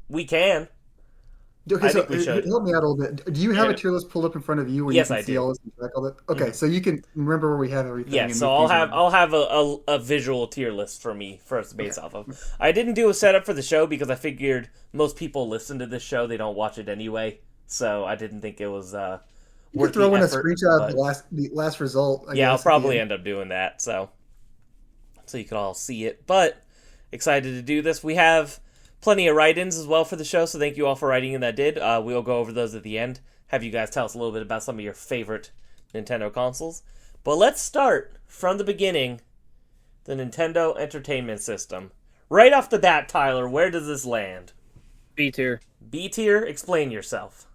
S1: we can.
S2: Okay,
S1: I
S2: so
S1: think we should.
S2: help me out a little bit. Do you have
S3: Yeah.
S2: a tier list pulled up in front of you where
S1: Yes,
S2: you
S1: I
S2: can see
S1: do.
S2: all this and track all that? Okay,
S1: Mhm.
S2: so you can remember where we have everything.
S1: Yeah,
S2: and
S1: so
S2: move
S1: I'll
S2: these
S1: have
S2: around.
S1: I'll have a visual tier list for me first to base
S2: Okay.
S1: off of. I didn't do a setup for the show because I figured most people listen to this show, they don't watch it anyway. So I didn't think it was
S2: You
S1: worth
S2: could throw
S1: the
S2: in a
S1: effort,
S2: screenshot
S1: but-
S2: of the last result. I
S1: yeah, I'll
S2: guess, at the
S1: probably
S2: end.
S1: end up doing that, so you can all see it. But excited to do this. We have plenty of write-ins as well for the show, so thank you all for writing in that did. We'll go over those at the end. Have you guys tell us a little bit about some of your favorite Nintendo consoles. But let's start from the beginning, the Nintendo Entertainment System. Right off the bat, Tyler, where does this land?
S3: B tier.
S1: B tier? Explain yourself.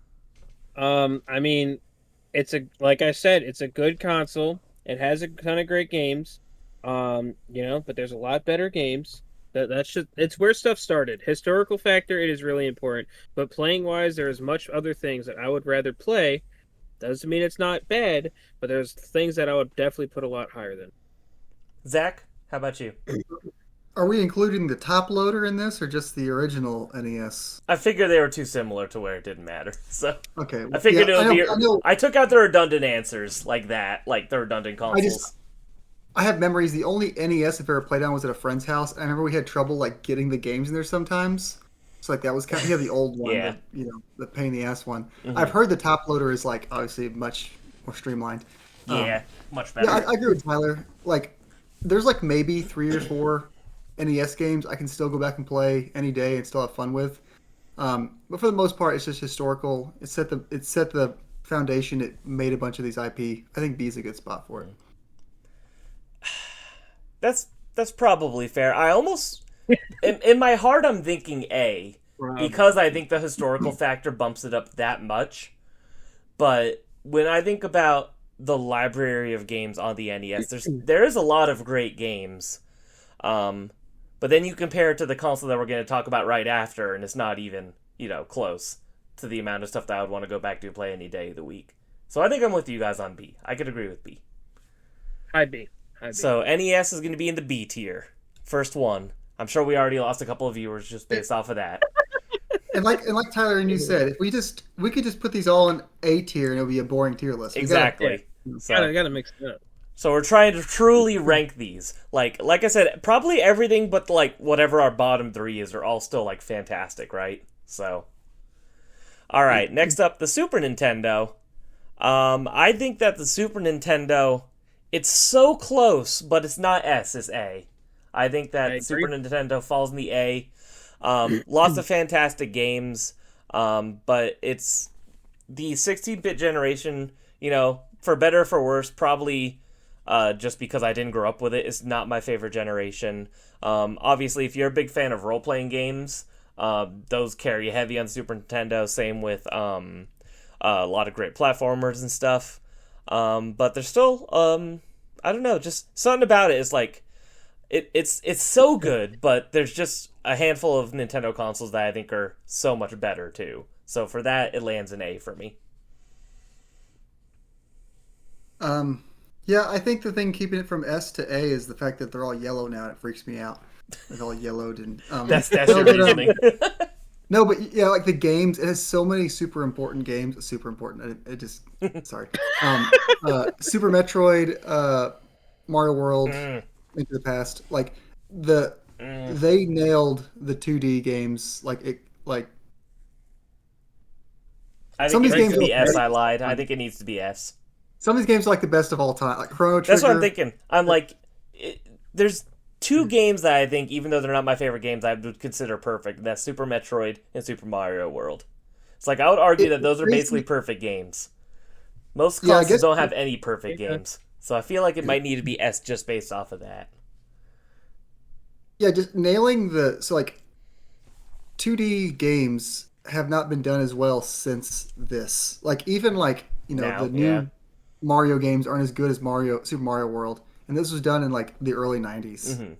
S3: I mean, like I said, it's a good console. It has a ton of great games. But there's a lot better games. It's where stuff started. Historical factor, it is really important. But playing wise, there's much other things that I would rather play. Doesn't mean it's not bad, but there's things that I would definitely put a lot higher than.
S1: Zach, how about you?
S2: Are we including the top loader in this or just the original NES?
S1: I figured they were too similar to where it didn't matter. So
S2: Okay.
S1: I figured
S2: yeah,
S1: it would be.
S2: I know.
S1: I took out the redundant answers like that, like the redundant consoles.
S2: I have memories. The only NES I've ever played on was at a friend's house. I remember we had trouble like getting the games in there sometimes. So like that was kind of the old one,
S1: Yeah.
S2: the pain in the ass one.
S1: Mhm.
S2: I've heard the top loader is like obviously much more streamlined.
S1: Yeah, much better.
S2: Yeah, I agree with Tyler. Like, there's like maybe 3 or 4 NES games I can still go back and play any day and still have fun with. But for the most part, it's just historical. It set the foundation. It made a bunch of these IP. I think B is a good spot for it.
S1: That's probably fair. I almost in my heart I'm thinking A because I think the historical factor bumps it up that much. But when I think about the library of games on the NES, there is a lot of great games. But then you compare it to the console that we're going to talk about right after, and it's not even, close to the amount of stuff that I would want to go back to play any day of the week. So I think I'm with you guys on B. I could agree with B.
S3: High B.
S1: So NES is going to be in the B tier. First one. I'm sure we already lost a couple of viewers just based off of that.
S2: And like Tyler and you said, if we could just put these all in A tier and it would be a boring tier list.
S1: Exactly.
S3: Gotta mix it up.
S1: So we're trying to truly rank these. Like I said, probably everything but like whatever our bottom 3 is are all still like fantastic, right? So All right, next up, the Super Nintendo. I think that the Super Nintendo, it's so close, but it's not S, it's A. I think that Super Nintendo falls in the A. Lots of fantastic games, but it's the 16-bit generation, for better or for worse, probably just because I didn't grow up with it, it's not my favorite generation. Obviously, if you're a big fan of role-playing games, those carry heavy on Super Nintendo. Same with a lot of great platformers and stuff. But there's still, I don't know, just something about it is like, it's so good, but there's just a handful of Nintendo consoles that I think are so much better too. So for that, it lands an A for me.
S2: Yeah, I think the thing keeping it from S to A is the fact that they're all yellow now. It freaks me out. They're all yellowed and
S1: that's your reasoning.
S2: No, but yeah, like the games, it has so many super important games. Super important. It just sorry. Super Metroid, Mario World, Into the Past. Like they nailed the 2D games.
S1: I think it needs to be S. I lied. I think it needs to be S.
S2: Some of these games are like the best of all time, like Chrono Trigger.
S1: That's what I'm thinking. I'm like, there's two games that I think, even though they're not my favorite games, I would consider perfect. And that's Super Metroid and Super Mario World. It's like I would argue that those are basically perfect games. Most consoles don't have any perfect games, so I feel like it might need to be S just based off of that.
S2: Yeah, just nailing 2D games have not been done as well since this. Like even the new Mario games aren't as good as Super Mario World, and this was done in like the early 90s.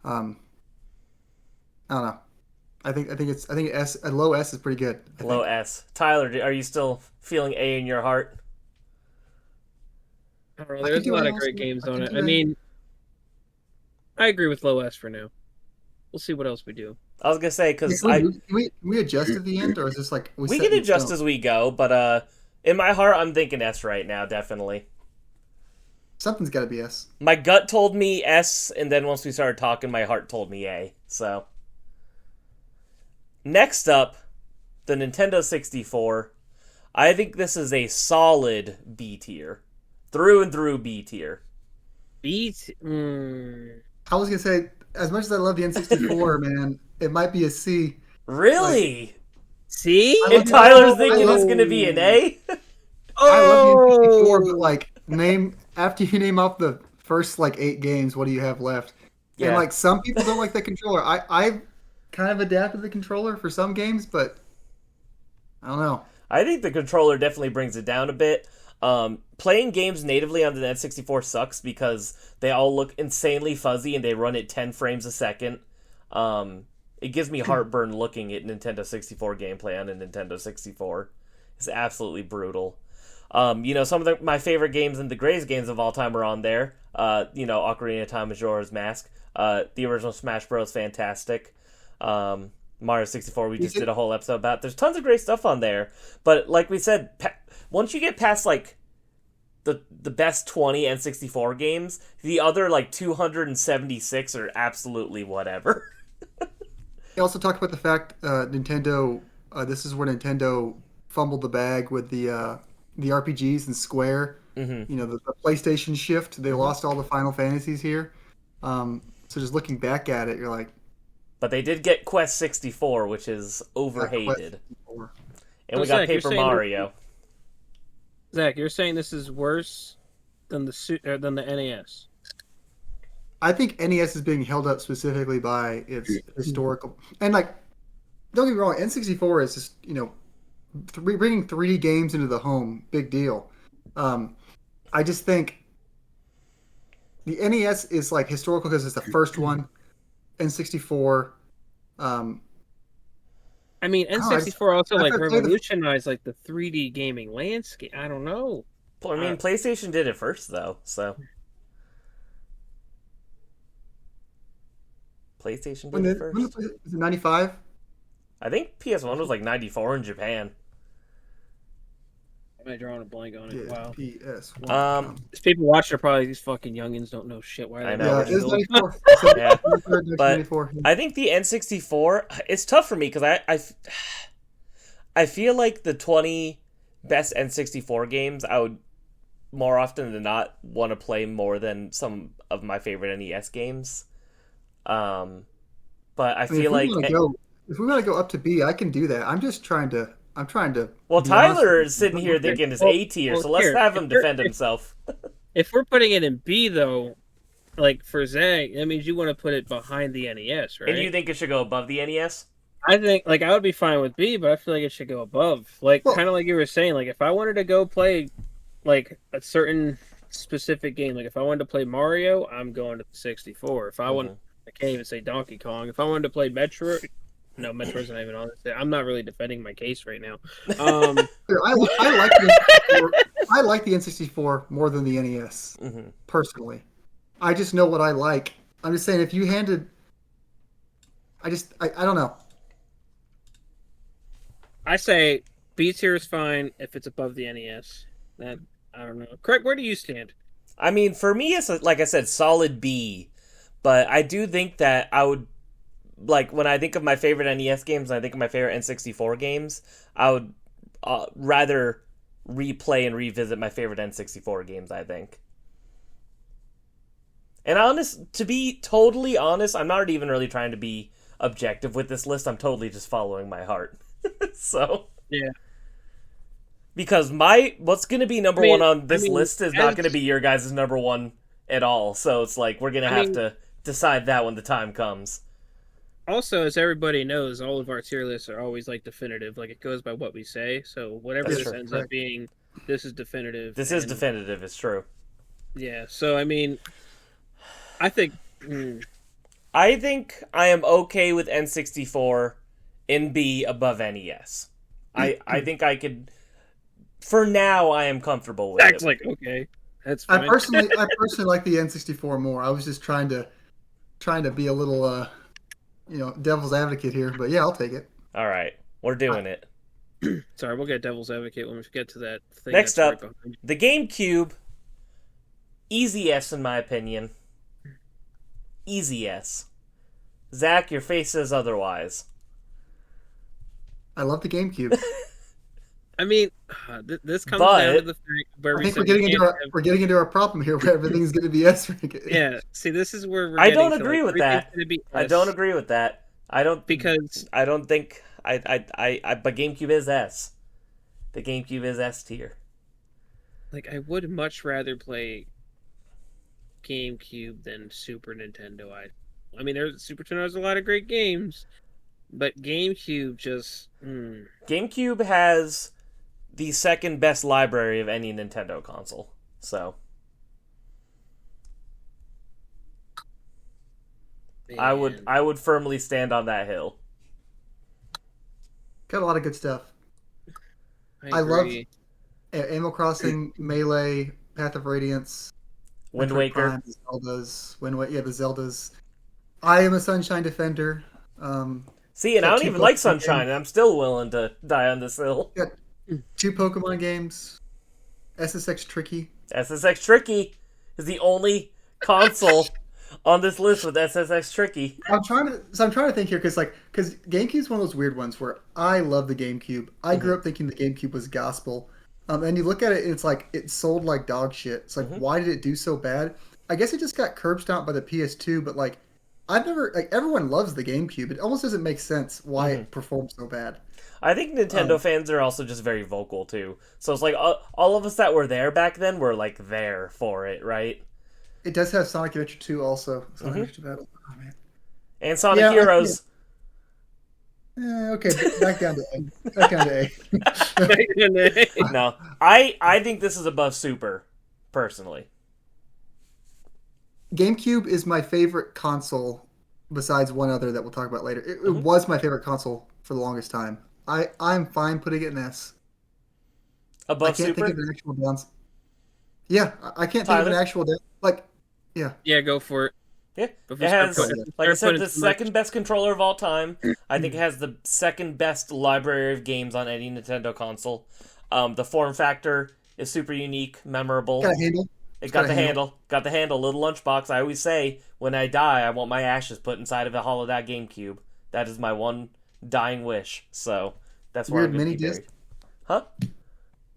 S1: Mm-hmm.
S2: I don't know. I think S, a low S is pretty good.
S1: Low S. Tyler, are you still feeling A in your heart?
S3: I don't know, there's a lot of great games on it. I mean, I agree with low S for now. We'll see what else we do.
S1: I was gonna say because
S2: can we adjust at the end, or is this like
S1: we can adjust as we go? But in my heart, I'm thinking S right now, definitely.
S2: Something's got to be S.
S1: My gut told me S, and then once we started talking, my heart told me A. So next up, the Nintendo 64. I think this is a solid B tier, through and through B tier.
S3: I
S2: was gonna say, as much as I love the N64, man, it might be a C.
S1: Really?
S3: C?
S1: And Tyler's thinking it's gonna be an A?
S2: I love the N64, but after you name off the first 8 games, what do you have left? Yeah. And some people don't like the controller. I've kind of adapted the controller for some games, but I don't know.
S1: I think the controller definitely brings it down a bit. Playing games natively on the N64 sucks because they all look insanely fuzzy and they run at 10 frames a second. It gives me heartburn looking at Nintendo 64 gameplay on a Nintendo 64. It's absolutely brutal. Some of my favorite games and the greatest games of all time are on there. Ocarina of Time, Majora's Mask. The original Smash Bros. Fantastic. Mario 64, we just did a whole episode about. There's tons of great stuff on there. But like we said, once you get past the best 20 N64 games, the other 276 are absolutely whatever.
S2: He also talked about the fact Nintendo. This is where Nintendo fumbled the bag with the RPGs and Square. Mm-hmm. The PlayStation shift. They lost all the Final Fantasies here. So just looking back at it, you're like.
S1: But they did get Quest 64, which is overhated. And we got Paper Mario.
S3: Zach, you're saying this is worse than the NES?
S2: I think NES is being held up specifically by its historical and don't get me wrong, N64 is just bringing 3D games into the home, big deal. I just think the NES is historical because it's the first one. N64.
S3: I mean, N64 also revolutionized the 3D gaming landscape. I don't know.
S1: I mean, PlayStation did it first though, so PlayStation did it first.
S2: Was it 95?
S1: I think PS1 was 94 in Japan.
S3: Am I drawing a blank on it? Wow.
S2: PS1.
S3: These people watching are probably these fucking youngins don't know shit. Why?
S1: I know.
S2: Yeah, it's 94.
S1: Yeah. But I think the N64. It's tough for me because I feel like the 20 best N64 games, I would more often than not want to play more than some of my favorite NES games. But I feel like
S2: if we want to go up to B, I can do that. I'm trying to
S1: well,
S2: be honest
S1: Tyler
S2: with
S1: is
S2: you.
S1: sitting here thinking it's A tier, so let's
S3: here,
S1: have him defend himself.
S3: If we're putting it in B though, like for Zach, that means you want to put it behind the NES, right?
S1: And you think it should go above the NES?
S3: I think like I would be fine with B, but I feel like it should go above. Like
S2: Well-
S3: kind of like you were saying, like if I wanted to go play like a certain specific game, like if I wanted to play Mario, I'm going to the 64. If I want, I can't even say Donkey Kong. If I wanted to play Metroid, no, Metroid's not even on this. I'm not really defending my case right now.
S2: I like the N64 more than the NES, personally. I just know what I like. I'm just saying, if you handed... I don't know.
S3: I say B tier is fine if it's above the NES. That I don't know. Craig, where do you stand?
S1: I mean, for me, it's like I said, solid B. But I do think that I would, like, when I think of my favorite NES games and I think of my favorite N64 games, I would rather replay and revisit my favorite N64 games, I think. And to be totally honest, I'm not even really trying to be objective with this list. I'm totally just following my heart. So
S3: yeah,
S1: because what's going to be number one on this list is not going to be your guys' number one at all. So it's like we're going to have to decide that when the time comes.
S3: Also, as everybody knows, all of our tier lists are always like definitive. Like it goes by what we say. So whatever
S1: That's
S3: this
S1: true.
S3: ends up being, this is definitive.
S1: This is definitive. It's true.
S3: Yeah. So I mean, I think
S1: I am okay with N64 in B above NES. I think I could. For now, I am comfortable with
S3: Zach's
S1: it.
S3: like, okay, that's fine.
S2: I personally like the N64 more. I was just trying to be a little, devil's advocate here. But yeah, I'll take it.
S1: All right, we're doing it.
S3: Sorry, we'll get devil's advocate when we get to that thing.
S1: Next
S3: that's
S1: up,
S3: right behind you.
S1: the GameCube. Easy S in my opinion. Easy S. Zach, your face says otherwise.
S2: I love the GameCube.
S3: I mean, this comes
S1: But-
S3: down to the fact where
S2: I think we're getting into our problem here, where everything's going to be S rank.
S3: Yeah, see, this is where we're.
S1: I don't
S3: getting to,
S1: agree with
S3: everything's
S1: that.
S3: gonna be
S1: I
S3: S
S1: don't agree with that.
S3: because
S1: I don't think but GameCube is S. The GameCube is S tier.
S3: like I would much rather play GameCube than Super Nintendo. I mean, Super Nintendo has a lot of great games, but GameCube just.
S1: GameCube has the second best library of any Nintendo console. So I would firmly stand on that hill.
S2: Got a lot of good stuff.
S3: I love
S2: Animal Crossing, Melee, Path of Radiance,
S1: Wind
S2: Metroid
S1: Waker.
S2: Prime, Zeldas, the Zeldas. I am a Sunshine Defender.
S1: See, and I
S2: got
S1: don't
S2: two
S1: even like
S2: Pokemon
S1: Sunshine, and I'm still willing to die on this hill.
S2: Got 2 Pokemon games. SSX Tricky.
S1: SSX Tricky is the only console on this list with SSX Tricky.
S2: I'm trying to think here because GameCube's one of those weird ones where I love the GameCube. I grew up thinking the GameCube was gospel. And you look at it and it's like it sold like dog shit. It's like why did it do so bad? I guess it just got curb stomped by the PS2, but like I've never everyone loves the GameCube. It almost doesn't make sense why it performed so bad.
S1: I think Nintendo fans are also just very vocal too. So it's like all of us that were there back then were like there for it, right?
S2: It does have Sonic Adventure 2 also. Sonic Adventure Battle. Oh man.
S1: And Sonic Heroes.
S2: Okay, back down to A. Back down to A.
S1: No, I think this is above Super, personally.
S2: GameCube is my favorite console, besides one other that we'll talk about later. It was my favorite console for the longest time. I'm fine putting it in S.
S1: Above
S2: I can't
S1: Super?
S2: think of an actual downs. Yeah, I can't think
S1: Tyler?
S2: of an actual down.
S3: Yeah, go for it.
S1: Yeah,
S3: Before
S1: it has,
S3: start
S1: like I said,
S3: putting
S1: the
S3: too much-
S1: second best controller of all time. I think it has the second best library of games on any Nintendo console. The form factor is super unique, memorable.
S2: Got a handle.
S1: It got the handle, little lunchbox. I always say, when I die, I want my ashes put inside of a hollowed out GameCube. That is my one dying wish. So, That's where I'm
S2: Weird
S1: going to
S2: mini
S1: be buried.
S2: disc.
S1: Huh?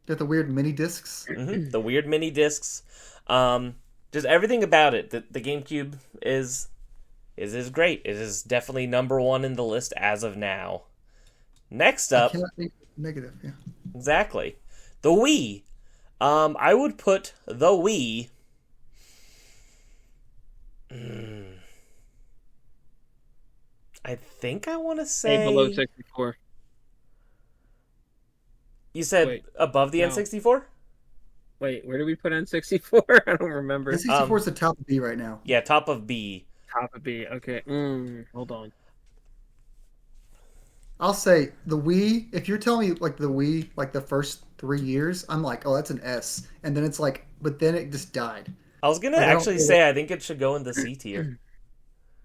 S2: Got the weird mini discs.
S1: The weird mini discs. Just everything about it. The GameCube is great. It is definitely number one in the list as of now. Next
S2: I
S1: up,
S2: cannot think negative. Yeah.
S1: exactly, the Wii. I would put the Wii. I think I want to
S3: Hey, below
S1: say
S3: 64.
S1: you said
S3: Wait,
S1: above the
S3: no.
S1: N64.
S3: Wait, where did we put N64? I don't remember.
S2: N64 is the top of B right now.
S1: Yeah, top of B.
S3: Top of B. Okay. Hold on.
S2: I'll say the Wii. If you're telling me like the Wii, like the first 3 years, I'm like, oh, that's an S. And then it's like, but then it just died.
S1: I was gonna
S2: Like, I don't
S1: actually
S2: feel
S1: say I think it should go in the C tier.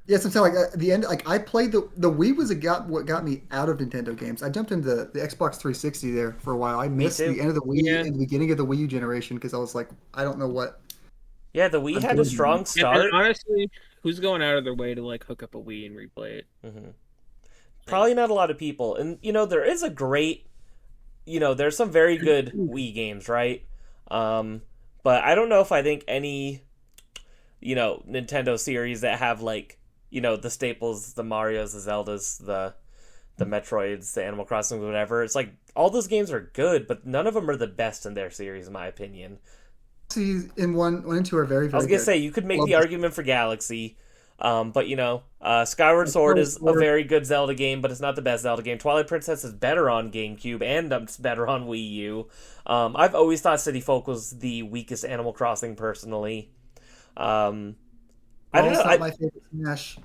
S2: Yes, I'm saying like at the end, like I played the Wii was what got me out of Nintendo games. I jumped into the Xbox 360 there for a while. I missed
S1: too.
S2: the end of the Wii
S3: Yeah.
S2: and the beginning of the Wii U generation because I was like, I don't know what.
S1: Yeah, the Wii
S2: I'm
S1: had a
S2: doing
S1: strong
S2: it.
S1: start.
S3: And honestly, who's going out of their way to like hook up a Wii and replay it?
S1: Mhm. Probably not a lot of people. And, there is a great, there's some very good Wii games, right? But I don't know if I think any, Nintendo series that have, like, the staples, the Marios, the Zeldas, the Metroids, the Animal Crossing, whatever. It's like, all those games are good, but none of them are the best in their series, in my opinion.
S2: Galaxy in one and two are very, very
S1: I was going to
S2: good.
S1: say, you could make
S2: Love
S1: the
S2: it.
S1: argument for Galaxy. But Skyward Sword is a very good Zelda game, but it's not the best Zelda game. Twilight Princess is better on GameCube and it's better on Wii U. I've always thought City Folk was the weakest Animal Crossing personally. I don't know.
S2: Not my favorite Smash.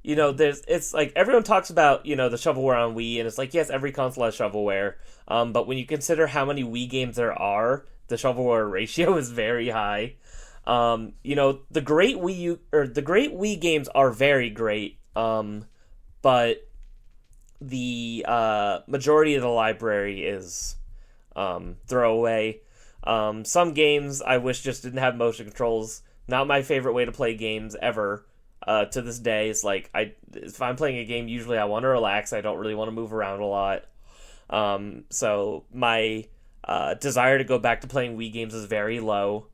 S1: It's like everyone talks about the shovelware on Wii, and it's like yes, every console has shovelware. But when you consider how many Wii games there are, the shovelware ratio is very high. The great Wii games are very great, but the majority of the library is throwaway. Some games I wish just didn't have motion controls. Not my favorite way to play games ever. To this day, it's like if I'm playing a game, usually I want to relax. I don't really want to move around a lot. So my desire to go back to playing Wii games is very low.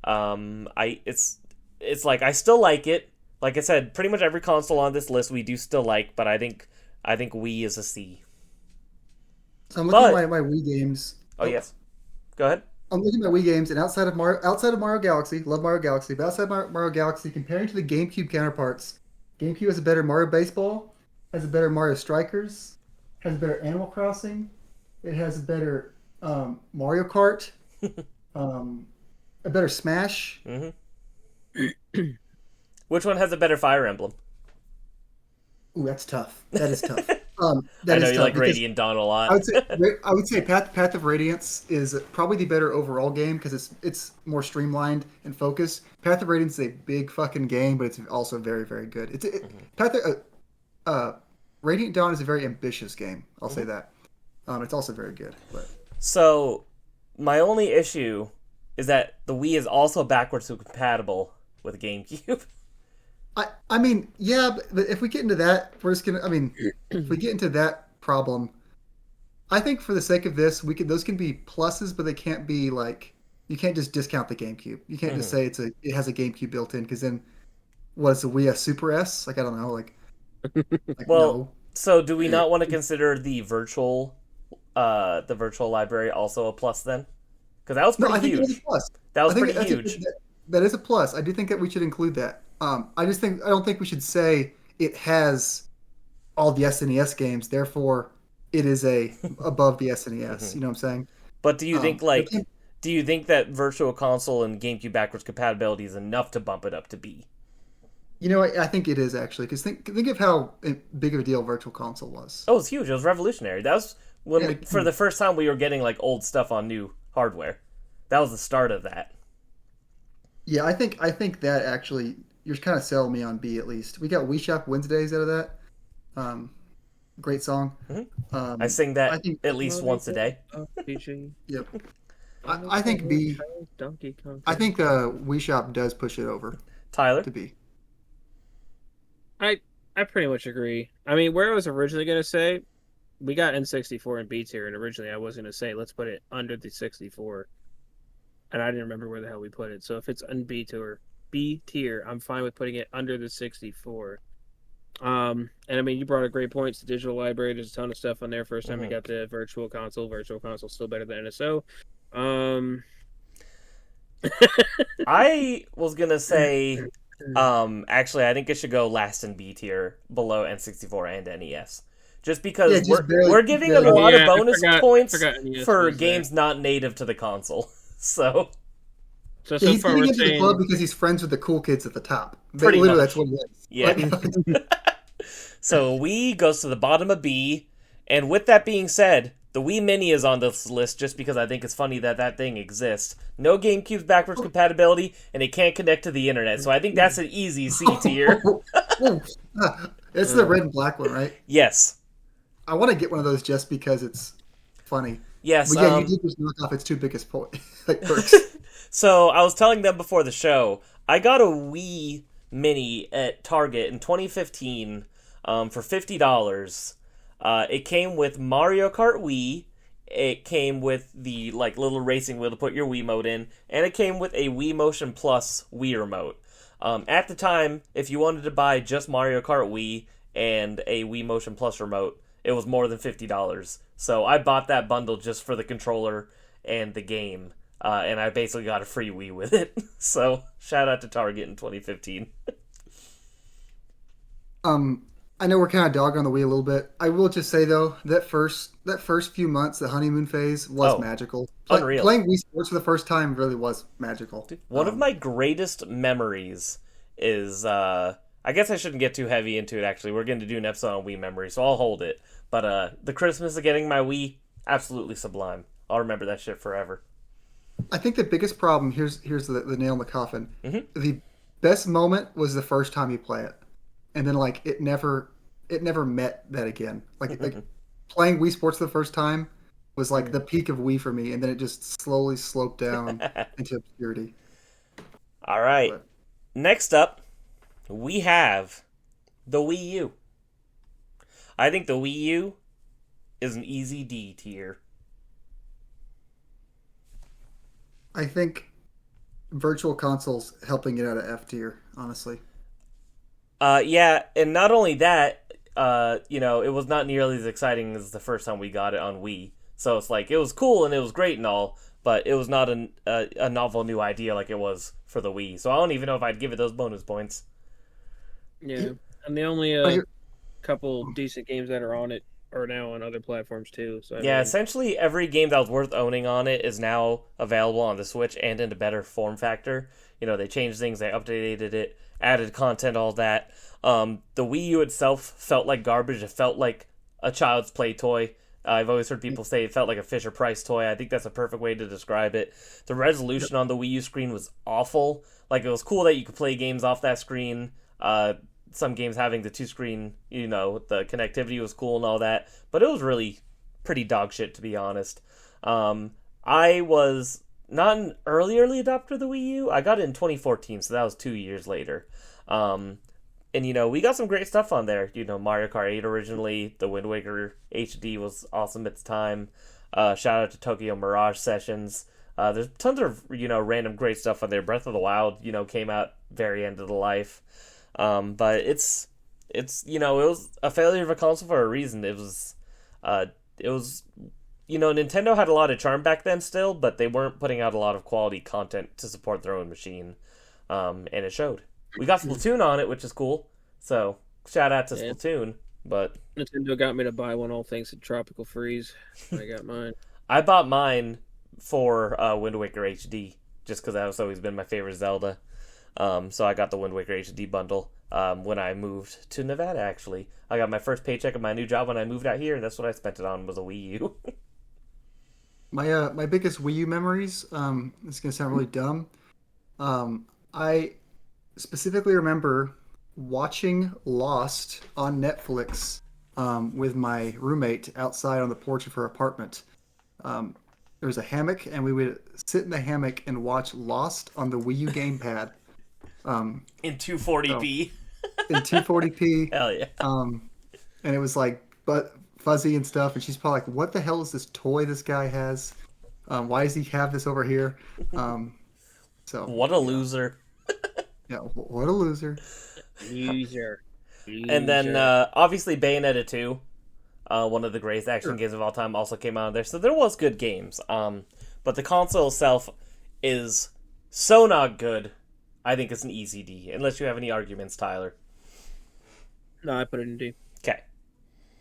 S1: It's like I still like it. Like I said, pretty much every console on this list we do still like, but I think Wii is a C.
S2: So I'm looking at my Wii games.
S1: Oh yes, go ahead.
S2: I'm looking at my Wii games, and outside of Mario Galaxy, love Mario Galaxy, but outside of Mario Galaxy, comparing to the GameCube counterparts, GameCube has a better Mario Baseball, has a better Mario Strikers, has a better Animal Crossing, it has a better Mario Kart, a better Smash.
S1: Mm-hmm. Which one has a better Fire Emblem?
S2: Ooh, that's tough. That is tough.
S1: I know you like Radiant Dawn a lot.
S2: I would say Path of Radiance is probably the better overall game because it's more streamlined and focused. Path of Radiance is a big fucking game, but it's also very, very good. Radiant Dawn is a very ambitious game. I'll say that. It's also very good. But
S1: So my only issue is that the Wii is also backwards compatible with GameCube.
S2: I mean, yeah, but if we get into that, we're just gonna. I mean, if we get into that problem, I think for the sake of this, those can be pluses, but they can't be like you can't just discount the GameCube. You can't just say it has a GameCube built in because then what is the Wii a Super S? Like I don't know, like
S1: Well,
S2: no.
S1: so do we not want to consider the virtual library also a plus then? Because that was pretty
S2: I think
S1: huge.
S2: it is a plus.
S1: That was
S2: I think
S1: pretty huge.
S2: That is a plus. I do think that we should include that. I don't think we should say it has all the SNES games, therefore it is above the SNES. You know what I'm saying?
S1: But do you think that Virtual Console and GameCube backwards compatibility is enough to bump it up to B?
S2: You know, I think it is actually because think of how big of a deal Virtual Console was.
S1: Oh, it's huge. It was revolutionary. That was when for the first time we were getting like old stuff on new hardware. That was the start of that.
S2: Yeah, I think that actually you're kind of selling me on B at least. We got Wii Shop Wednesdays out of that. Great song.
S1: I sing that at least once a day.
S2: Yep. I think B. I think Wii Shop does push it over
S1: Tyler?
S2: to B.
S3: I pretty much agree. I mean, where I was originally gonna say we got N64 and B tier, and originally I was gonna say let's put it under the 64, and I didn't remember where the hell we put it. So if it's on B tier, I'm fine with putting it under the 64. And I mean, you brought up great points. The digital library, there's a ton of stuff on there. First time we got the virtual console. Virtual console still better than NSO.
S1: I was gonna say, actually, I think it should go last in B tier, below N64 and NES, just because we're giving it a lot of bonus points for games not native to the console. So
S2: he's getting into the club because he's friends with the cool kids at the top.
S1: Pretty much.
S2: That's what he is.
S1: Yeah. So Wii goes to the bottom of B, and with that being said, the Wii Mini is on this list just because I think it's funny that that thing exists. No GameCube's backwards compatibility, and it can't connect to the internet, so I think that's an easy C tier.
S2: It's the red and black one, right?
S1: Yes.
S2: I want to get one of those just because it's funny.
S1: Yes.
S2: But yeah, you did just knock off its two biggest perks.
S1: So I was telling them before the show, I got a Wii Mini at Target in 2015 for $50. It came with Mario Kart Wii. It came with the little racing wheel to put your Wiimote in, and it came with a Wii Motion Plus Wii remote. At the time, if you wanted to buy just Mario Kart Wii and a Wii Motion Plus remote, it was more than $50. So I bought that bundle just for the controller and the game, and I basically got a free Wii with it. So shout out to Target in 2015.
S2: I know we're kind of dogging on the Wii a little bit. I will just say though, that first few months, the honeymoon phase was magical.
S1: Unreal.
S2: Playing Wii Sports for the first time really was magical.
S1: Dude, one of my greatest memories is, I guess I shouldn't get too heavy into it actually. We're going to do an episode on Wii memory, so I'll hold it. But the Christmas of getting my Wii, absolutely sublime. I'll remember that shit forever.
S2: I think the biggest problem, here's the nail in the coffin.
S1: Mm-hmm.
S2: The best moment was the first time you play it. And then it never met that again. Like playing Wii Sports the first time was like the peak of Wii for me, and then it just slowly sloped down into obscurity.
S1: All right. Next up, we have the Wii U. I think the Wii U is an easy D tier.
S2: I think Virtual Console's helping it out of F tier, honestly.
S1: Yeah, and not only that, it was not nearly as exciting as the first time we got it on Wii. So it's it was cool and it was great and all, but it was not a novel new idea like it was for the Wii. So I don't even know if I'd give it those bonus points.
S3: Yeah, and the only couple decent games that are on it are now on other platforms too. So
S1: essentially every game that was worth owning on it is now available on the Switch and in a better form factor. They changed things, they updated it, added content, all that. The Wii U itself felt like garbage. It felt like a child's play toy. I've always heard people say it felt like a Fisher-Price toy. I think that's a perfect way to describe it. The resolution on the Wii U screen was awful. It was cool that you could play games off that screen. Some games having the two-screen, the connectivity was cool and all that. But it was really pretty dog shit, to be honest. I was not an early adopter of the Wii U. I got it in 2014, so that was 2 years later. And, we got some great stuff on there. Mario Kart 8 originally. The Wind Waker HD was awesome at the time. Shout out to Tokyo Mirage Sessions. There's tons of, random great stuff on there. Breath of the Wild, came out very end of the life. But it's it was a failure of a console for a reason. It was Nintendo had a lot of charm back then still, but they weren't putting out a lot of quality content to support their own machine. And it showed. We got Splatoon on it, which is cool. So, shout out to Splatoon. But
S3: Nintendo got me to buy one, all thanks to Tropical Freeze. I got mine.
S1: I bought mine for Wind Waker HD, just because that's always been my favorite Zelda. So I got the Wind Waker HD bundle when I moved to Nevada, actually. I got my first paycheck of my new job when I moved out here, and that's what I spent it on, was a Wii U.
S2: My biggest Wii U memories, it's going to sound really dumb. I specifically remember watching Lost on Netflix with my roommate outside on the porch of her apartment. There was a hammock, and we would sit in the hammock and watch Lost on the Wii U gamepad.
S1: In 240p.
S2: In 240p.
S1: Hell yeah.
S2: And it was fuzzy and stuff, and she's probably like, "What the hell is this toy this guy has? Why does he have this over here?" So
S1: What a loser.
S2: yeah, what a loser.
S3: Loser.
S1: And then obviously Bayonetta 2, one of the greatest action
S2: Sure.
S1: games of all time, also came out there. So there was good games. But the console itself is so not good. I think it's an easy D, unless you have any arguments, Tyler.
S3: No, I put it in D.
S1: Okay.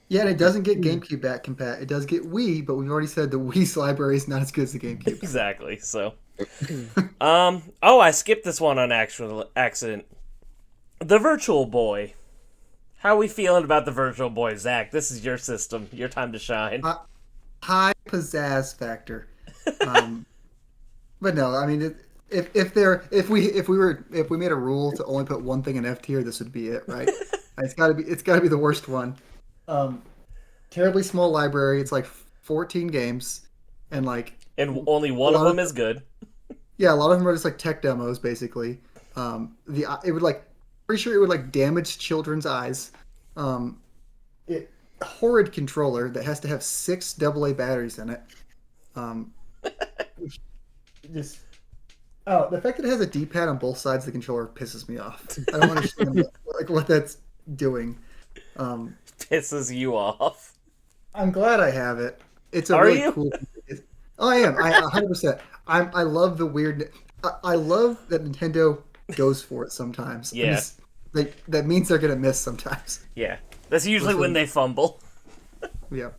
S2: Yeah, and it doesn't get GameCube back compat. It does get Wii, but we've already said the Wii's library is not as good as the GameCube.
S1: Exactly. So, oh, I skipped this one on actual accident. The Virtual Boy. How are we feeling about the Virtual Boy, Zach? This is your system. Your time to shine.
S2: High pizzazz factor. But no, I mean, if we made a rule to only put one thing in F tier, this would be it, right? It's got to be the worst one. Terribly small library. It's like 14 games, and
S1: only one of them is good.
S2: Yeah, a lot of them are just like tech demos, basically. It would pretty sure it would like damage children's eyes. Horrid controller that has to have 6 AA batteries in it. Just the fact that it has a D-pad on both sides of the controller pisses me off. I don't understand what that's doing.
S1: Pisses you off.
S2: I'm glad I have it. It's a
S1: Are
S2: really
S1: you?
S2: cool. Oh, I am. 100%. I love the weird. I love that Nintendo goes for it sometimes.
S1: Yeah.
S2: That means they're gonna miss sometimes.
S1: Yeah. That's usually when they fumble.
S2: Yeah.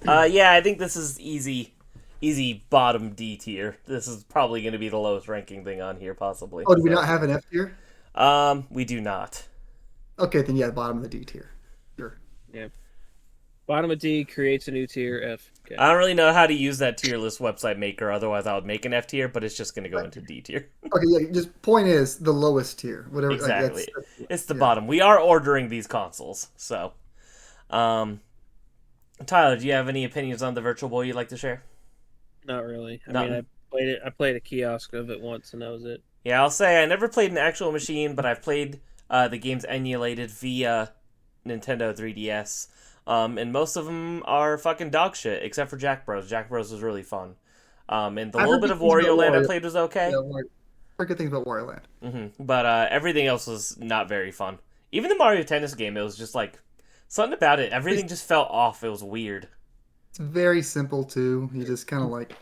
S1: Yeah, I think this is easy bottom D tier. This is probably going to be the lowest ranking thing on here, possibly.
S2: Oh, do we not have an F tier?
S1: We do not.
S2: Okay, then yeah, bottom of the D tier. Sure.
S3: Yeah. Bottom of D creates a new tier, F. Okay.
S1: I don't really know how to use that tier list website maker, otherwise I would make an F tier, but it's just going to go into D tier.
S2: Okay, yeah, just point is the lowest tier. Whatever.
S1: Exactly. It's the
S2: yeah.
S1: bottom. We are ordering these consoles, so. Tyler, do you have any opinions on the Virtual Boy you'd like to share?
S3: Not really. I
S1: Nothing.
S3: mean, I played a kiosk of it once, and that was it.
S1: Yeah, I'll say I never played an actual machine, but I've played the games emulated via Nintendo 3DS. And most of them are fucking dog shit, except for Jack Bros. Jack Bros was really fun. And the little bit of Wario Land I played was okay.
S2: Yeah, heard good things about Wario Land.
S1: Mm-hmm. But everything else was not very fun. Even the Mario Tennis game, it was just like something about it. Everything just felt off. It was weird.
S2: It's very simple too. You just kind of like.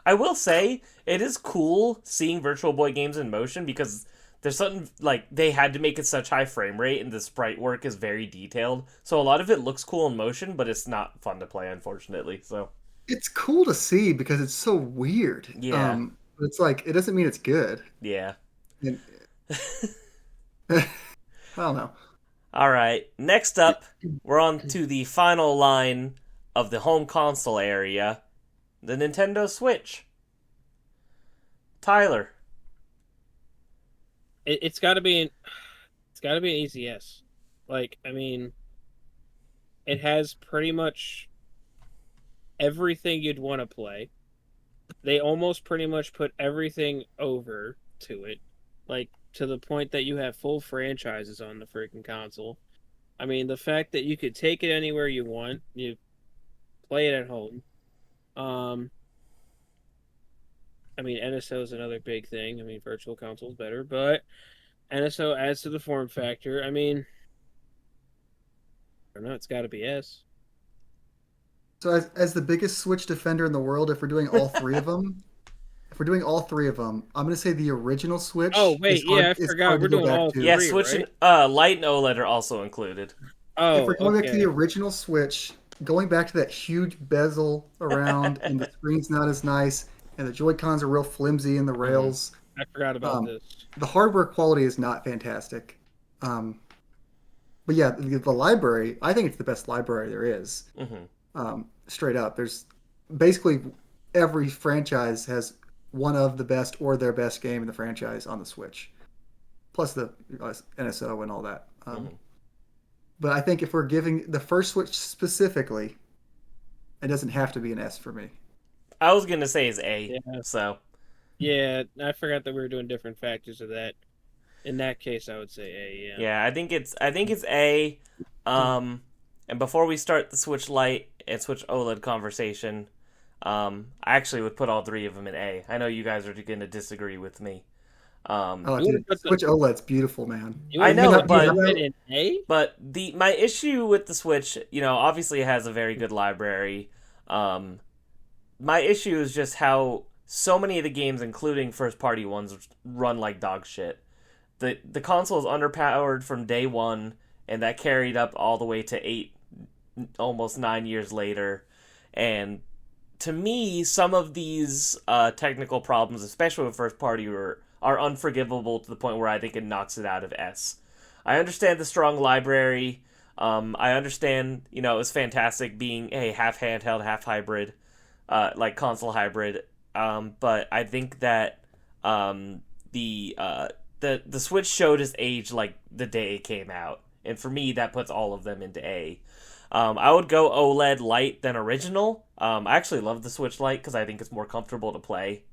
S1: I will say it is cool seeing Virtual Boy games in motion because there's something like they had to make it such high frame rate and the sprite work is very detailed. So a lot of it looks cool in motion, but it's not fun to play, unfortunately. So
S2: It's cool to see because it's so weird.
S1: Yeah.
S2: But it's like it doesn't mean it's good.
S1: yeah.
S2: And- I don't know.
S1: All right. Next up, we're on to the final line of the home console area, the Nintendo Switch. Tyler.
S3: It's got to be an easy yes. Like, I mean, it has pretty much everything you'd want to play. They almost pretty much put everything over to it, like to the point that you have full franchises on the freaking console. I mean, the fact that you could take it anywhere you want, you play it at home. I mean, NSO is another big thing. I mean, Virtual Console is better, but NSO adds to the form factor. I mean, I don't know. It's got to be S.
S2: So as the biggest Switch defender in the world, if we're doing all three of them, I'm going to say the original Switch.
S3: Oh, wait,
S2: is hard-
S3: yeah, I
S2: is
S3: forgot.
S2: hard to
S3: We're
S2: go
S3: doing
S2: back
S3: all
S2: to.
S3: three.
S1: Yeah,
S3: Three,
S1: Switch
S3: right?
S1: and Light and OLED are also included.
S3: Oh,
S2: If we're going back to
S3: okay.
S2: the original Switch, going back to that huge bezel around, and the screen's not as nice, and the Joy-Cons are real flimsy in the rails.
S3: I forgot about this.
S2: The hardware quality is not fantastic. But yeah, the library, I think it's the best library there is.
S1: Mm-hmm.
S2: Straight up. There's basically every franchise has one of the best or their best game in the franchise on the Switch. Plus the NSO and all that. But I think if we're giving the first Switch specifically, it doesn't have to be an S for me.
S1: I was going to say is A,
S3: Yeah.
S1: so.
S3: Yeah, I forgot that we were doing different factors of that. In that case, I would say A. Yeah.
S1: Yeah, I think it's A. And before we start the Switch Lite and Switch OLED conversation, I actually would put all three of them in A. I know you guys are going to disagree with me.
S2: Oh,
S3: You
S2: dude,
S3: would put the
S2: Switch OLED's beautiful, man.
S3: you
S1: I
S3: would
S1: know,
S3: put the
S1: but
S3: OLED in A.
S1: my issue with the Switch, obviously it has a very good library. My issue is just how so many of the games, including first party ones, run like dog shit. The console is underpowered from day one, and that carried up all the way to 8, almost 9 years later. And to me, some of these technical problems, especially with first party, are unforgivable to the point where I think it knocks it out of S. I understand the strong library. I understand, it's fantastic being a half handheld, half hybrid, like console hybrid. But I think that the Switch showed its age like the day it came out, and for me, that puts all of them into A. I would go OLED Lite than original. I actually love the Switch Lite because I think it's more comfortable to play.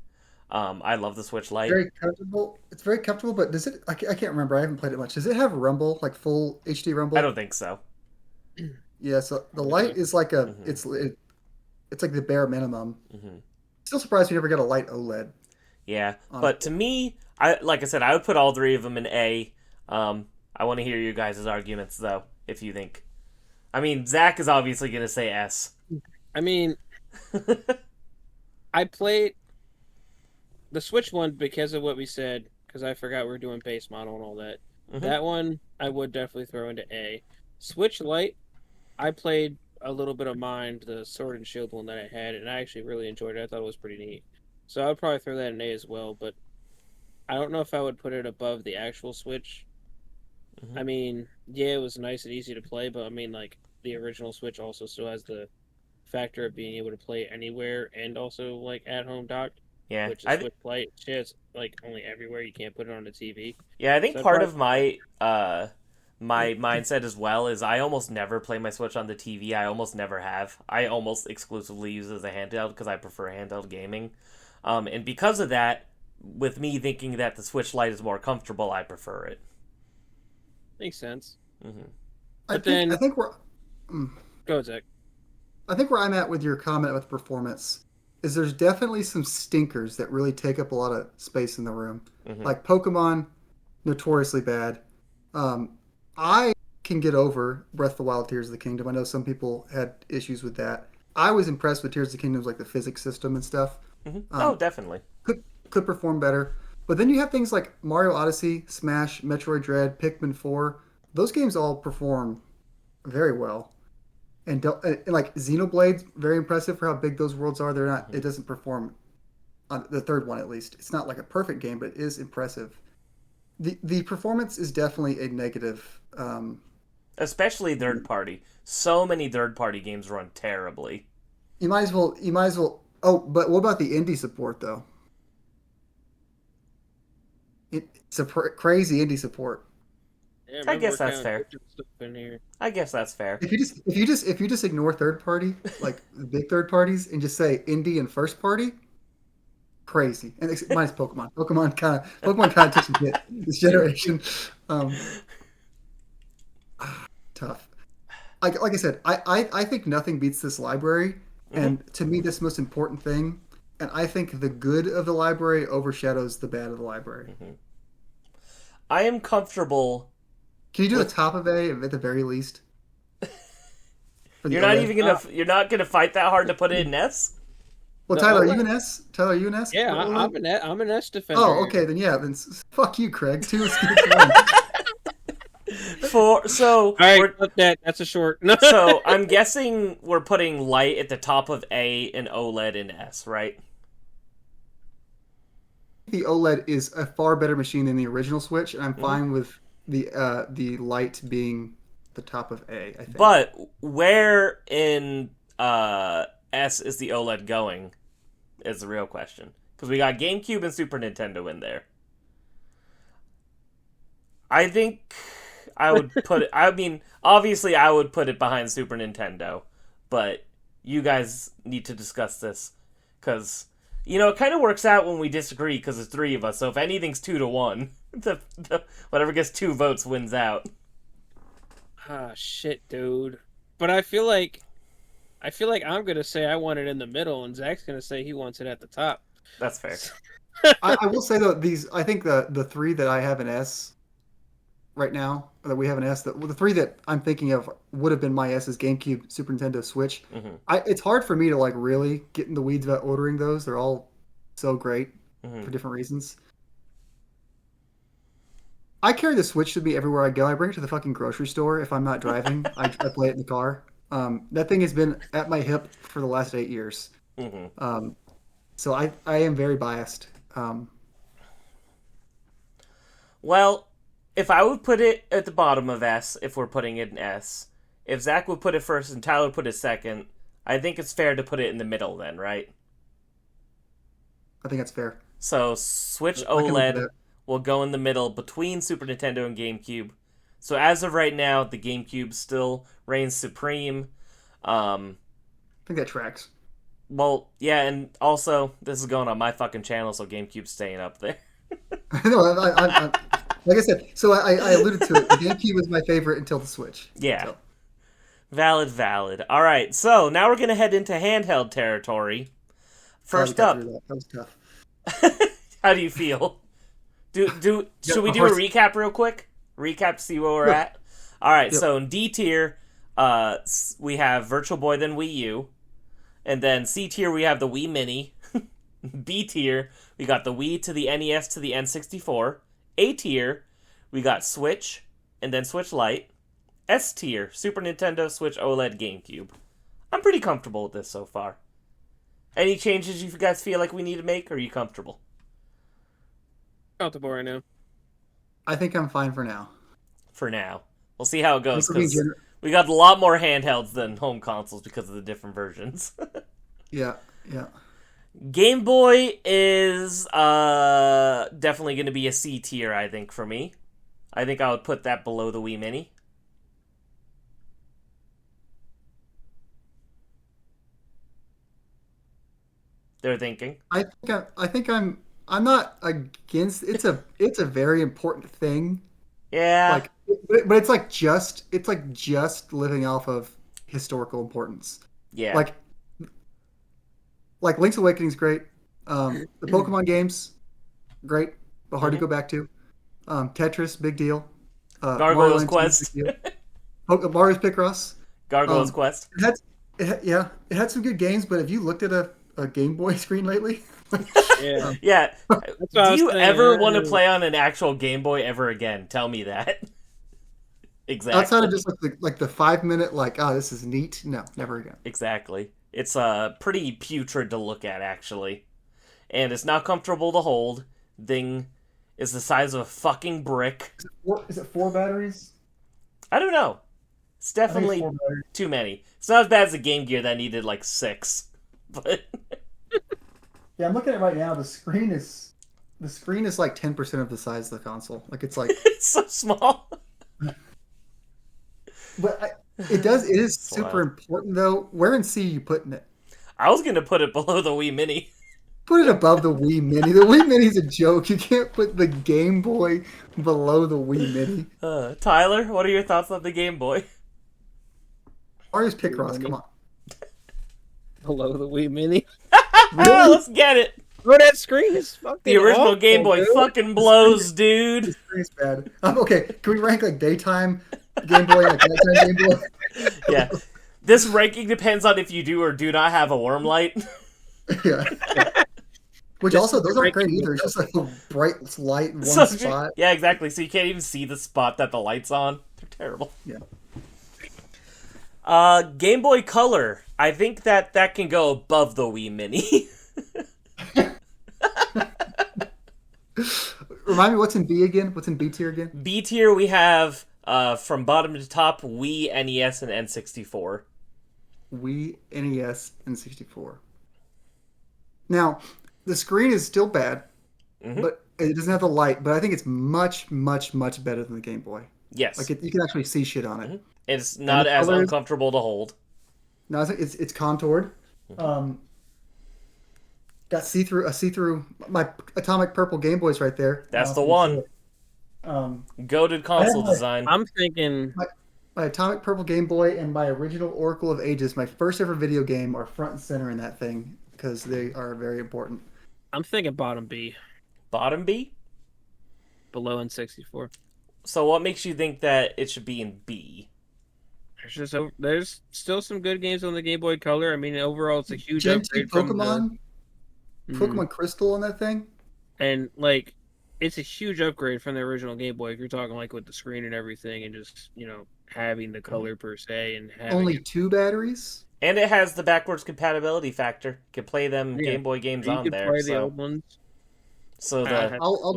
S1: I love the Switch Lite.
S2: Very comfortable. It's very comfortable, but does it? I can't remember. I haven't played it much. Does it have Rumble, like full HD Rumble?
S1: I don't think so.
S2: Yeah. So the Lite is like a.
S1: Mhm.
S2: It's like the bare minimum.
S1: Hmm.
S2: Still surprised we never got a Lite OLED.
S1: Yeah,
S2: On
S1: but to me, like I said, I would put all three of them in A. I want to hear you guys' arguments though, if you think. I mean, Zach is obviously going to say S.
S3: I mean, I played the Switch one because of what we said. Because I forgot we were doing base model and all that.
S1: Mhm.
S3: That one I would definitely throw into A. Switch Lite, I played a little bit of mine, the Sword and Shield one that I had, and I actually really enjoyed it. I thought it was pretty neat. So I would probably throw that in A as well. But I don't know if I would put it above the actual Switch.
S1: Mhm.
S3: I mean, yeah, it was nice and easy to play, but I mean, like the original Switch also still has the factor of being able to play anywhere and also like at home dock,
S1: Yeah,
S3: which is Switch Lite shit's like only everywhere. You can't put it on the TV.
S1: I think
S3: So I'd
S1: part
S3: probably
S1: of my mindset as well is I almost never play my Switch on the TV. I almost never have. I almost exclusively use it as a handheld because I prefer handheld gaming. And because of that, with me thinking that the Switch Lite is more comfortable, I prefer it.
S3: makes sense.
S1: Hmm.
S2: I
S3: But
S2: think. I
S3: then
S2: think we're. mm,
S3: go Zach.
S2: I think where I'm at with your comment with performance is there's definitely some stinkers that really take up a lot of space in the room.
S1: Hmm.
S2: Like Pokemon, notoriously bad. I can get over Breath of the Wild, Tears of the Kingdom. I know some people had issues with that. I was impressed with Tears of the Kingdom's like the physics system and stuff.
S1: Hmm. Oh,
S2: Um,
S1: definitely.
S2: could perform better. But then you have things like Mario Odyssey, Smash, Metroid Dread, Pikmin 4. Those games all perform very well. And like Xenoblade, very impressive for how big those worlds are. They're not.
S1: Hmm.
S2: It doesn't perform on the third one at least. It's not like a perfect game, but it is impressive. The performance is definitely a negative.
S1: Especially third party. So many third party games run terribly.
S2: You might as well. You might as well. Oh, but what about the indie support though? It's a crazy indie support.
S3: Yeah,
S1: I
S3: remember
S1: guess
S3: we're
S1: that's
S3: counting
S1: fair.
S3: digital stuff in here.
S1: I guess that's fair.
S2: If you just ignore third party, like the big third parties, and just say indie and first party, crazy. And minus Pokemon. Pokemon kind of took some hit this generation. Um, tough. Like I said, I think nothing beats this library,
S1: Hmm.
S2: and to me, that's the most important thing. And I think the good of the library overshadows the bad of the library.
S1: Hmm. I am comfortable.
S2: Can you do the
S1: With-
S2: top of A at the very least? For the
S1: You're not
S2: OLED?
S1: even gonna. You're not gonna fight that hard to put it in S.
S2: Well,
S3: The
S2: Tyler, are you
S3: OLED
S2: an S? Tyler, are you an S?
S3: Yeah,
S2: for OLED?
S3: I'm an S defender.
S2: Oh, okay, then yeah, then fuck you, Craig. Two is one.
S1: So
S3: All right,
S1: we're,
S3: flip that. That's a short.
S1: so I'm guessing we're putting light at the top of A and OLED in S, right?
S2: The OLED is a far better machine than the original Switch, and I'm
S1: Mhm.
S2: fine with the light being the top of A. I think.
S1: But where in S is the OLED going? Is the real question. Because we got GameCube and Super Nintendo in there. I think I would put it. I mean, obviously, I would put it behind Super Nintendo, but you guys need to discuss this because it kind of works out when we disagree because there's three of us. So if anything's 2-1, Whatever gets 2 votes wins out.
S3: Ah, shit, dude. But I feel like I'm gonna say I want it in the middle, and Zach's gonna say he wants it at the top.
S1: That's fair.
S2: I will say though, I think the 3 that I have an S right now, or that we have an S, the 3 that I'm thinking of would have been my S's: GameCube, Super Nintendo, Switch. It's hard for me to like really get in the weeds about ordering those. They're all so great for different reasons. I carry the Switch with me everywhere I go. I bring it to the fucking grocery store if I'm not driving. I play it in the car. That thing has been at my hip for the last 8 years. So I am very biased.
S1: Well, if I would put it at the bottom of S, if we're putting it in S, if Zach would put it first and Tyler would put it second, I think it's fair to put it in the middle then, right?
S2: I think that's fair.
S1: So Switch OLED will go in the middle between Super Nintendo and GameCube. So as of right now, the GameCube still reigns supreme.
S2: I think that tracks.
S1: Well, yeah, and also, this is going on my fucking channel, so GameCube's staying up there.
S2: No, like I said, so I alluded to it. The GameCube was my favorite until the Switch.
S1: Yeah.
S2: So.
S1: Valid. All right, so now we're going to head into handheld territory. First up.
S2: That was tough.
S1: How do you feel? Should we do a recap real quick? Recap to see where we're at? All right, so in D tier, we have Virtual Boy, then Wii U. And then C tier, we have the Wii Mini. B tier, we got the Wii to the NES to the N64. A tier, we got Switch, and then Switch Lite. S tier, Super Nintendo, Switch, OLED, GameCube. I'm pretty comfortable with this so far. Any changes you guys feel like we need to make, or are you comfortable?
S3: Comfortable right now.
S2: I think I'm fine for now.
S1: For now. We'll see how it goes, because we got a lot more handhelds than home consoles because of the different versions.
S2: Yeah.
S1: Game Boy is definitely going to be a C tier, I think, for me. I think I would put that below the Wii Mini. They're thinking.
S2: I think I'm not against. It's a very important thing.
S1: Yeah.
S2: But it's like just living off of historical importance.
S1: Yeah.
S2: Like Link's Awakening is great. The Pokemon games, great, but hard to go back to. Tetris, big deal.
S1: Gargoyle's Quest.
S2: Mario's Picross.
S1: Gargoyle's Quest.
S2: It had some good games, but have you looked at a Game Boy screen lately?
S1: Yeah. Do you ever want to play on an actual Game Boy ever again? Tell me that. Exactly.
S2: Outside of just like the 5-minute this is neat. No, never again.
S1: Exactly. It's pretty putrid to look at, actually. And it's not comfortable to hold. Thing is the size of a fucking brick.
S2: Is it 4 batteries?
S1: I don't know. It's definitely too many. It's not as bad as the Game Gear that needed 6. But
S2: yeah, I'm looking at it right now. The screen is like 10% of the size of the console. It's like
S1: it's so small.
S2: But it is super important though. Where in C are you putting it?
S1: I was gonna put it below the Wii Mini.
S2: Put it above the Wii Mini. The Wii Mini's a joke. You can't put the Game Boy below the Wii Mini.
S1: Tyler, what are your thoughts on the Game Boy?
S2: Mario's Picross, come on.
S3: Below the Wii Mini.
S1: Really? Let's get it.
S3: Bro, that screen is fucking
S1: The original
S3: awful,
S1: Game Boy
S3: dude.
S1: fucking blows, dude.
S2: The screen's bad. Okay, can we rank daytime Game Boy and nighttime Game Boy?
S1: Yeah. This ranking depends on if you do or do not have a worm light.
S2: Yeah. Which also, those aren't great either. It's just like a bright light in one spot.
S1: Yeah, exactly. So you can't even see the spot that the light's on. They're terrible.
S2: Yeah.
S1: Game Boy Color. I think that can go above the Wii Mini.
S2: Remind me, what's in B again? What's in B tier again?
S1: B tier, we have, from bottom to top, Wii, NES, and N64.
S2: Wii, NES, and 64. Now, the screen is still bad, but it doesn't have the light, but I think it's much, much, much better than the Game Boy.
S1: Yes.
S2: You can actually see shit on it.
S1: It's not as uncomfortable to hold.
S2: No, it's contoured. Got a see-through. My atomic purple Game Boy's right there.
S1: That's the one. Goated console design.
S3: I'm thinking.
S2: My Atomic Purple Game Boy and my original Oracle of Ages, my first ever video game, are front and center in that thing because they are very important.
S3: I'm thinking bottom B,
S1: Bottom B?
S3: below N64.
S1: So what makes you think that it should be in B?
S3: There's still some good games on the Game Boy Color. I mean, overall, it's a huge
S2: Gen 2
S3: upgrade from
S2: Pokemon,
S3: the...
S2: Pokemon Crystal on that thing.
S3: And like, it's a huge upgrade from the original Game Boy. If you're talking like with the screen and everything, and just having the color per se, and having
S2: Only 2 batteries.
S1: And it has the backwards compatibility factor. You can play them Game Boy games on there.
S3: Play the old ones.
S1: So
S2: I'll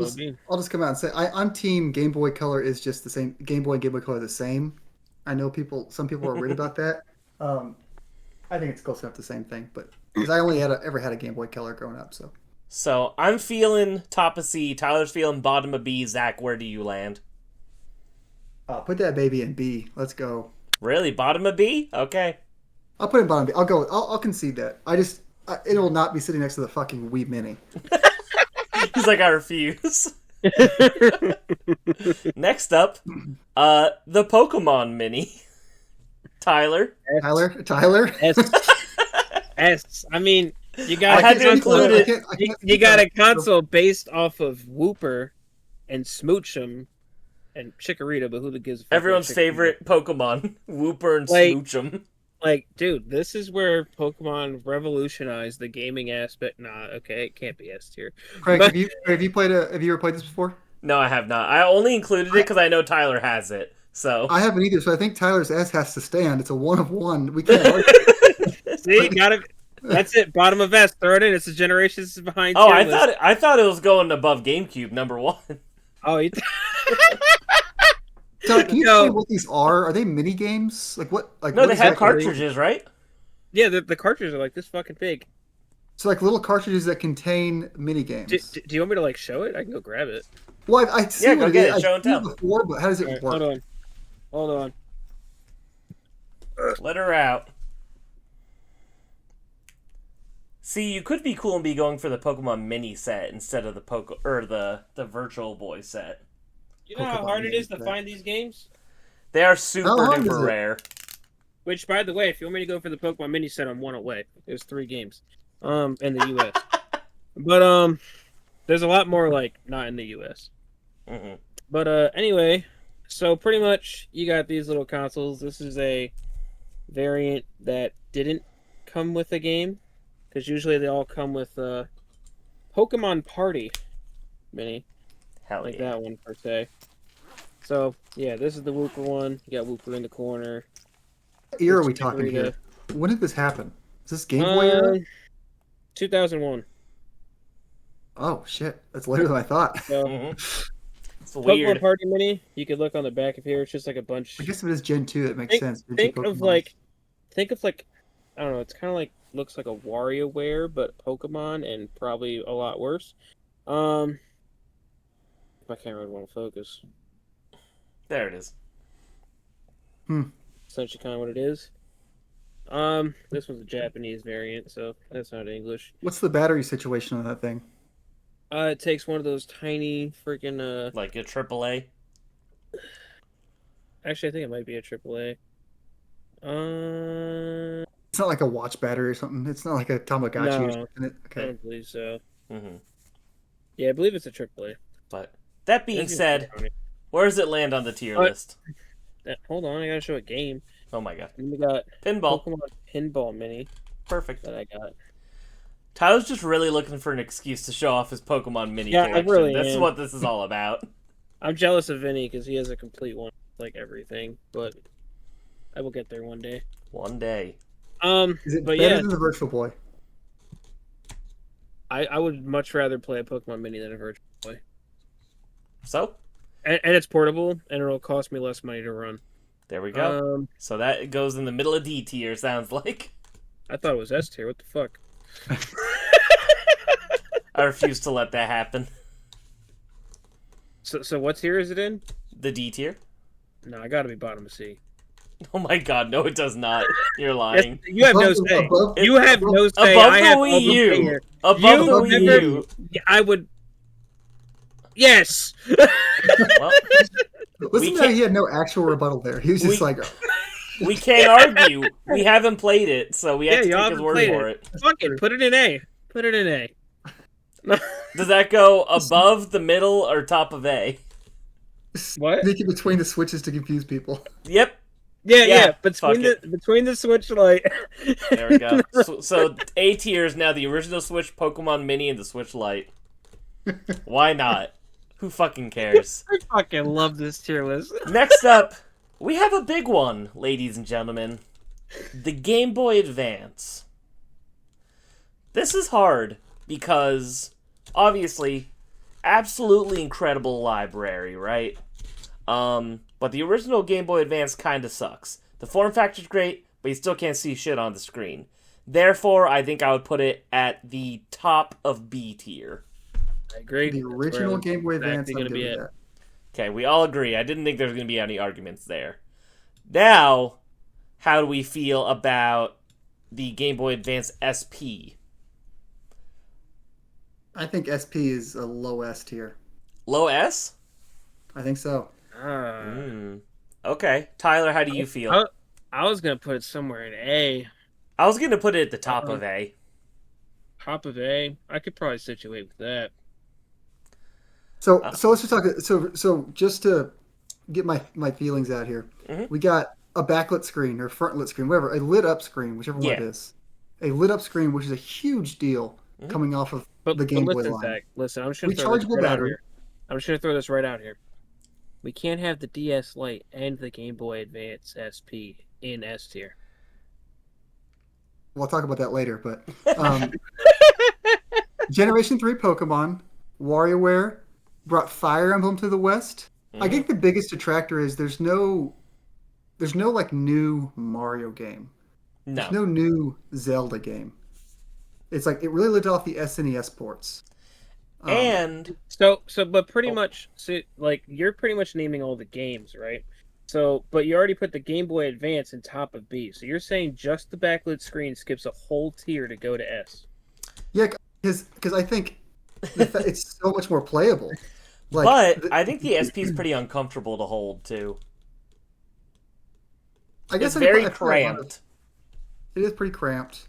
S2: just come out and say I'm team Game Boy Color is just the same. Game Boy and Game Boy Color are the same. I know some people are worried about that. I think it's close enough to the same thing, but because I only ever had a Game Boy Color growing up, so.
S1: So I'm feeling top of C. Tyler's feeling bottom of B. Zach, where do you land?
S2: Put that baby in B. Let's go.
S1: Really, bottom of B? Okay.
S2: I'll put it in bottom B. I'll concede that. It will not be sitting next to the fucking Wii Mini.
S1: He's like, I refuse. Next up, the Pokemon Mini. Tyler.
S2: Tyler.
S3: S. I mean, you got.
S1: I had to include it.
S3: You got a console based off of Wooper and Smoochum and Chikorita, but who gives a fuck?
S1: Everyone's favorite Pokemon, Wooper and
S3: Like,
S1: Smoochum.
S3: Like, dude, this is where Pokemon revolutionized the gaming aspect. Nah, okay, it can't be S tier.
S2: Craig,
S3: But-
S2: have you ever played this before?
S1: No, I have not. I only included it because I know Tyler has it. So
S2: I haven't either, so I think Tyler's S has to stand. It's a 1 of 1. We can't argue.
S3: See, that's it. Bottom of S. Throw it in. It's the generations behind.
S1: Oh,
S3: tier list.
S1: I thought it was going above GameCube #1.
S3: Oh,
S2: So, can you explain what these are? Are they mini games? Like what? Like
S1: No,
S2: what
S1: they have
S2: exactly-
S1: cartridges, right?
S3: yeah. The cartridges are like this fucking big.
S2: So like little cartridges that contain mini games.
S3: Do you want me to like show it? I can go grab it.
S2: Well, I see
S1: Yeah,
S2: what
S1: go
S2: it
S1: get
S2: is.
S1: it. Show
S2: I've
S1: and
S2: seen
S1: tell.
S2: it before, but how does it
S3: All right,
S2: work?
S3: hold on.
S1: Let her out. See, you could be cool and be going for the Pokemon Mini set instead of the Virtual Boy set.
S3: You know how
S2: Pokemon
S3: hard it is to
S2: Mini,
S3: find these games?
S1: They are super
S2: How long is
S1: duper
S2: it?
S1: rare.
S3: Which, by the way, if you want me to go for the Pokemon mini set, I'm one away. There's 3 games, in the U.S. But there's a lot more like not in the U.S.
S1: Mm-hmm.
S3: But anyway, so pretty much you got these little consoles. This is a variant that didn't come with a game, because usually they all come with Pokemon Party Mini,
S1: Hell
S3: like
S1: yeah.
S3: that one per se. So yeah, this is the Wooper one. You got Wooper in the corner.
S2: What year are
S3: It's
S2: we talking
S3: Chikorita.
S2: here? When did this happen? Is this Game Boy era?
S3: 2001.
S2: Oh shit, that's later than I thought.
S3: So
S1: Mm-hmm. It's
S3: Pokemon
S1: weird.
S3: Party Mini. You could look on the back of here. It's just like a bunch.
S2: I guess if it is Gen 2, that makes
S3: Think-
S2: sense. Gen 2
S3: Think of
S2: Pokemon.
S3: like, I don't know. It's kind of like looks like a WarioWare, but Pokemon, and probably a lot worse. My camera won't focus.
S1: There it is.
S3: Essentially, kind of what it is. This one's a Japanese variant, so that's not English.
S2: What's the battery situation on that thing?
S3: It takes one of those tiny freaking
S1: Like a AAA.
S3: Actually, I think it might be a AAA.
S2: It's not like a watch battery or something. It's not like a Tamagotchi or
S3: No.
S2: something.
S3: I
S2: Okay.
S3: don't believe so.
S1: Mm-hmm.
S3: Yeah, I believe it's a AAA.
S1: But that being said, where does it land on the tier
S3: What?
S1: list?
S3: Hold on, I gotta show a game.
S1: Oh my god.
S3: And we got
S1: Pinball.
S3: Pokemon Pinball Mini
S1: Perfect.
S3: that I got.
S1: Tyler's just really looking for an excuse to show off his Pokemon Mini
S3: Yeah, I
S1: collection.
S3: really
S1: This is
S3: am.
S1: what this is all about.
S3: I'm jealous of Vinny because he has a complete one, like everything. But I will get there one day.
S1: One day.
S2: Is it
S3: But
S2: better
S3: yeah,
S2: than the Virtual Boy?
S3: I would much rather play a Pokemon Mini than a Virtual Boy.
S1: So,
S3: And it's portable, and it'll cost me less money to run.
S1: there we go.
S3: So
S1: So that goes in the middle of D tier, sounds like.
S3: I thought it was S tier. What the fuck?
S1: I refuse to let that happen.
S3: So what tier is it in?
S1: The D tier?
S3: No, I gotta be bottom of C.
S1: Oh my god, no it does not. You're lying.
S3: You have no say. You have no say.
S1: Above
S3: I
S1: the
S3: have
S1: Wii
S3: all the
S1: U.
S3: finger.
S1: Above
S3: You
S1: the Wii
S3: never-
S1: U.
S3: I would. Yes.
S1: Well,
S2: Listen to how he had no actual rebuttal there. He was just like,
S1: we can't argue. We haven't played it, so we have to
S3: y'all
S1: take his
S3: haven't
S1: word
S3: played
S1: for
S3: it.
S1: it.
S3: Fuck it. Put it in A. Put it in A.
S1: Does that go above the middle or top of A?
S3: What?
S2: sneaking between the switches to confuse people.
S1: Yep.
S3: Yeah.
S1: fuck
S3: Between the Switch Lite.
S1: There we go. So A tier is now the original Switch Pokemon Mini and the Switch Lite. Why not? Who fucking cares?
S3: I fucking love this tier list.
S1: Next up, we have a big one, ladies and gentlemen. The Game Boy Advance. This is hard because, obviously, absolutely incredible library, right? But the original Game Boy Advance kinda sucks. The form factor's great, but you still can't see shit on the screen. Therefore, I think I would put it at the top of B tier.
S3: I agree.
S2: The original Game Boy Advance,
S3: exactly
S2: I'm
S3: gonna
S2: good
S3: be
S2: with
S3: it.
S2: that.
S1: Okay, we all agree. I didn't think there was going to be any arguments there. Now, how do we feel about the Game Boy Advance SP?
S2: I think SP is a low S tier.
S1: Low S?
S2: I think so.
S1: Okay. Tyler, how do you feel?
S3: I was gonna put it somewhere in A.
S1: I was going to put it at the top of A.
S3: Top of A. I could probably situate with that.
S2: So let's just talk. So just to get my feelings out here, we got a backlit screen or frontlit screen, whatever, a lit up screen, whichever one it is, a lit up screen, which is a huge deal coming off of the Game Boy line.
S3: Zach, listen, I'm just gonna throw this
S2: Rechargeable
S3: right out
S2: battery.
S3: here. I'm just gonna throw this right out here. We can't have the DS Lite and the Game Boy Advance SP in S tier.
S2: We'll talk about that later, but Generation 3 Pokemon, WarioWare, brought Fire Emblem to the West. I think the biggest detractor is there's no like new Mario game. There's no new Zelda game. It's like it really lived off the SNES ports.
S1: And
S3: But pretty much, like you're pretty much naming all the games, right? So, but you already put the Game Boy Advance in top of B. So you're saying just the backlit screen skips a whole tier to go to S.
S2: Yeah, because I think it's so much more playable. Like,
S1: but I think the SP is pretty uncomfortable to hold too.
S2: I guess
S1: It's very cramped.
S2: It is pretty cramped,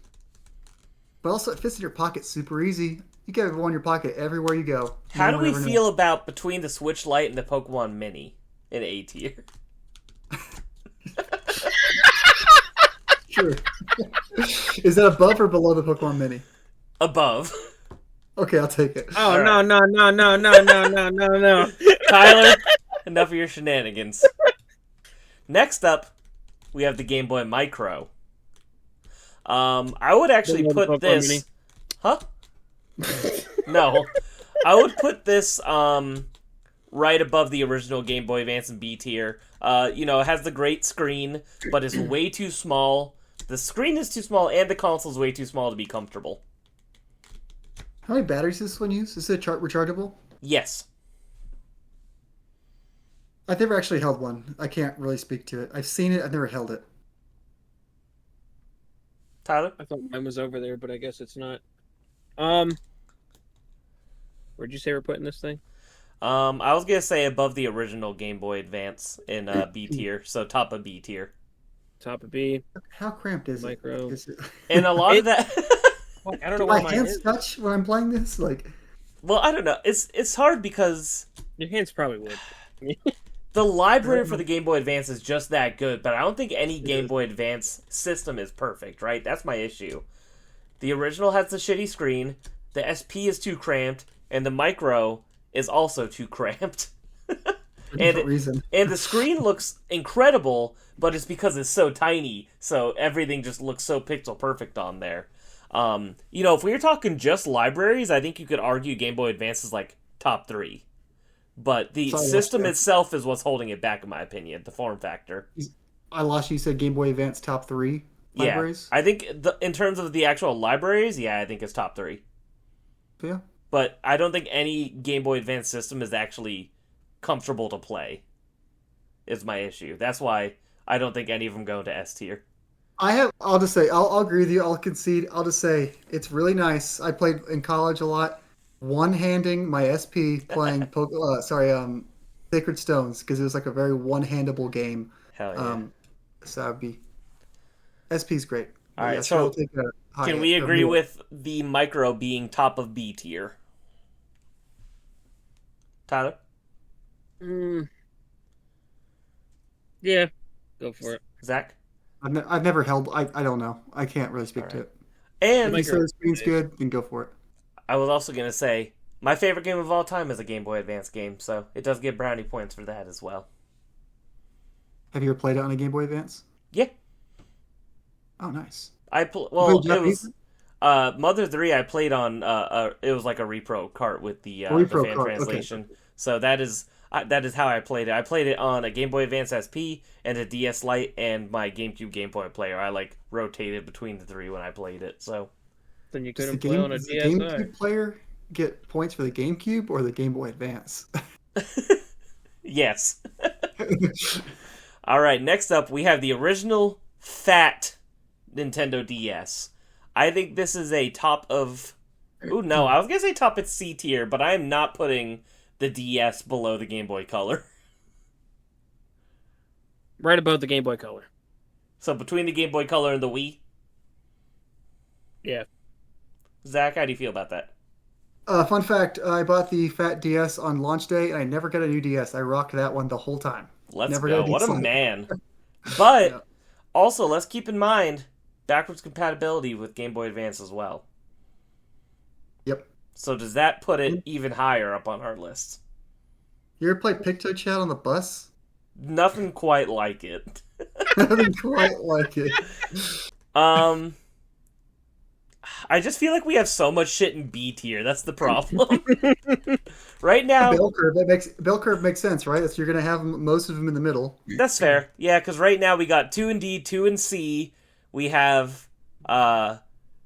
S2: but also it fits in your pocket super easy. You got it in your pocket everywhere you go.
S1: How do we feel about between the Switch Lite and the Pokemon Mini in A tier?
S2: Sure. Is that above or below the Pokemon Mini?
S1: Above.
S2: Okay, I'll take it.
S3: Oh,
S1: All
S3: no,
S1: right.
S3: no.
S1: Tyler, enough of your shenanigans. Next up, we have the Game Boy Micro. I would actually put this...
S3: Mini?
S1: Huh? No. I would put this right above the original Game Boy Advance in B tier. It has the great screen, but it's way too small. The screen is too small, and the console is way too small to be comfortable.
S2: How many batteries does this one use? Is it rechargeable?
S1: Yes.
S2: I've never actually held one. I can't really speak to it. I've seen it. I've never held it.
S1: Tyler?
S3: I thought mine was over there, but I guess it's not. Where'd you say we're putting this thing?
S1: I was gonna say above the original Game Boy Advance in B tier, so top of B tier.
S3: Top of B.
S2: How cramped is
S3: Micro.
S2: it? Is it...
S1: And a lot of that...
S3: I don't know
S2: Do
S3: why
S2: my hands touch when I'm playing this? Like,
S1: Well, I don't know. It's hard because
S3: your hands probably would.
S1: the library for the Game Boy Advance is just that good, but I don't think any Game Boy Advance system is perfect, right? That's my issue. The original has the shitty screen, the SP is too cramped, and the Micro is also too cramped.
S2: reason.
S1: And the screen looks incredible, but it's because it's so tiny, so everything just looks so pixel perfect on there. If we were talking just libraries, I think you could argue Game Boy Advance is like top 3. But the system itself is what's holding it back, in my opinion, the form factor.
S2: I lost you. You said Game Boy Advance top 3 libraries?
S1: Yeah, I think in terms of the actual libraries, I think it's top 3.
S2: Yeah.
S1: But I don't think any Game Boy Advance system is actually comfortable to play, is my issue. That's why I don't think any of them go into S tier.
S2: I'll just say, I'll agree with you. I'll concede. I'll just say it's really nice. I played in college a lot. one-handing my SP playing Sacred Stones because it was like a very one-handable game.
S1: Hell yeah.
S2: So I'd be SP's great.
S1: All right,
S2: Sure, we'll
S1: so
S2: take a high
S1: can we
S2: a
S1: agree
S2: mule.
S1: with the micro being top of B tier? Tyler?
S3: Mm, yeah, go for it.
S1: Zach?
S2: I've never held. I don't know. I can't really speak
S1: All
S2: to
S1: right.
S2: it. If
S1: And
S2: you say
S3: Micro-
S2: the screen's good, then go for it.
S1: I was also going to say, my favorite game of all time is a Game Boy Advance game, so it does get brownie points for that as well.
S2: Have you ever played it on a Game Boy Advance?
S1: Yeah.
S2: Oh, nice.
S1: Well,
S2: played
S1: it was
S2: Japanese?
S1: Mother 3 I played on it was like a repro cart with the
S2: Repro
S1: fan
S2: cart, okay.
S1: translation. So that is how I played it. I played it on a Game Boy Advance SP and a DS Lite and my GameCube Game Boy player. I like rotated between the three when I played it. So
S3: Then you
S2: Does
S3: couldn't play on a
S2: does the
S3: DSi.
S2: GameCube player get points for the GameCube or the Game Boy Advance?
S1: yes. All right, next up we have the original fat Nintendo DS. I think this is a top of... Ooh, no, I was going to say top at C tier, but I am not putting the DS below the Game Boy Color.
S3: Right above the Game Boy Color.
S1: So between the Game Boy Color and the Wii?
S3: Yeah.
S1: Zach, how do you feel about that?
S2: Fun fact, I bought the Fat DS on launch day, and I never got a new DS. I rocked that one the whole time.
S1: Let's
S2: Never
S1: go.
S2: got
S1: What a
S2: DS.
S1: man. But
S2: Yeah.
S1: also, let's keep in mind backwards compatibility with Game Boy Advance as well.
S2: Yep.
S1: So does that put it even higher up on our list?
S2: You ever play Picto Chat on the bus?
S1: Nothing quite like it.
S2: Nothing quite like it.
S1: I just feel like we have so much shit in B tier. That's the problem. Right now,
S2: Bell curve makes sense, right? That's you're gonna have most of them in the middle.
S1: that's fair. Yeah, because right now we got 2 in D, 2 in C. We have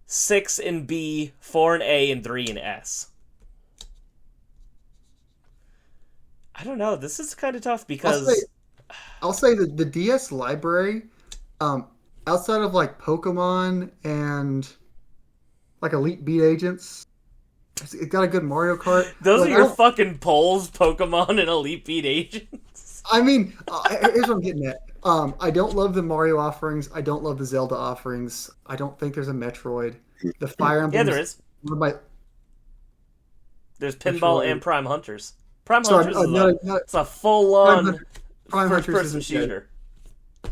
S1: 6 in B, 4 in A, and 3 in S. I don't know. This is kind of tough because...
S2: I'll say that the DS library, outside of like Pokemon and like Elite Beat Agents, it's got a good Mario Kart.
S1: Those
S2: Like,
S1: are
S2: I
S1: your
S2: don't-
S1: fucking polls, Pokemon and Elite Beat Agents.
S2: I mean, here's what I'm getting at. I don't love the Mario offerings. I don't love the Zelda offerings. I don't think there's a Metroid. The Fire Emblem.
S1: Yeah, there is.
S2: One of my,
S1: There's Pinball
S2: Metroid.
S1: and Prime Hunters. Prime
S2: sorry,
S1: Hunters is
S2: not,
S1: it's a full-on
S2: Prime Hunters
S1: first-person
S2: isn't good.
S1: shooter.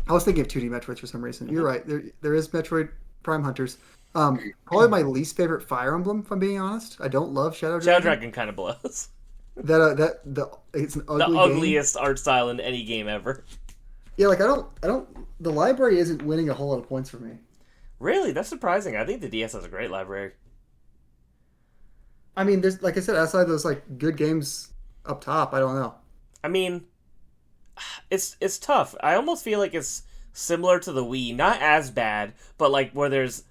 S2: I was thinking of 2D Metroids for some reason. You're right. There is Metroid Prime Hunters. Probably my least favorite Fire Emblem, if I'm being honest. I don't love Shadow
S1: Shadow
S2: Dragon.
S1: Dragon kind of blows.
S2: It's an
S1: The
S2: ugly game.
S1: ugliest art style in any game ever.
S2: Yeah, like I don't. The library isn't winning a whole lot of points for me.
S1: Really? That's surprising. I think the DS has a great library.
S2: I mean, there's like I said, outside those like good games up top, I don't know.
S1: I mean, it's tough. I almost feel like it's similar to the Wii. Not as bad, but like where there's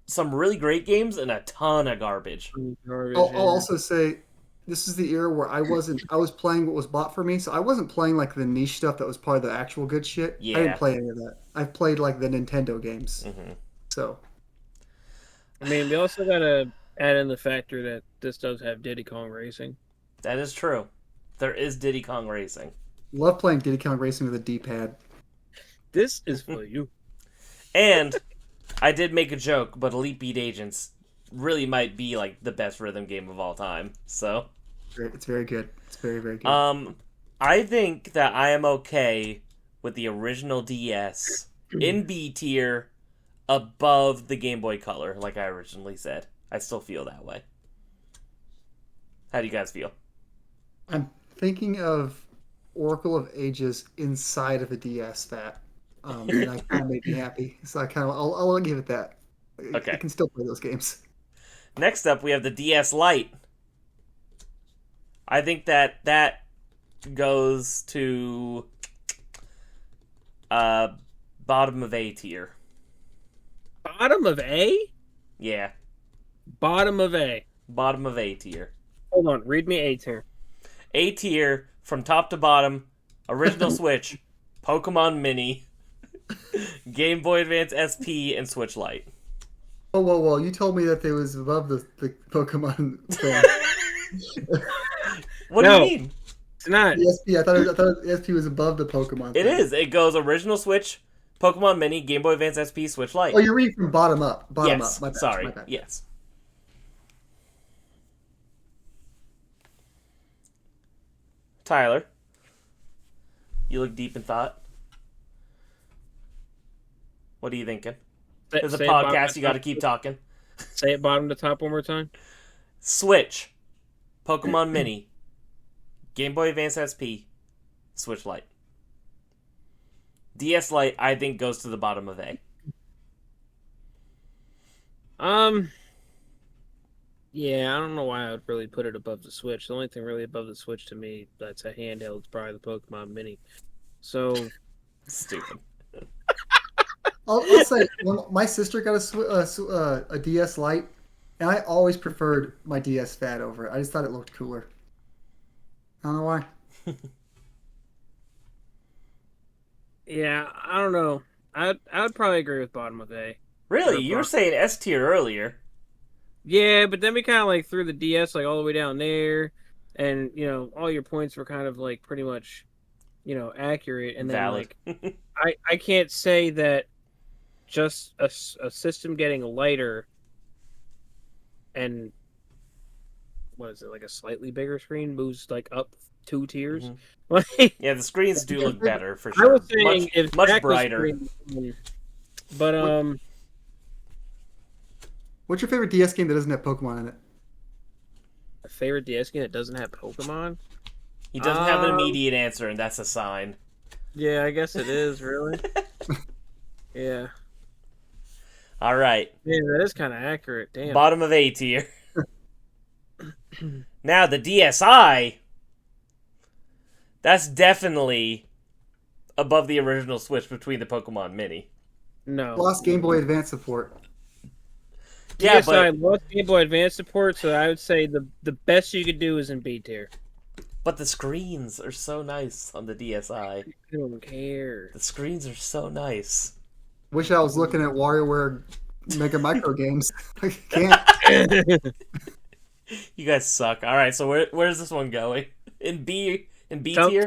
S1: some really great games and a ton of garbage.
S2: I'll also say this is the era where I was playing what was bought for me, so I wasn't playing like the niche stuff that was part of the actual good shit.
S1: Yeah.
S2: I didn't play any of that. I've played like the Nintendo games.
S1: Hmm.
S2: So
S3: I mean, we also gotta add in the factor that this does have Diddy Kong Racing.
S1: That is true. There is Diddy Kong Racing.
S2: love playing Diddy Kong Racing with a D-pad.
S3: This is for you.
S1: And I did make a joke, but Elite Beat Agents really might be like the best rhythm game of all time. So,
S2: It's very good. It's very, very good.
S1: I think that I am okay with the original DS in B tier above the Game Boy Color, like I originally said. I still feel that way. How do you guys feel?
S2: I'm thinking of Oracle of Ages inside of a DS that, and that kind of made me happy. So I'll give it that.
S1: Okay.
S2: I can still play those games.
S1: Next up, we have the DS Lite. I think that goes to bottom of A tier.
S3: Bottom of A?
S1: Yeah,
S3: Bottom of A.
S1: bottom of A tier.
S3: Hold on, read me A tier.
S1: A tier from top to bottom. Original Switch, Pokemon Mini, Game Boy Advance SP, and Switch Lite.
S2: Oh, whoa. You told me that they was above the Pokemon thing.
S1: What do you mean?
S3: It's not.
S2: The SP, I thought the SP was above the Pokemon.
S1: It is. It goes original Switch, Pokemon Mini, Game Boy Advance SP, Switch Lite.
S2: Oh, you're reading from bottom up. Bottom
S1: yes.
S2: up. My bad,
S1: Sorry.
S2: my bad.
S1: Yes. Tyler, you look deep in thought. What are you thinking? There's a podcast. You got to keep talking.
S3: Say it bottom to top one more time.
S1: Switch, Pokemon Mini, Game Boy Advance SP, Switch Lite. DS Lite, I think, goes to the bottom of A.
S3: Yeah, I don't know why I would really put it above the Switch. The only thing really above the Switch to me that's a handheld is probably the Pokemon Mini. So
S1: Stupid.
S2: I'll say, when my sister got a DS Lite, and I always preferred my DS Fat over it. I just thought it looked cooler. I don't know why.
S3: yeah, I don't know. I would probably agree with bottom of A.
S1: Really? You were saying S tier earlier.
S3: Yeah, but then we kind of like threw the DS like all the way down there, and all your points were kind of like pretty much, accurate. And then
S1: Valid.
S3: like I can't say that just a system getting lighter and what is it, like a slightly bigger screen moves like up 2 tiers.
S1: Mhm.
S3: Like,
S1: Yeah, the screens do look better for
S3: I
S1: sure.
S3: was saying if
S1: much
S3: Jack was
S1: brighter.
S3: but
S2: What's your favorite DS game that doesn't have Pokemon in it?
S3: a favorite DS game that doesn't have Pokemon?
S1: He doesn't have an immediate answer, and that's a sign.
S3: Yeah, I guess it is really. Yeah.
S1: All right.
S3: Yeah, that is kind of accurate. Damn.
S1: Bottom of A tier. Now, the DSi, that's definitely above the original Switch between the Pokemon Mini.
S3: No.
S2: Lost Game Boy Advance support.
S1: Yeah,
S3: DSi lost Game Boy Advance support, so I would say the best you could do is in B tier.
S1: but the screens are so nice on the DSi.
S3: I don't care.
S1: The screens are so nice.
S2: Wish I was looking at WarioWare Mega Micro games. I can't.
S1: You guys suck. All right, so where's this one going? In B
S3: Tell
S1: tier?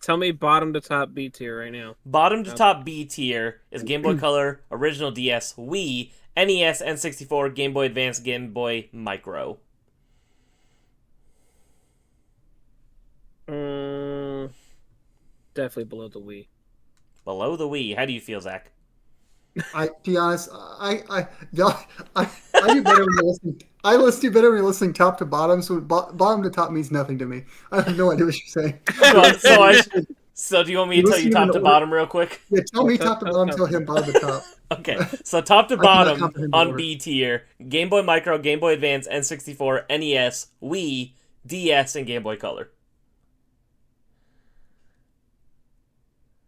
S3: Tell me bottom to top B tier right now.
S1: Bottom to top B tier is Game Boy Color, Original DS, Wii, NES, N64, Game Boy Advance, Game Boy Micro.
S3: Definitely below the Wii.
S1: Below the Wii. How do you feel, Zach?
S2: To be honest, I do better when you're listening. I listen better when you're listening top to bottom. So bottom to top means nothing to me. I have no idea what you're saying.
S1: So do you want me to tell you top to bottom real quick?
S2: Yeah, tell me top to bottom. Tell him bottom to top.
S1: Okay, so top to bottom
S2: comprehend
S1: on
S2: order.
S1: B tier: Game Boy Micro, Game Boy Advance, N64, NES, Wii, DS, and Game Boy Color.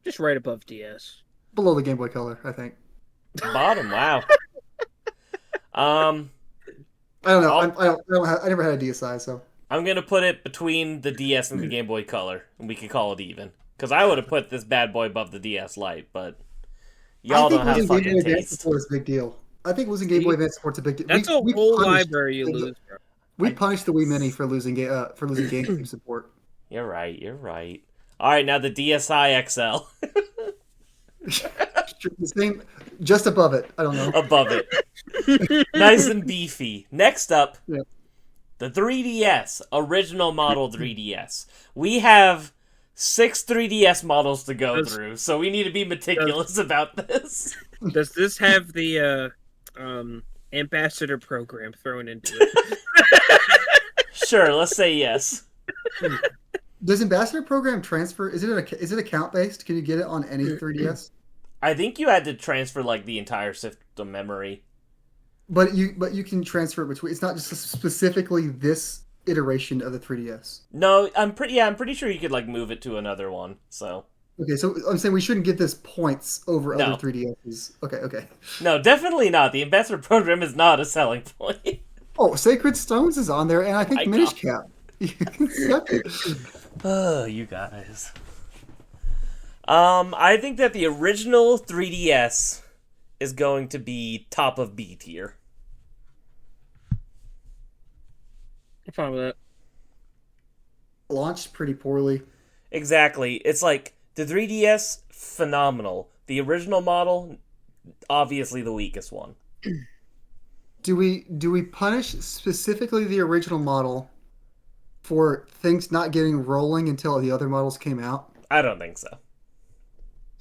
S3: Just right above DS.
S2: Below the Game Boy Color, I think.
S1: Bottom, wow.
S2: I don't know. I never had a DSi, so
S1: I'm gonna put it between the DS and the Game Boy Color, and we can call it even. Because I would have put this bad boy above the DS Lite, but y'all don't have
S2: Game Boy
S1: fucking
S2: Advance
S1: taste.
S2: support is a big deal. I think losing Game Boy Advance support's a big deal.
S3: That's a whole library you lose, bro.
S2: We punished the Wii Mini for losing GameCube support.
S1: You're right. All right, now the DSi XL.
S2: The same, just above it. I don't know.
S1: Above it. Nice and beefy. Next up,
S2: Yeah.
S1: the 3DS. Original model 3DS. We have 6 3DS models to go through, so we need to be meticulous about this.
S3: Does this have the ambassador program thrown into it?
S1: Sure, let's say yes.
S2: Does Ambassador Program transfer? Is it account based? Can you get it on any 3DS?
S1: I think you had to transfer like the entire system memory.
S2: But you can transfer it between. It's not just specifically this iteration of the 3DS.
S1: No, I'm pretty sure you could like move it to another one. So
S2: Okay, so I'm saying we shouldn't give this points over
S1: No.
S2: other 3DSs. Okay.
S1: no, definitely not. The ambassador program is not a selling point.
S2: Oh, Sacred Stones is on there, and I think
S1: My
S2: Minish
S1: God.
S2: Cap. You can suck it.
S1: Oh, you guys. I think that the original 3DS is going to be top of B tier.
S3: I'm fine with that.
S2: launched pretty poorly.
S1: Exactly. It's like the 3DS, phenomenal. The original model, obviously the weakest one.
S2: Do we punish specifically the original model for things not getting rolling until the other models came out?
S1: I don't think so.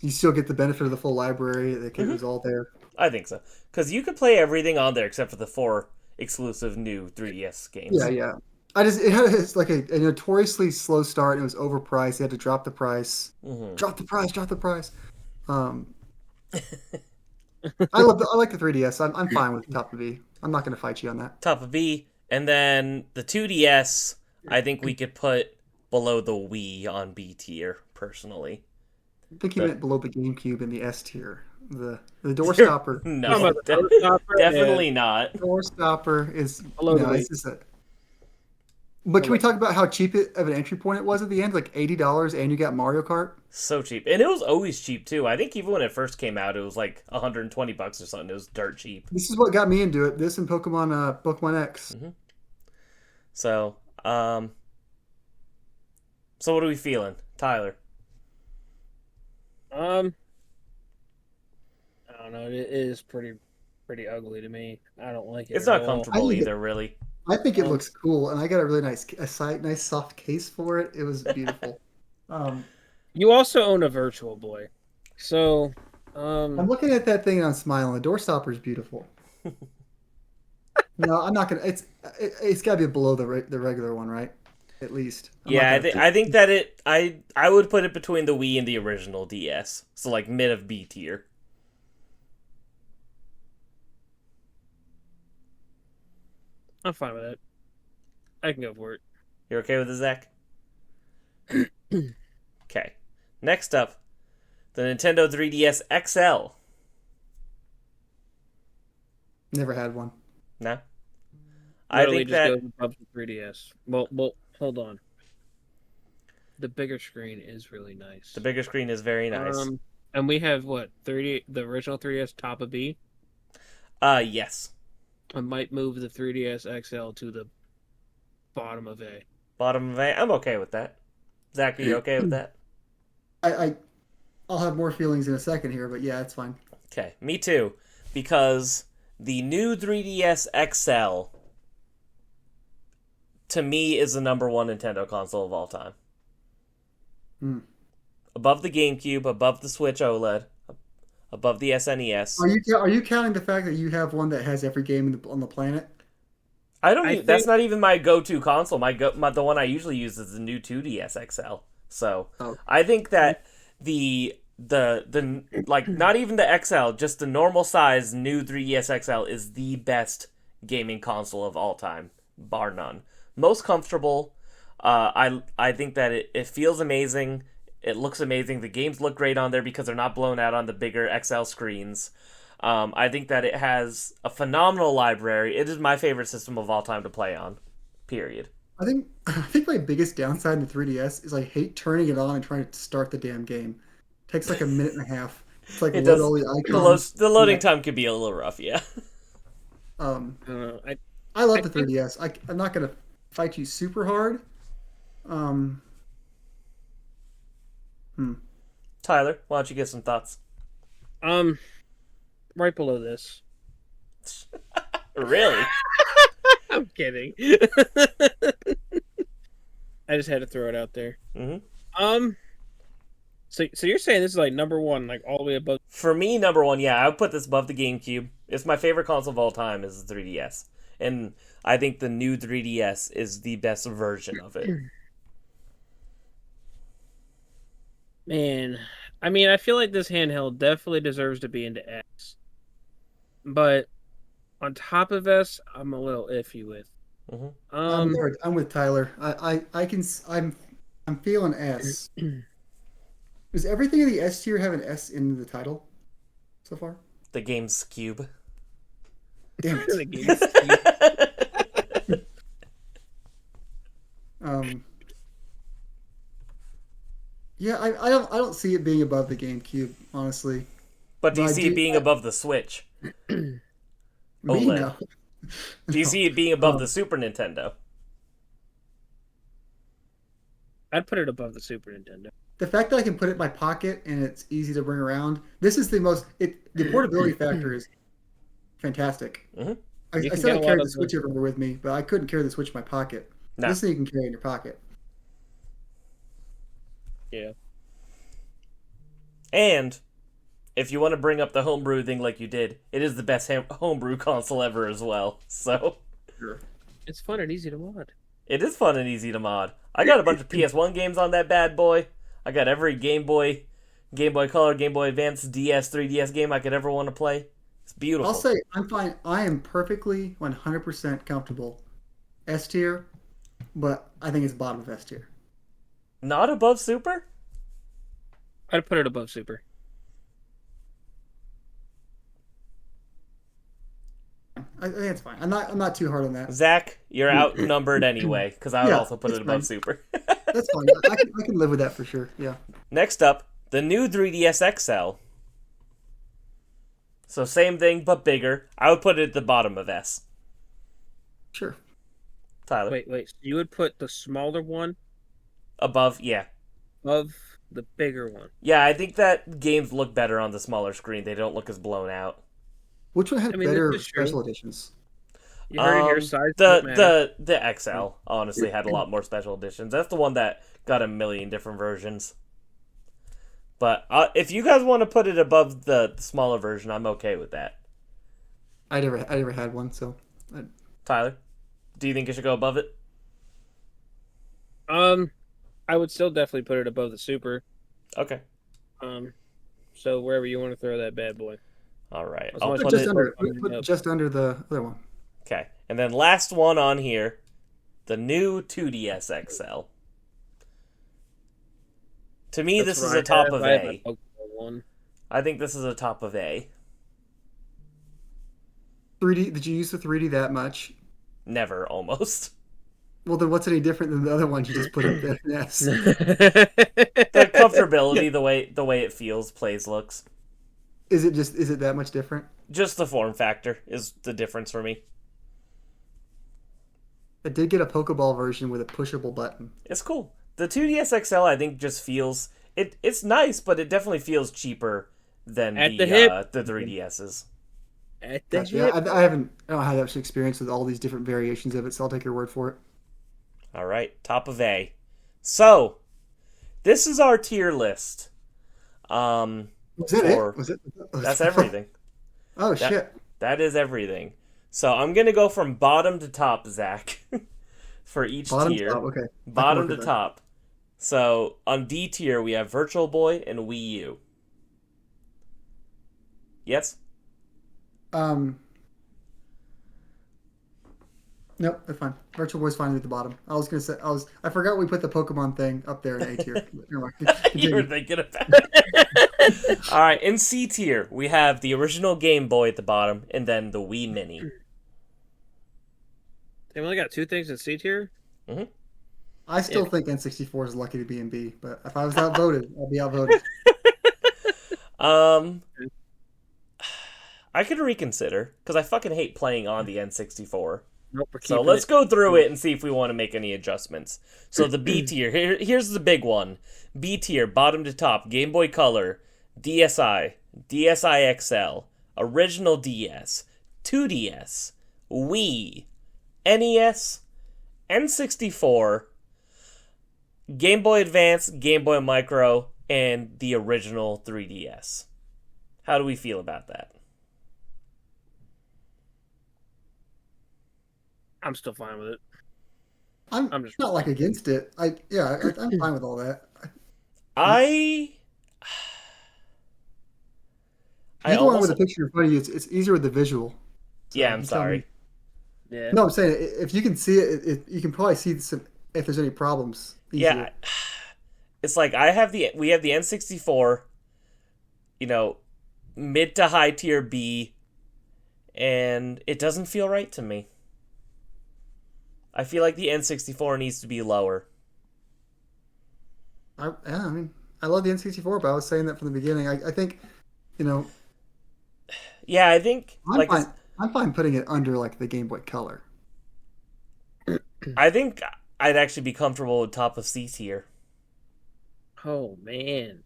S2: You still get the benefit of the full library. It was all there.
S1: I think so. Because you could play everything on there except for the 4 exclusive new 3DS games.
S2: Yeah, yeah. It's like a notoriously slow start. It was overpriced. They had to drop the price. Drop the price. Drop the price. I like the 3DS. I'm fine with top of V. I'm not going to fight you on that.
S1: Top of V. And then the 2DS, I think we could put below the Wii on B tier, personally.
S2: I think you meant below the GameCube in the S tier. The door stopper.
S1: No, definitely not.
S2: Door stopper is
S3: below the Wii.
S2: It's just But can we talk about how cheap of an entry point it was at the end? Like $80, and you got Mario Kart.
S1: So cheap, and it was always cheap too. I think even when it first came out, it was like $120 or something. It was dirt cheap.
S2: This is what got me into it. This and Pokemon X.
S1: Mm-hmm. So what are we feeling, Tyler?
S3: I don't know. It is pretty ugly to me. I don't like it.
S1: It's not comfortable either, really.
S2: I think it looks cool, and I got a really nice soft case for it. It was beautiful.
S3: You also own a Virtual Boy, so
S2: I'm looking at that thing and I'm smiling. The door stopper is beautiful. No, I'm not gonna. It's got to be below the regular one, right? At least.
S1: I think that I would put it between the Wii and the original DS, so like mid of B tier.
S3: I'm fine with it. I can go for it.
S1: You're okay with it, Zach? Okay. Next up, the Nintendo 3DS XL.
S2: Never had one.
S1: No?
S3: I think that goes above the 3DS. Well, hold on. The bigger screen is really nice.
S1: The bigger screen is very nice.
S3: And we have what, the original 3DS top of B?
S1: Yes.
S3: I might move the 3DS XL to the bottom of A.
S1: Bottom of A? I'm okay with that. Zach, are you okay with that?
S2: I'll have more feelings in a second here, but yeah, it's fine.
S1: Okay, me too. Because the new 3DS XL, to me, is the number one Nintendo console of all time. Above the GameCube, above the Switch OLED, above the SNES.
S2: Are you counting the fact that you have one that has every game on the planet?
S1: That's not even my go-to console. The one I usually use is the new 2DS XL. So I think that the not even the XL, just the normal size new 3DS XL is the best gaming console of all time, bar none. Most comfortable. I think that it feels amazing. It looks amazing. The games look great on there because they're not blown out on the bigger XL screens. I think that it has a phenomenal library. It is my favorite system of all time to play on. Period.
S2: I think my biggest downside in the 3DS is I hate turning it on and trying to start the damn game. It takes like a minute and a half. It's like
S1: it does.
S2: All the icons.
S1: The loading time could be a little rough, yeah.
S2: I love the 3DS. I'm not gonna fight you super hard.
S1: Tyler, why don't you get some thoughts?
S3: Right below this.
S1: Really?
S3: I'm kidding. I just had to throw it out there.
S1: Mm-hmm.
S3: So you're saying this is like number one, like all the way above?
S1: For me, number one, yeah, I would put this above the GameCube. It's my favorite console of all time is the 3DS, and I think the new 3DS is the best version of it.
S3: Man, I mean, I feel like this handheld definitely deserves to be into X, but on top of S, I'm a little iffy with.
S2: Mm-hmm. I'm with Tyler. I'm feeling S. Does everything in the S tier have an S in the title so far?
S1: The game's cube.
S2: Damn it.
S3: The game's cube.
S2: Yeah, I don't see it being above the GameCube, honestly.
S1: But do you see it being above the Switch?
S2: Me,
S1: OLED.
S2: no.
S1: Do you see it being above the Super Nintendo?
S3: I'd put it above the Super Nintendo.
S2: The fact that I can put it in my pocket and it's easy to bring around. This is the most. The portability factor is fantastic.
S1: Mm-hmm.
S3: You
S2: I
S3: can
S2: said
S3: get
S2: I
S3: a lot
S2: carried
S3: of
S2: the Switch everywhere with me, but I couldn't carry the Switch in my pocket.
S1: No.
S2: This thing you can carry in your pocket.
S3: Yeah.
S1: And if you want to bring up the homebrew thing like you did, it is the best homebrew console ever as well. So
S2: Sure.
S3: It's fun and easy to mod.
S1: it is fun and easy to mod. I got a bunch of PS1 games on that bad boy. I got every Game Boy Color, Game Boy Advance, DS, 3DS game I could ever want to play. It's beautiful.
S2: I'll say I'm fine. I am perfectly 100% comfortable S tier, but I think it's bottom of S tier.
S1: Not above Super?
S3: I'd put it above Super.
S2: I think it's fine. I'm not too hard on that.
S1: Zach, you're outnumbered anyway, because I would
S2: Yeah,
S1: also put
S2: it's
S1: it above
S2: fine.
S1: Super.
S2: That's fine. I can live with that for sure. Yeah.
S1: Next up, the new 3DS XL. So same thing, but bigger. I would put it at the bottom of S.
S2: Sure.
S1: Tyler.
S3: Wait. So you would put the smaller one
S1: Above, yeah.
S3: above the bigger one?
S1: Yeah, I think that games look better on the smaller screen. They don't look as blown out.
S2: Which one had
S3: I mean,
S2: better
S3: this is true.
S2: special editions?
S3: You heard it here. Size doesn't matter.
S1: The XL honestly had a lot more special editions. That's the one that got a million different versions. But if you guys want to put it above the smaller version, I'm okay with that.
S2: I never had one, so
S1: Tyler, do you think it should go above it?
S3: I would still definitely put it above the Super.
S1: Okay.
S3: So wherever you want to throw that bad boy.
S1: All right.
S3: As
S1: I'll
S3: long as
S1: put
S3: it's
S1: it.
S2: put just under the other one.
S1: Okay. And then last one on here, the new 2DS XL. To me,
S3: That's
S1: this is
S3: what
S1: a top
S3: I
S1: of
S3: have my
S1: A.
S3: Pokemon one.
S1: I think this is a top of A.
S2: 3D? Did you use the 3D that much?
S1: Never, almost.
S2: Well, then what's any different than the other ones you just put in the S?
S1: The comfortability, the way it feels, plays, looks.
S2: Is it that much different?
S1: Just the form factor is the difference for me.
S2: I did get a Pokeball version with a pushable button.
S1: It's cool. The 2DS XL, I think, just feels it's nice, but it definitely feels cheaper than
S3: At the hip.
S1: the 3DSs.
S3: At the
S2: Gotcha.
S3: hip.
S2: I don't have that experience with all these different variations of it, so I'll take your word for it.
S1: All right, top of A. So, this is our tier list.
S2: Was that it? Was it?
S1: That's everything.
S2: Oh shit!
S1: That is everything. So I'm gonna go from bottom to top, Zach, for each
S2: Bottom
S1: tier.
S2: to top, okay.
S1: Bottom to
S2: that.
S1: top. So on D tier we have Virtual Boy and Wii U. Yes.
S2: Nope, that's fine. Virtual Boy's fine at the bottom. I forgot we put the Pokemon thing up there in A tier. Never mind.
S1: You were thinking about it. All right, in C tier we have the original Game Boy at the bottom, and then the Wii Mini.
S3: They only got two things in C tier?
S1: Mm-hmm.
S2: I still think N64 is lucky to be in B, but if I was outvoted, I'll be outvoted.
S1: I could reconsider because I fucking hate playing on the N64.
S3: Nope,
S1: So let's go through it and see if we want to make any adjustments. So the B tier, here's the big one. B tier, bottom to top, Game Boy Color, DSi, DSi XL, Original DS, 2DS, Wii, NES, N64, Game Boy Advance, Game Boy Micro, and the original 3DS. How do we feel about that?
S3: I'm still fine with it.
S2: I'm just not like against it. I'm fine with all that.
S1: I
S2: You go on with
S1: almost,
S2: a picture in front of you. It's easier with the visual. So
S1: yeah, I'm
S2: you tell me.
S1: sorry.
S3: Yeah.
S2: No, I'm saying if you can see it, you can probably see if there's any problems. Easier.
S1: Yeah, it's like we have the N64, mid to high tier B, and it doesn't feel right to me. I feel like the N64 needs to be lower.
S2: I mean, I love the N64, but I was saying that from the beginning. I think,
S1: Yeah, I think
S2: I'm fine putting it under like the Game Boy Color.
S1: I think I'd actually be comfortable with top of C tier.
S3: Oh man,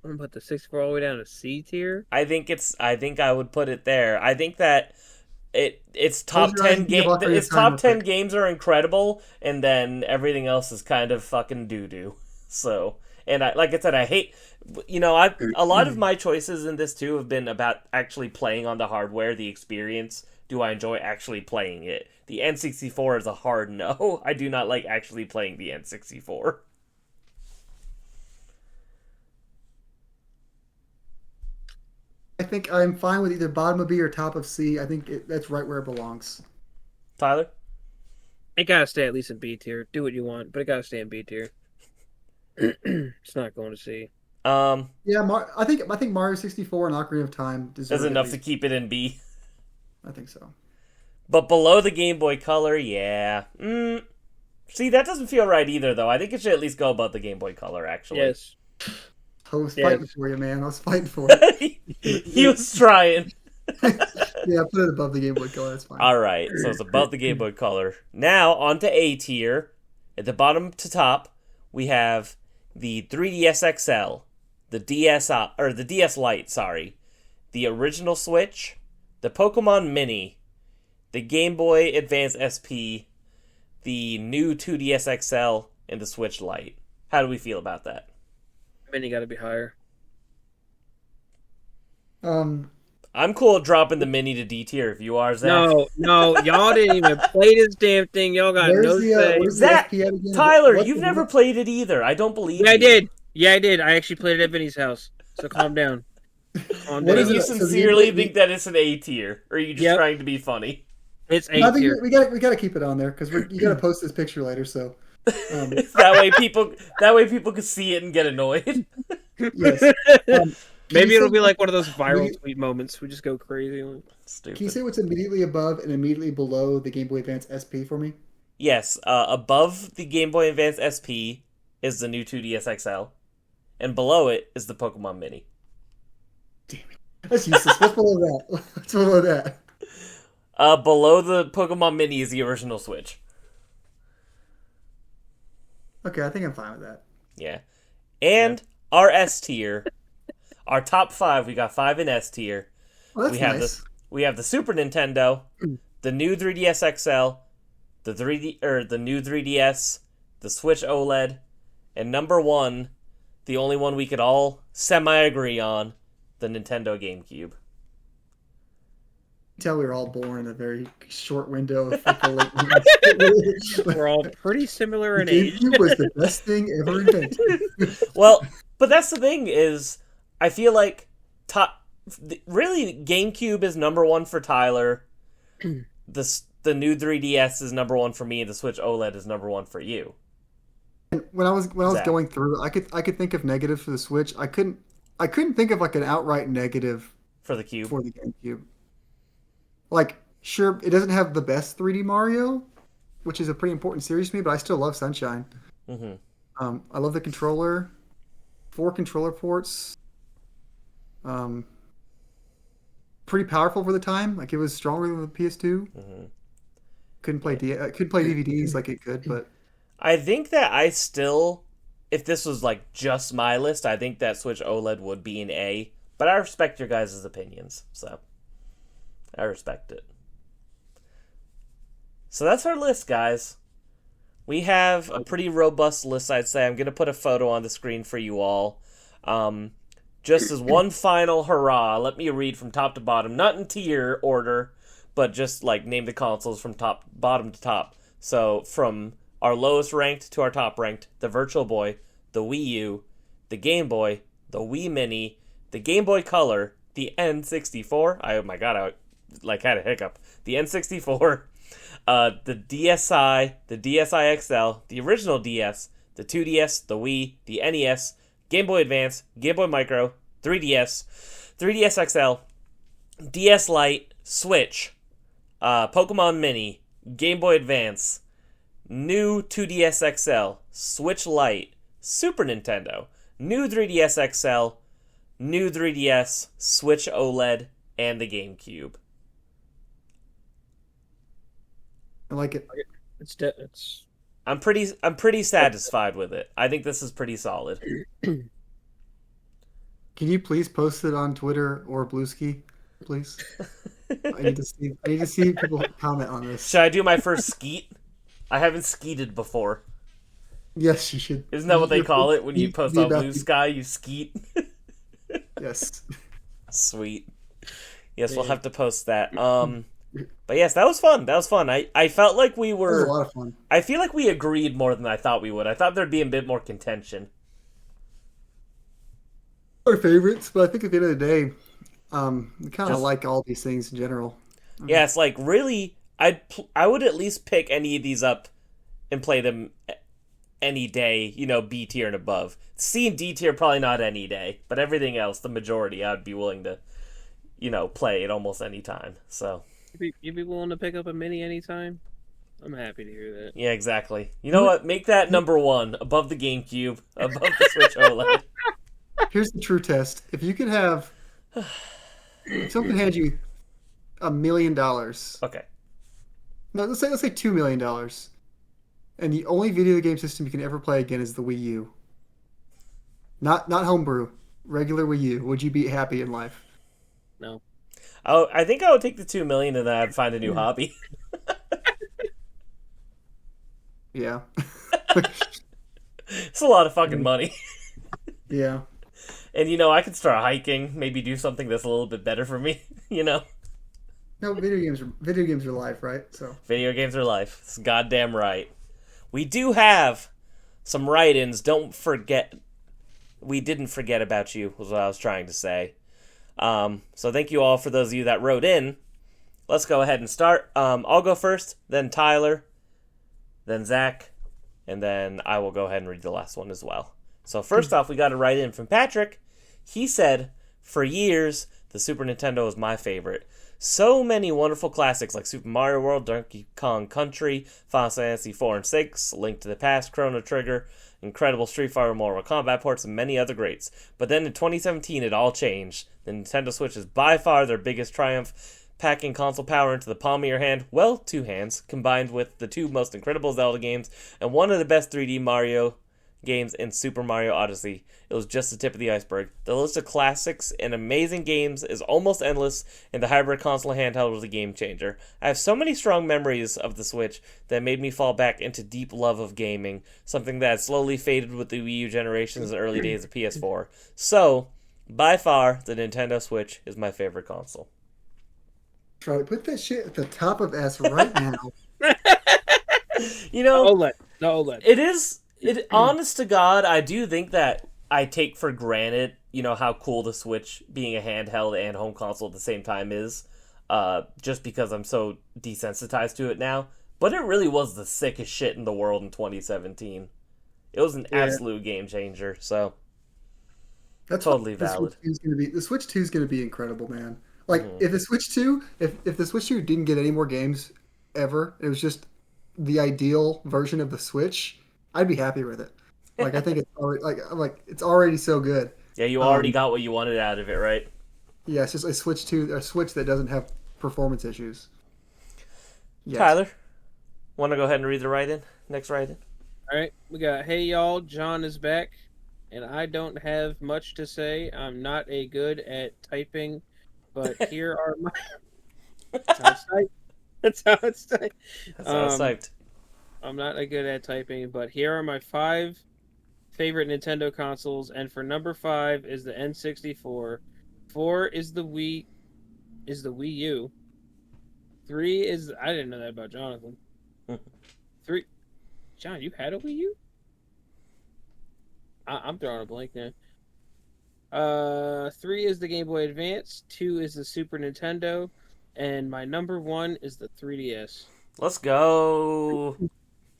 S3: I'm gonna put the 64 all the way down to C tier.
S1: I think I would put it there. I think that its
S2: Close
S1: top
S2: your eyes
S1: 10
S2: and think of
S1: game
S2: Ocarina
S1: its
S2: of Time
S1: top
S2: real
S1: 10
S2: quick.
S1: games are incredible, and then everything else is kind of fucking doo doo. So, and like I said, I hate. I a lot of my choices in this too have been about actually playing on the hardware, the experience. Do I enjoy actually playing it? The N64 is a hard no. I do not like actually playing the N64.
S2: I think I'm fine with either bottom of B or top of C. I think that's right where it belongs.
S1: Tyler?
S3: It gotta stay at least in B tier. Do what you want, but it gotta stay in B tier. It's not going to C.
S2: Yeah, I think Mario 64 and Ocarina of Time
S1: Is
S2: deserve at
S1: enough to
S2: least.
S1: keep it in B.
S2: I think so.
S1: But below the Game Boy Color, yeah. See, that doesn't feel right either, though. I think it should at least go above the Game Boy Color, actually.
S3: Yes.
S2: I was
S3: Yes.
S2: fighting for you, man. I was fighting for it.
S1: He was trying.
S2: Yeah, put it above the Game Boy Color. That's fine.
S1: All right, so it's above the Game Boy Color. Now, on to A tier. At the bottom to top, we have the 3DS XL, the the DS Lite, sorry, the original Switch, the Pokemon Mini, the Game Boy Advance SP, the new 2DS XL, and the Switch Lite. How do we feel about that?
S3: Mini gotta be higher.
S2: Um,
S1: I'm cool dropping the Mini to D tier if you are, Zach.
S3: No, y'all didn't even play this damn thing. Y'all got no say.
S2: where's the
S1: Zach,
S2: SP at again?
S1: Tyler,
S2: What-
S1: you've never played it either. I don't believe
S3: Yeah, I
S1: you.
S3: did. Yeah, I did. I actually played it at Vinny's house. So calm down. Calm
S2: What
S3: down.
S2: is
S1: You
S2: it? So the
S1: sincerely
S2: Game Boy-
S1: think that it's an A tier, or are you just
S3: Yep.
S1: trying to be funny?
S3: It's
S2: No, I
S3: A
S2: think
S3: tier.
S2: we gotta keep it on there because you gotta post this picture later. So,
S1: that way people can see it and get annoyed.
S2: yes. Can
S3: Maybe
S2: you
S3: it'll
S2: say-
S3: be like one of those viral
S2: we-
S3: tweet moments. We just go crazy.
S2: Can you
S1: Stupid.
S2: say what's immediately above and immediately below the Game Boy Advance SP for me?
S1: Yes, above the Game Boy Advance SP is the new 2DS XL, and below it is the Pokemon Mini.
S2: That's useless. What's below that? What's below that?
S1: Below the Pokemon Mini is the original Switch.
S2: Okay, I think I'm fine with that.
S1: Yeah. And our S tier, our top 5, we got 5 in S tier.
S2: Well, that's
S1: we have
S2: nice.
S1: we have the Super Nintendo, the new 3DS XL, the new 3DS, the Switch OLED, and number 1, the only one we could all semi-agree on, the Nintendo GameCube.
S2: Tell we were all born in a very short window of freaking late.
S3: We're all pretty similar in
S2: The
S3: age.
S2: GameCube was the best thing ever invented.
S1: Well, but that's the thing is, I feel like really GameCube is number 1 for Tyler. The new 3DS is number 1 for me, and the Switch OLED is number 1 for you.
S2: When I was
S1: Zach.
S2: going through, I could think of negatives for the Switch. I couldn't think of like an outright negative
S1: For the Cube.
S2: for the GameCube. Like, sure, it doesn't have the best 3D Mario, which is a pretty important series to me, but I still love Sunshine.
S1: Mm-hmm.
S2: I love the controller. 4 controller ports. Pretty powerful for the time. Like, it was stronger than the PS2.
S1: Mm-hmm.
S2: Couldn't play DVDs like it could, but
S1: I think that if this was like just my list, I think that Switch OLED would be an A. But I respect your guys' opinions, so I respect it. So that's our list, guys. We have a pretty robust list, I'd say. I'm going to put a photo on the screen for you all. Just as one final hurrah, let me read from top to bottom, not in tier order, but just like name the consoles from bottom to top. So from our lowest ranked to our top ranked, the Virtual Boy, the Wii U, the Game Boy, the Wii Mini, the Game Boy Color, the N64. Oh my god, I had a hiccup. The N64, the DSi, the DSi XL, the original DS, the 2DS, the Wii, the NES, Game Boy Advance, Game Boy Micro, 3DS, 3DS XL, DS Lite, Switch, Pokemon Mini, Game Boy Advance, new 2DS XL, Switch Lite, Super Nintendo, new 3DS XL, new 3DS, Switch OLED, and the GameCube.
S2: I like it.
S3: It's
S1: I'm pretty satisfied with it. I think this is pretty solid.
S2: Can you please post it on Twitter or Bluesky, please? I need to see people comment on this.
S1: Should I do my first skeet? I haven't skeeted before.
S2: Yes, you should.
S1: Isn't that what they call it when you
S2: Skeet
S1: post
S2: be
S1: on
S2: about
S1: Blue
S2: the-
S1: Sky? You skeet.
S2: Yes.
S1: Sweet. Yes, we'll have to post that. But yes, that was fun. That was fun. I felt like we
S2: That was a
S1: were.
S2: lot of fun.
S1: I feel like we agreed more than I thought we would. I thought there'd be a bit more contention.
S2: Our favorites, but I think at the end of the day, we kind of
S1: Just-
S2: like all these things in general.
S1: Yeah, it's like really, I would at least pick any of these up and play them any day. You know, B tier and above. C and D tier probably not any day, but everything else, the majority, I'd be willing to, play at almost any time. So
S3: You'd be willing to pick up a mini anytime? I'm happy to hear that.
S1: yeah, exactly. You know what? Make that number one above the GameCube, above the Switch OLED.
S2: Here's the true test: if you could have, if someone handed you $1 million, no,
S1: Okay.
S2: let's say $2 million, and the only video game system you can ever play again is the Wii U. Not homebrew, regular Wii U. Would you be happy in life?
S3: No.
S1: I think I would take the 2 million and then I'd find a new hobby.
S2: Yeah.
S1: It's a lot of fucking money.
S2: Yeah.
S1: And I could start hiking, maybe do something that's a little bit better for me,
S2: No, video games are life, right? So
S1: Video games are life. It's goddamn right. We do have some write-ins. Don't forget, we didn't forget about you, was what I was trying to say. So thank you all for those of you that wrote in. Let's go ahead and start. I'll go first, then Tyler, then Zach, and then I will go ahead and read the last one as well. So first off, we got a write-in from Patrick. He said, for years, the Super Nintendo was my favorite. So many wonderful classics like Super Mario World, Donkey Kong Country, Final Fantasy 4 and 6, Link to the Past, Chrono Trigger, incredible Street Fighter Mortal Kombat ports, and many other greats. But then in 2017, it all changed. The Nintendo Switch is by far their biggest triumph, packing console power into the palm of your hand, well, two hands, combined with the two most incredible Zelda games and one of the best 3D Mario games in Super Mario Odyssey. It was just the tip of the iceberg. The list of classics and amazing games is almost endless, and the hybrid console handheld was a game changer. I have so many strong memories of the Switch that made me fall back into deep love of gaming, something that slowly faded with the Wii U generations and early days of PS4. So, by far, the Nintendo Switch is my favorite console.
S2: Charlie, put that shit at the top of S right now.
S3: OLED. The OLED.
S1: It is. Honest to God, I do think that I take for granted, how cool the Switch being a handheld and home console at the same time is, just because I'm so desensitized to it now. But it really was the sickest shit in the world in 2017. It was an absolute game changer. So
S2: That's
S1: totally valid.
S2: The Switch 2 is gonna be incredible, man. Like if the Switch 2, if the Switch 2 didn't get any more games ever, it was just the ideal version of the Switch, I'd be happy with it. Like I think it's already it's already so good.
S1: Yeah, you already got what you wanted out of it, right?
S2: Yeah, it's just a Switch that doesn't have performance issues. Yet.
S1: Tyler, want to go ahead and read the write-in? Next write-in.
S3: All right, we got, hey y'all, John is back, and I don't have much to say. I'm not a good at typing, but here are my... That's how it's typed.
S1: That's how it's typed.
S3: I'm not a good at typing, but here are my 5 favorite Nintendo consoles, and for number 5 is the N64. 4 is the Wii U. 3 is... I didn't know that about Jonathan. 3... John, you had a Wii U? I'm throwing a blank now. 3 is the Game Boy Advance. 2 is the Super Nintendo. And my number 1 is the 3DS.
S1: Let's go.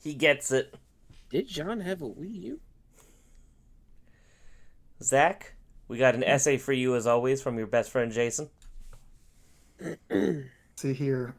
S1: He gets it.
S3: Did John have a Wii U?
S1: Zach, we got an essay for you as always from your best friend Jason.
S2: See here.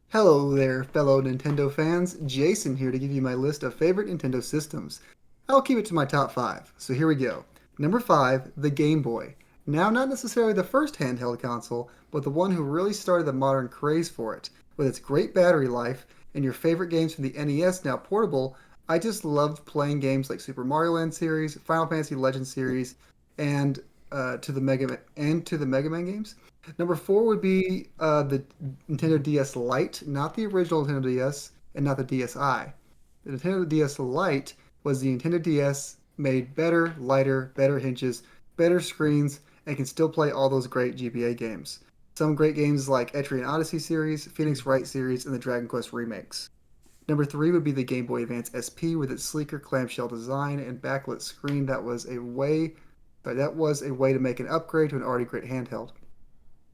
S2: Hello there, fellow Nintendo fans. Jason here to give you my list of favorite Nintendo systems. I'll keep it to my top 5. So here we go. Number 5, the Game Boy. Now, not necessarily the first handheld console, but the one who really started the modern craze for it. With its great battery life and your favorite games from the NES now portable, I just loved playing games like Super Mario Land series, Final Fantasy Legend series, and to the Mega Man games. Number four would be the Nintendo DS Lite, not the original Nintendo DS, and not the DSi. The Nintendo DS Lite was the Nintendo DS made better, lighter, better hinges, better screens, and can still play all those great GBA games. Some great games like Etrian Odyssey series, Phoenix Wright series, and the Dragon Quest remakes. Number three would be the Game Boy Advance SP with its sleeker clamshell design and backlit screen. That was a way to make an upgrade to an already great handheld.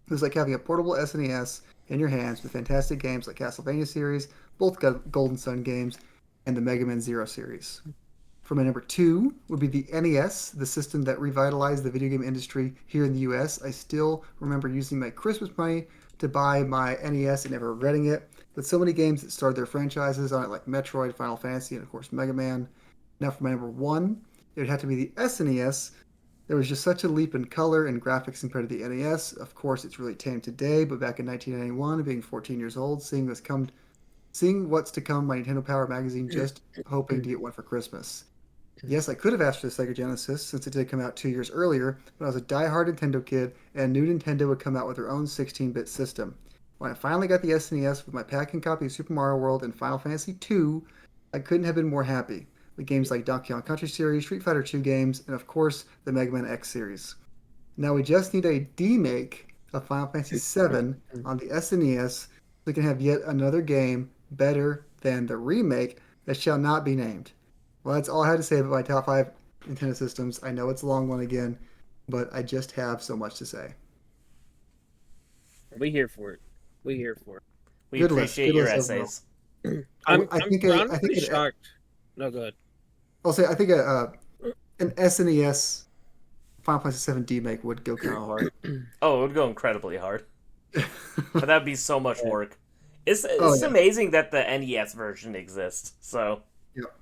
S2: It was like having a portable SNES in your hands with fantastic games like Castlevania series, both Golden Sun games, and the Mega Man Zero series. For my number two would be the NES, the system that revitalized the video game industry here in the US. I still remember using my Christmas money to buy my NES and never regretting it. With so many games that started their franchises on it, like Metroid, Final Fantasy, and of course Mega Man. Now for my number one, it would have to be the SNES. There was just such a leap in color and graphics compared to the NES. Of course, it's really tame today, but back in 1991, being 14 years old, seeing what's to come, my Nintendo Power magazine, just hoping to get one for Christmas. Yes, I could have asked for the Sega Genesis since it did come out 2 years earlier, but I was a die-hard Nintendo kid and knew Nintendo would come out with their own 16-bit system. When I finally got the SNES with my packing copy of Super Mario World and Final Fantasy II, I couldn't have been more happy. With games like Donkey Kong Country series, Street Fighter II games, and of course the Mega Man X series. Now we just need a demake of Final Fantasy VII on the SNES so we can have yet another game better than the remake that shall not be named. Well, that's all I had to say about my top 5 Nintendo systems. I know it's a long one again, but I just have so much to say.
S3: We here for it. We here for it.
S1: We appreciate your essays.
S3: I'm pretty shocked. No, go ahead.
S2: I'll say I think an SNES Final Fantasy VII remake would go kind of hard.
S1: Oh, it would go incredibly hard. But that'd be so much work. It's amazing that the NES version exists. So.
S2: Yep.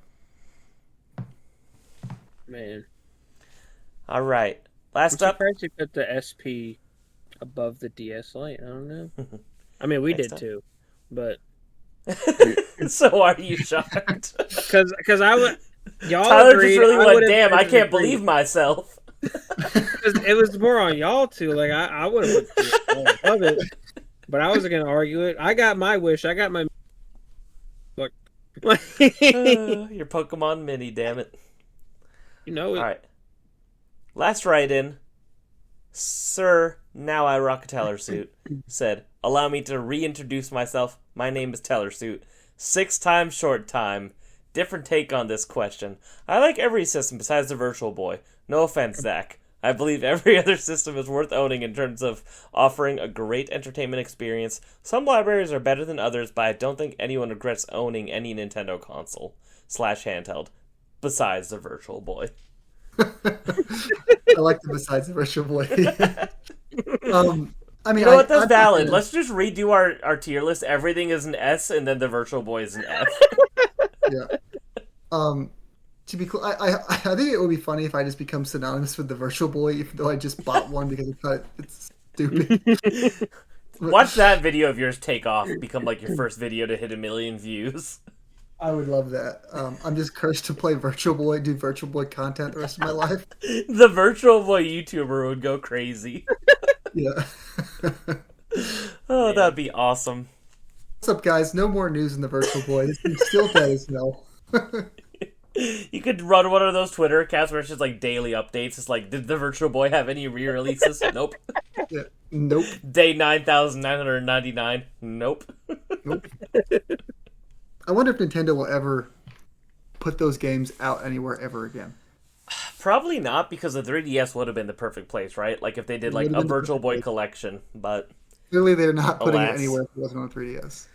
S3: Man.
S1: All right. Last
S3: I'm
S1: up.
S3: surprised you put the SP above the DS Lite. I don't know. I mean, we did too, but.
S1: So are you shocked?
S3: Because I would. Y'all
S1: Tyler
S3: agreed,
S1: just really went, damn, I can't
S3: agreed.
S1: believe myself.
S3: It was more on y'all two. Like, I would have put it, but I wasn't going to argue it. I got my wish. I got my. Look.
S1: Your Pokemon Mini, damn it.
S3: You know it.
S1: All right. Last write-in. Sir, now I rock a Teller suit, said, allow me to reintroduce myself. My name is Teller Suit. 6 times short time. Different take on this question. I like every system besides the Virtual Boy. No offense, Zach. I believe every other system is worth owning in terms of offering a great entertainment experience. Some libraries are better than others, but I don't think anyone regrets owning any Nintendo console / handheld besides the Virtual Boy.
S2: I like the besides the Virtual Boy. I mean,
S1: you know what? That's valid. Let's just redo our tier list. Everything is an S, and then the Virtual Boy is an F.
S2: Yeah. To be clear, I think it would be funny if I just become synonymous with the Virtual Boy, even though I just bought one because I thought it's stupid.
S1: Watch that video of yours take off, become like your first video to hit 1 million views.
S2: I would love that. I'm just cursed to play Virtual Boy, do Virtual Boy content the rest of my life.
S1: The Virtual Boy YouTuber would go crazy.
S2: Yeah.
S1: Oh, that'd be awesome.
S2: What's up, guys? No more news in the Virtual Boy. It's still dead as hell.
S1: You could run one of those Twitter accounts where it's just like daily updates. It's like, did the Virtual Boy have any re-releases? Nope.
S2: Yeah. Nope.
S1: Day 9,999. Nope.
S2: Nope. I wonder if Nintendo will ever put those games out anywhere ever again.
S1: Probably not, because the 3DS would have been the perfect place, right? Like if they did like a Virtual Boy collection, but
S2: clearly they're not putting
S1: alas.
S2: it anywhere if it wasn't on 3DS.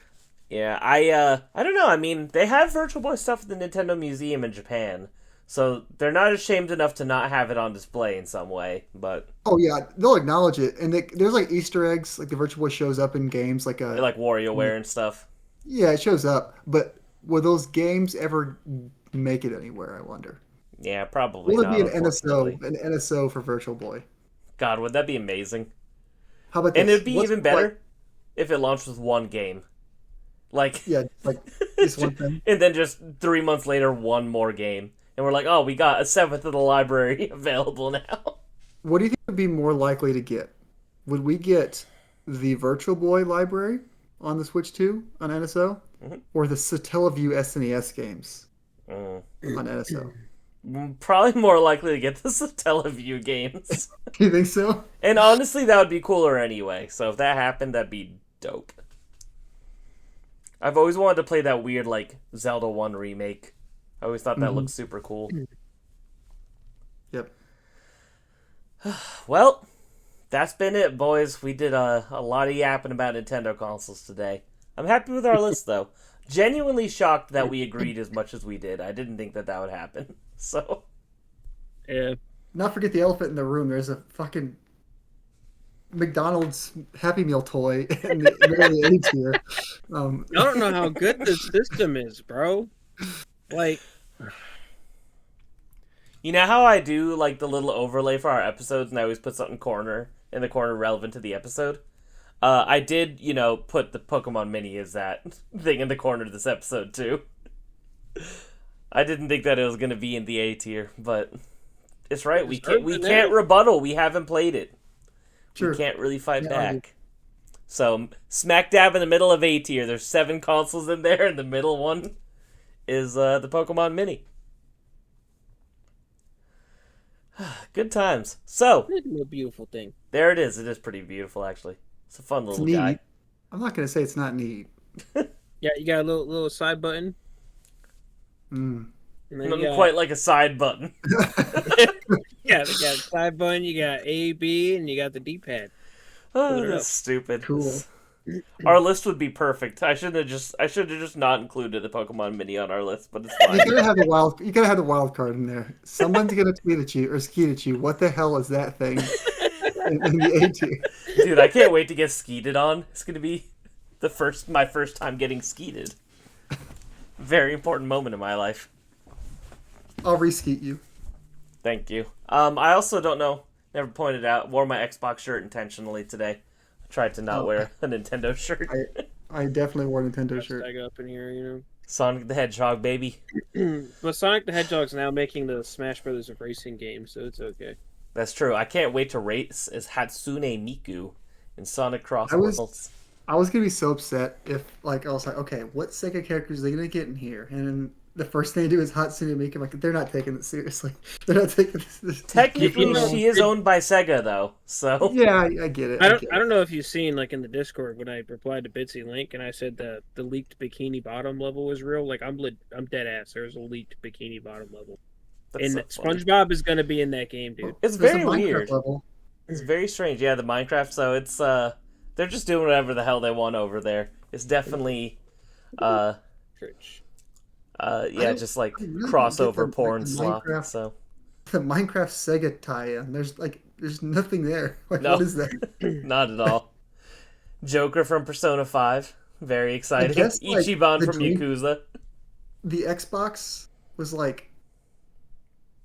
S1: Yeah, I don't know. I mean, they have Virtual Boy stuff at the Nintendo Museum in Japan, so they're not ashamed enough to not have it on display in some way. But
S2: oh yeah, they'll acknowledge it, and there's like Easter eggs, like the Virtual Boy shows up in games, like
S1: WarioWare and stuff.
S2: Yeah, it shows up, but will those games ever make it anywhere? I wonder.
S1: Yeah, probably
S2: Will
S1: not.
S2: it be an NSO for Virtual Boy?
S1: God, would that be amazing?
S2: How about this?
S1: And it'd be even better if it launched with one game. Like,
S2: Yeah, like this one thing.
S1: and then just 3 months later, one more game. And we're like, oh, we got a seventh of the library available now.
S2: What do you think would be more likely to get? Would we get the Virtual Boy library on the Switch 2 on NSO, or the Satellaview SNES games on NSO?
S1: Probably more likely to get the Satellaview games.
S2: Do you think so?
S1: And honestly, that would be cooler anyway. So if that happened, that'd be dope. I've always wanted to play that weird, like, Zelda 1 remake. I always thought that looked super cool.
S2: Yep.
S1: Well, that's been it, boys. We did a lot of yapping about Nintendo consoles today. I'm happy with our list, though. Genuinely shocked that we agreed as much as we did. I didn't think that would happen. So,
S3: Yeah.
S2: Not forget the elephant in the room. There's a fucking McDonald's Happy Meal toy in the middle of the A tier.
S3: I don't know how good this system is, bro. Like,
S1: you know how I do, like, the little overlay for our episodes, and I always put something in the corner relevant to the episode? I did, put the Pokemon Mini as that thing in the corner of this episode, too. I didn't think that it was going to be in the A tier, but it's right. We can't rebuttal. We haven't played it. Sure. We can't really fight back. So, smack dab in the middle of A tier. There's 7 consoles in there, and the middle one is the Pokemon Mini. Good times. So,
S3: it's a beautiful thing.
S1: There it is. It is pretty beautiful, actually. It's a fun little guy.
S2: I'm not going to say it's not neat.
S3: Yeah, you got a little side button.
S1: Not quite like a side button.
S3: Yeah, you got a side button, you got A, B, and you got the D-pad.
S1: Oh, that's stupid.
S2: Cool.
S1: Our list would be perfect. I should have just not included the Pokemon Mini on our list, but it's fine.
S2: You gotta have the wild card in there. Someone's gonna tweet at you or skeet at you. What the hell is that thing in the A tier?
S1: Dude, I can't wait to get skeeted on. It's gonna be my first time getting skeeted. Very important moment in my life.
S2: I'll re-skeet you.
S1: Thank you. I also don't know, never pointed out, wore my Xbox shirt intentionally today. I tried to not wear a Nintendo shirt.
S2: I definitely wore a Nintendo shirt.
S3: I go up in here,
S1: Sonic the Hedgehog, baby.
S3: But Sonic the Hedgehog's now making the Smash Brothers of racing games, so it's okay.
S1: That's true. I can't wait to race as Hatsune Miku in Sonic Cross Worlds.
S2: I was gonna be so upset if, like, I was like, okay, what Sega characters are they gonna get in here? And then the first thing they do is Hatsune Miku. I'm like, they're not taking it seriously. They're not taking this
S1: Technically, she is owned by Sega, though. So
S2: yeah, I get it.
S3: I don't know if you've seen, like, in the Discord when I replied to Bitsy Link and I said the leaked Bikini Bottom level was real. Like, I'm dead ass. There's a leaked Bikini Bottom level, and so SpongeBob is gonna be in that game, dude.
S1: It's very weird. Level. It's very strange. Yeah, the Minecraft. So it's they're just doing whatever the hell they want over there. It's definitely just like crossover porn slop. So
S2: the Minecraft Sega tie-in. There's nothing there. Like, no, what is that?
S1: Not at all. Joker from Persona 5. Very exciting. Ichiban from Yakuza.
S2: The Xbox was like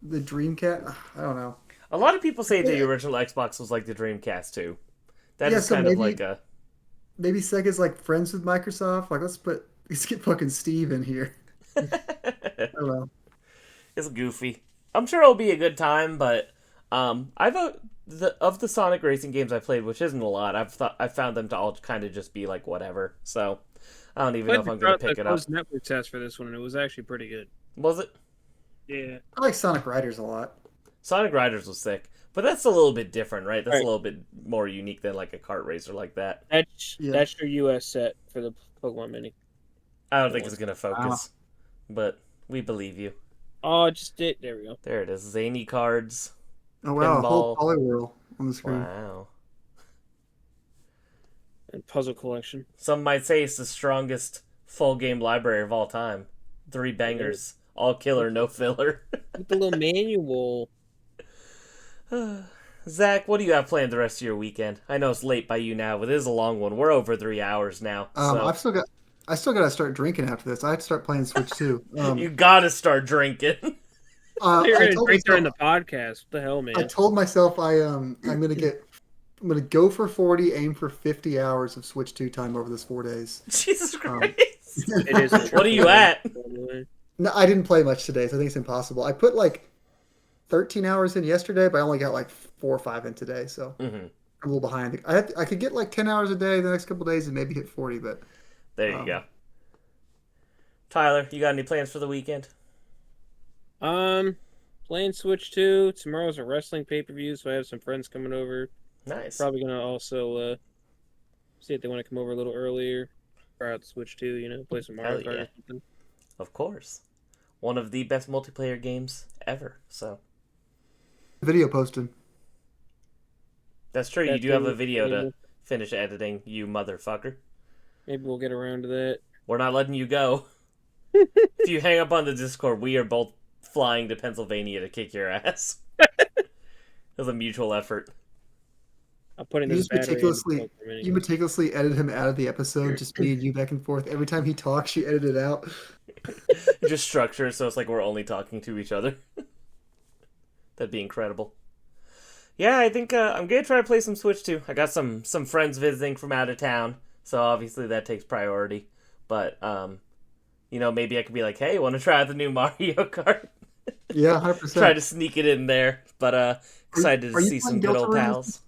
S2: the Dreamcast. I don't know.
S1: A lot of people say the original Xbox was like the Dreamcast too. That is kind of like a...
S2: Maybe Sega's like friends with Microsoft. Like, let's get fucking Steve in here. I don't know.
S1: It's goofy. I'm sure it'll be a good time, but of the Sonic racing games I played, which isn't a lot, I've found them to all kind of just be like whatever. So I don't even know if I'm going to pick it up.
S3: I was network test for this one, and it was actually pretty good.
S1: Was it?
S3: Yeah.
S2: I like Sonic Riders a lot.
S1: Sonic Riders was sick, but that's a little bit different, right? That's a little bit more unique than like a kart racer like that.
S3: That's your US set for the Pokemon Mini.
S1: I don't think it's going to focus, but we believe you.
S3: Oh, it just did. There we go.
S1: There it is. Zany cards.
S2: Oh, wow. Pinball. A whole Polyworld on the screen.
S1: Wow.
S3: And puzzle collection.
S1: Some might say it's the strongest full game library of all time. 3 bangers. All killer, no filler.
S3: With the little manual.
S1: Zach, what do you have planned the rest of your weekend? I know it's late by you now, but it is a long one. We're over 3 hours now. So.
S2: I still gotta start drinking after this. I have to start playing Switch too.
S1: You gotta start drinking.
S3: You're gonna drink during the podcast. What the hell, man?
S2: I told myself I'm gonna get I'm gonna go for 40, aim for 50 hours of Switch 2 time over this 4 days.
S1: Jesus
S2: Um,
S1: Christ.
S3: It is a
S1: What are you
S3: triple
S1: at?
S3: by the way.
S2: no, I didn't play much today, so I think it's impossible. I put like 13 hours in yesterday, but I only got like 4 or 5 in today, so
S1: Hmm.
S2: I'm a little behind. I could get like 10 hours a day the next couple days and maybe hit 40, but
S1: There you go. Tyler, you got any plans for the weekend?
S3: Playing Switch 2. Tomorrow's a wrestling pay-per-view, so I have some friends coming over.
S1: Nice.
S3: Probably gonna also see if they want to come over a little earlier. Try out the Switch 2, play some Mario
S1: Hell
S3: Kart
S1: yeah.
S3: or something.
S1: Of course. One of the best multiplayer games ever. So
S2: video posted.
S1: that's true. You
S3: That
S1: do have a
S3: too.
S1: video to finish editing, you motherfucker.
S3: Maybe we'll get around to that.
S1: We're not letting you go. If you hang up on the Discord, we are both flying to Pennsylvania to kick your ass. It was a mutual effort.
S3: I'll put in
S2: You
S3: this
S2: just
S3: battery.
S2: you meticulously edit him out of the episode, just me and you back and forth. Every time he talks, you edit it out.
S1: Just structure so it's like we're only talking to each other. That'd be incredible. Yeah, I think I'm gonna try to play some Switch too. I got some friends visiting from out of town, so obviously that takes priority. But maybe I could be like, hey, want to try out the new Mario Kart?
S2: Yeah, 100%.
S1: Try to sneak it in there. But excited to see some good old pals.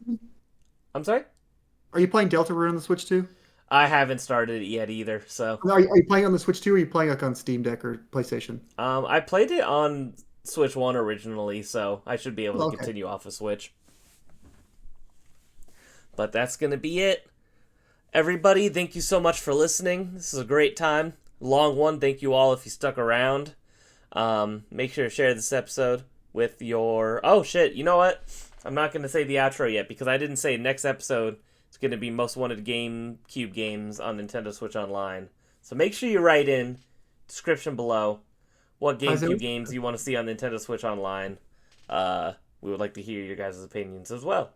S1: I'm sorry?
S2: Are you playing Deltarune on the Switch 2?
S1: I haven't started it yet either, so
S2: Are you playing on the Switch 2 or are you playing like on Steam Deck or PlayStation?
S1: I played it on Switch 1 originally, so I should be able to
S2: Okay.
S1: continue off of Switch. But that's going to be it. Everybody, thank you so much for listening. This is a great time. Long one. Thank you all if you stuck around. Make sure to share this episode with your... Oh, shit. You know what? I'm not going to say the outro yet because I didn't say next episode is going to be Most Wanted GameCube games on Nintendo Switch Online. So make sure you write in, description below, what GameCube games you want to see on Nintendo Switch Online. We would like to hear your guys' opinions as well.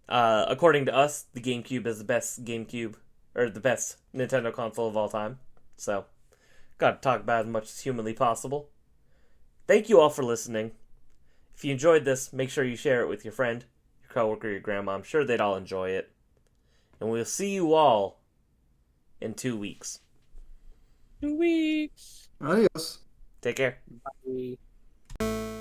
S1: According to us, the GameCube is the best GameCube, or the best Nintendo console of all time. So, gotta talk about it as much as humanly possible. Thank you all for listening. If you enjoyed this, make sure you share it with your friend, your coworker, your grandma. I'm sure they'd all enjoy it. And we'll see you all in 2 weeks.
S3: 2 weeks.
S2: Adios.
S1: Take care.
S3: Bye.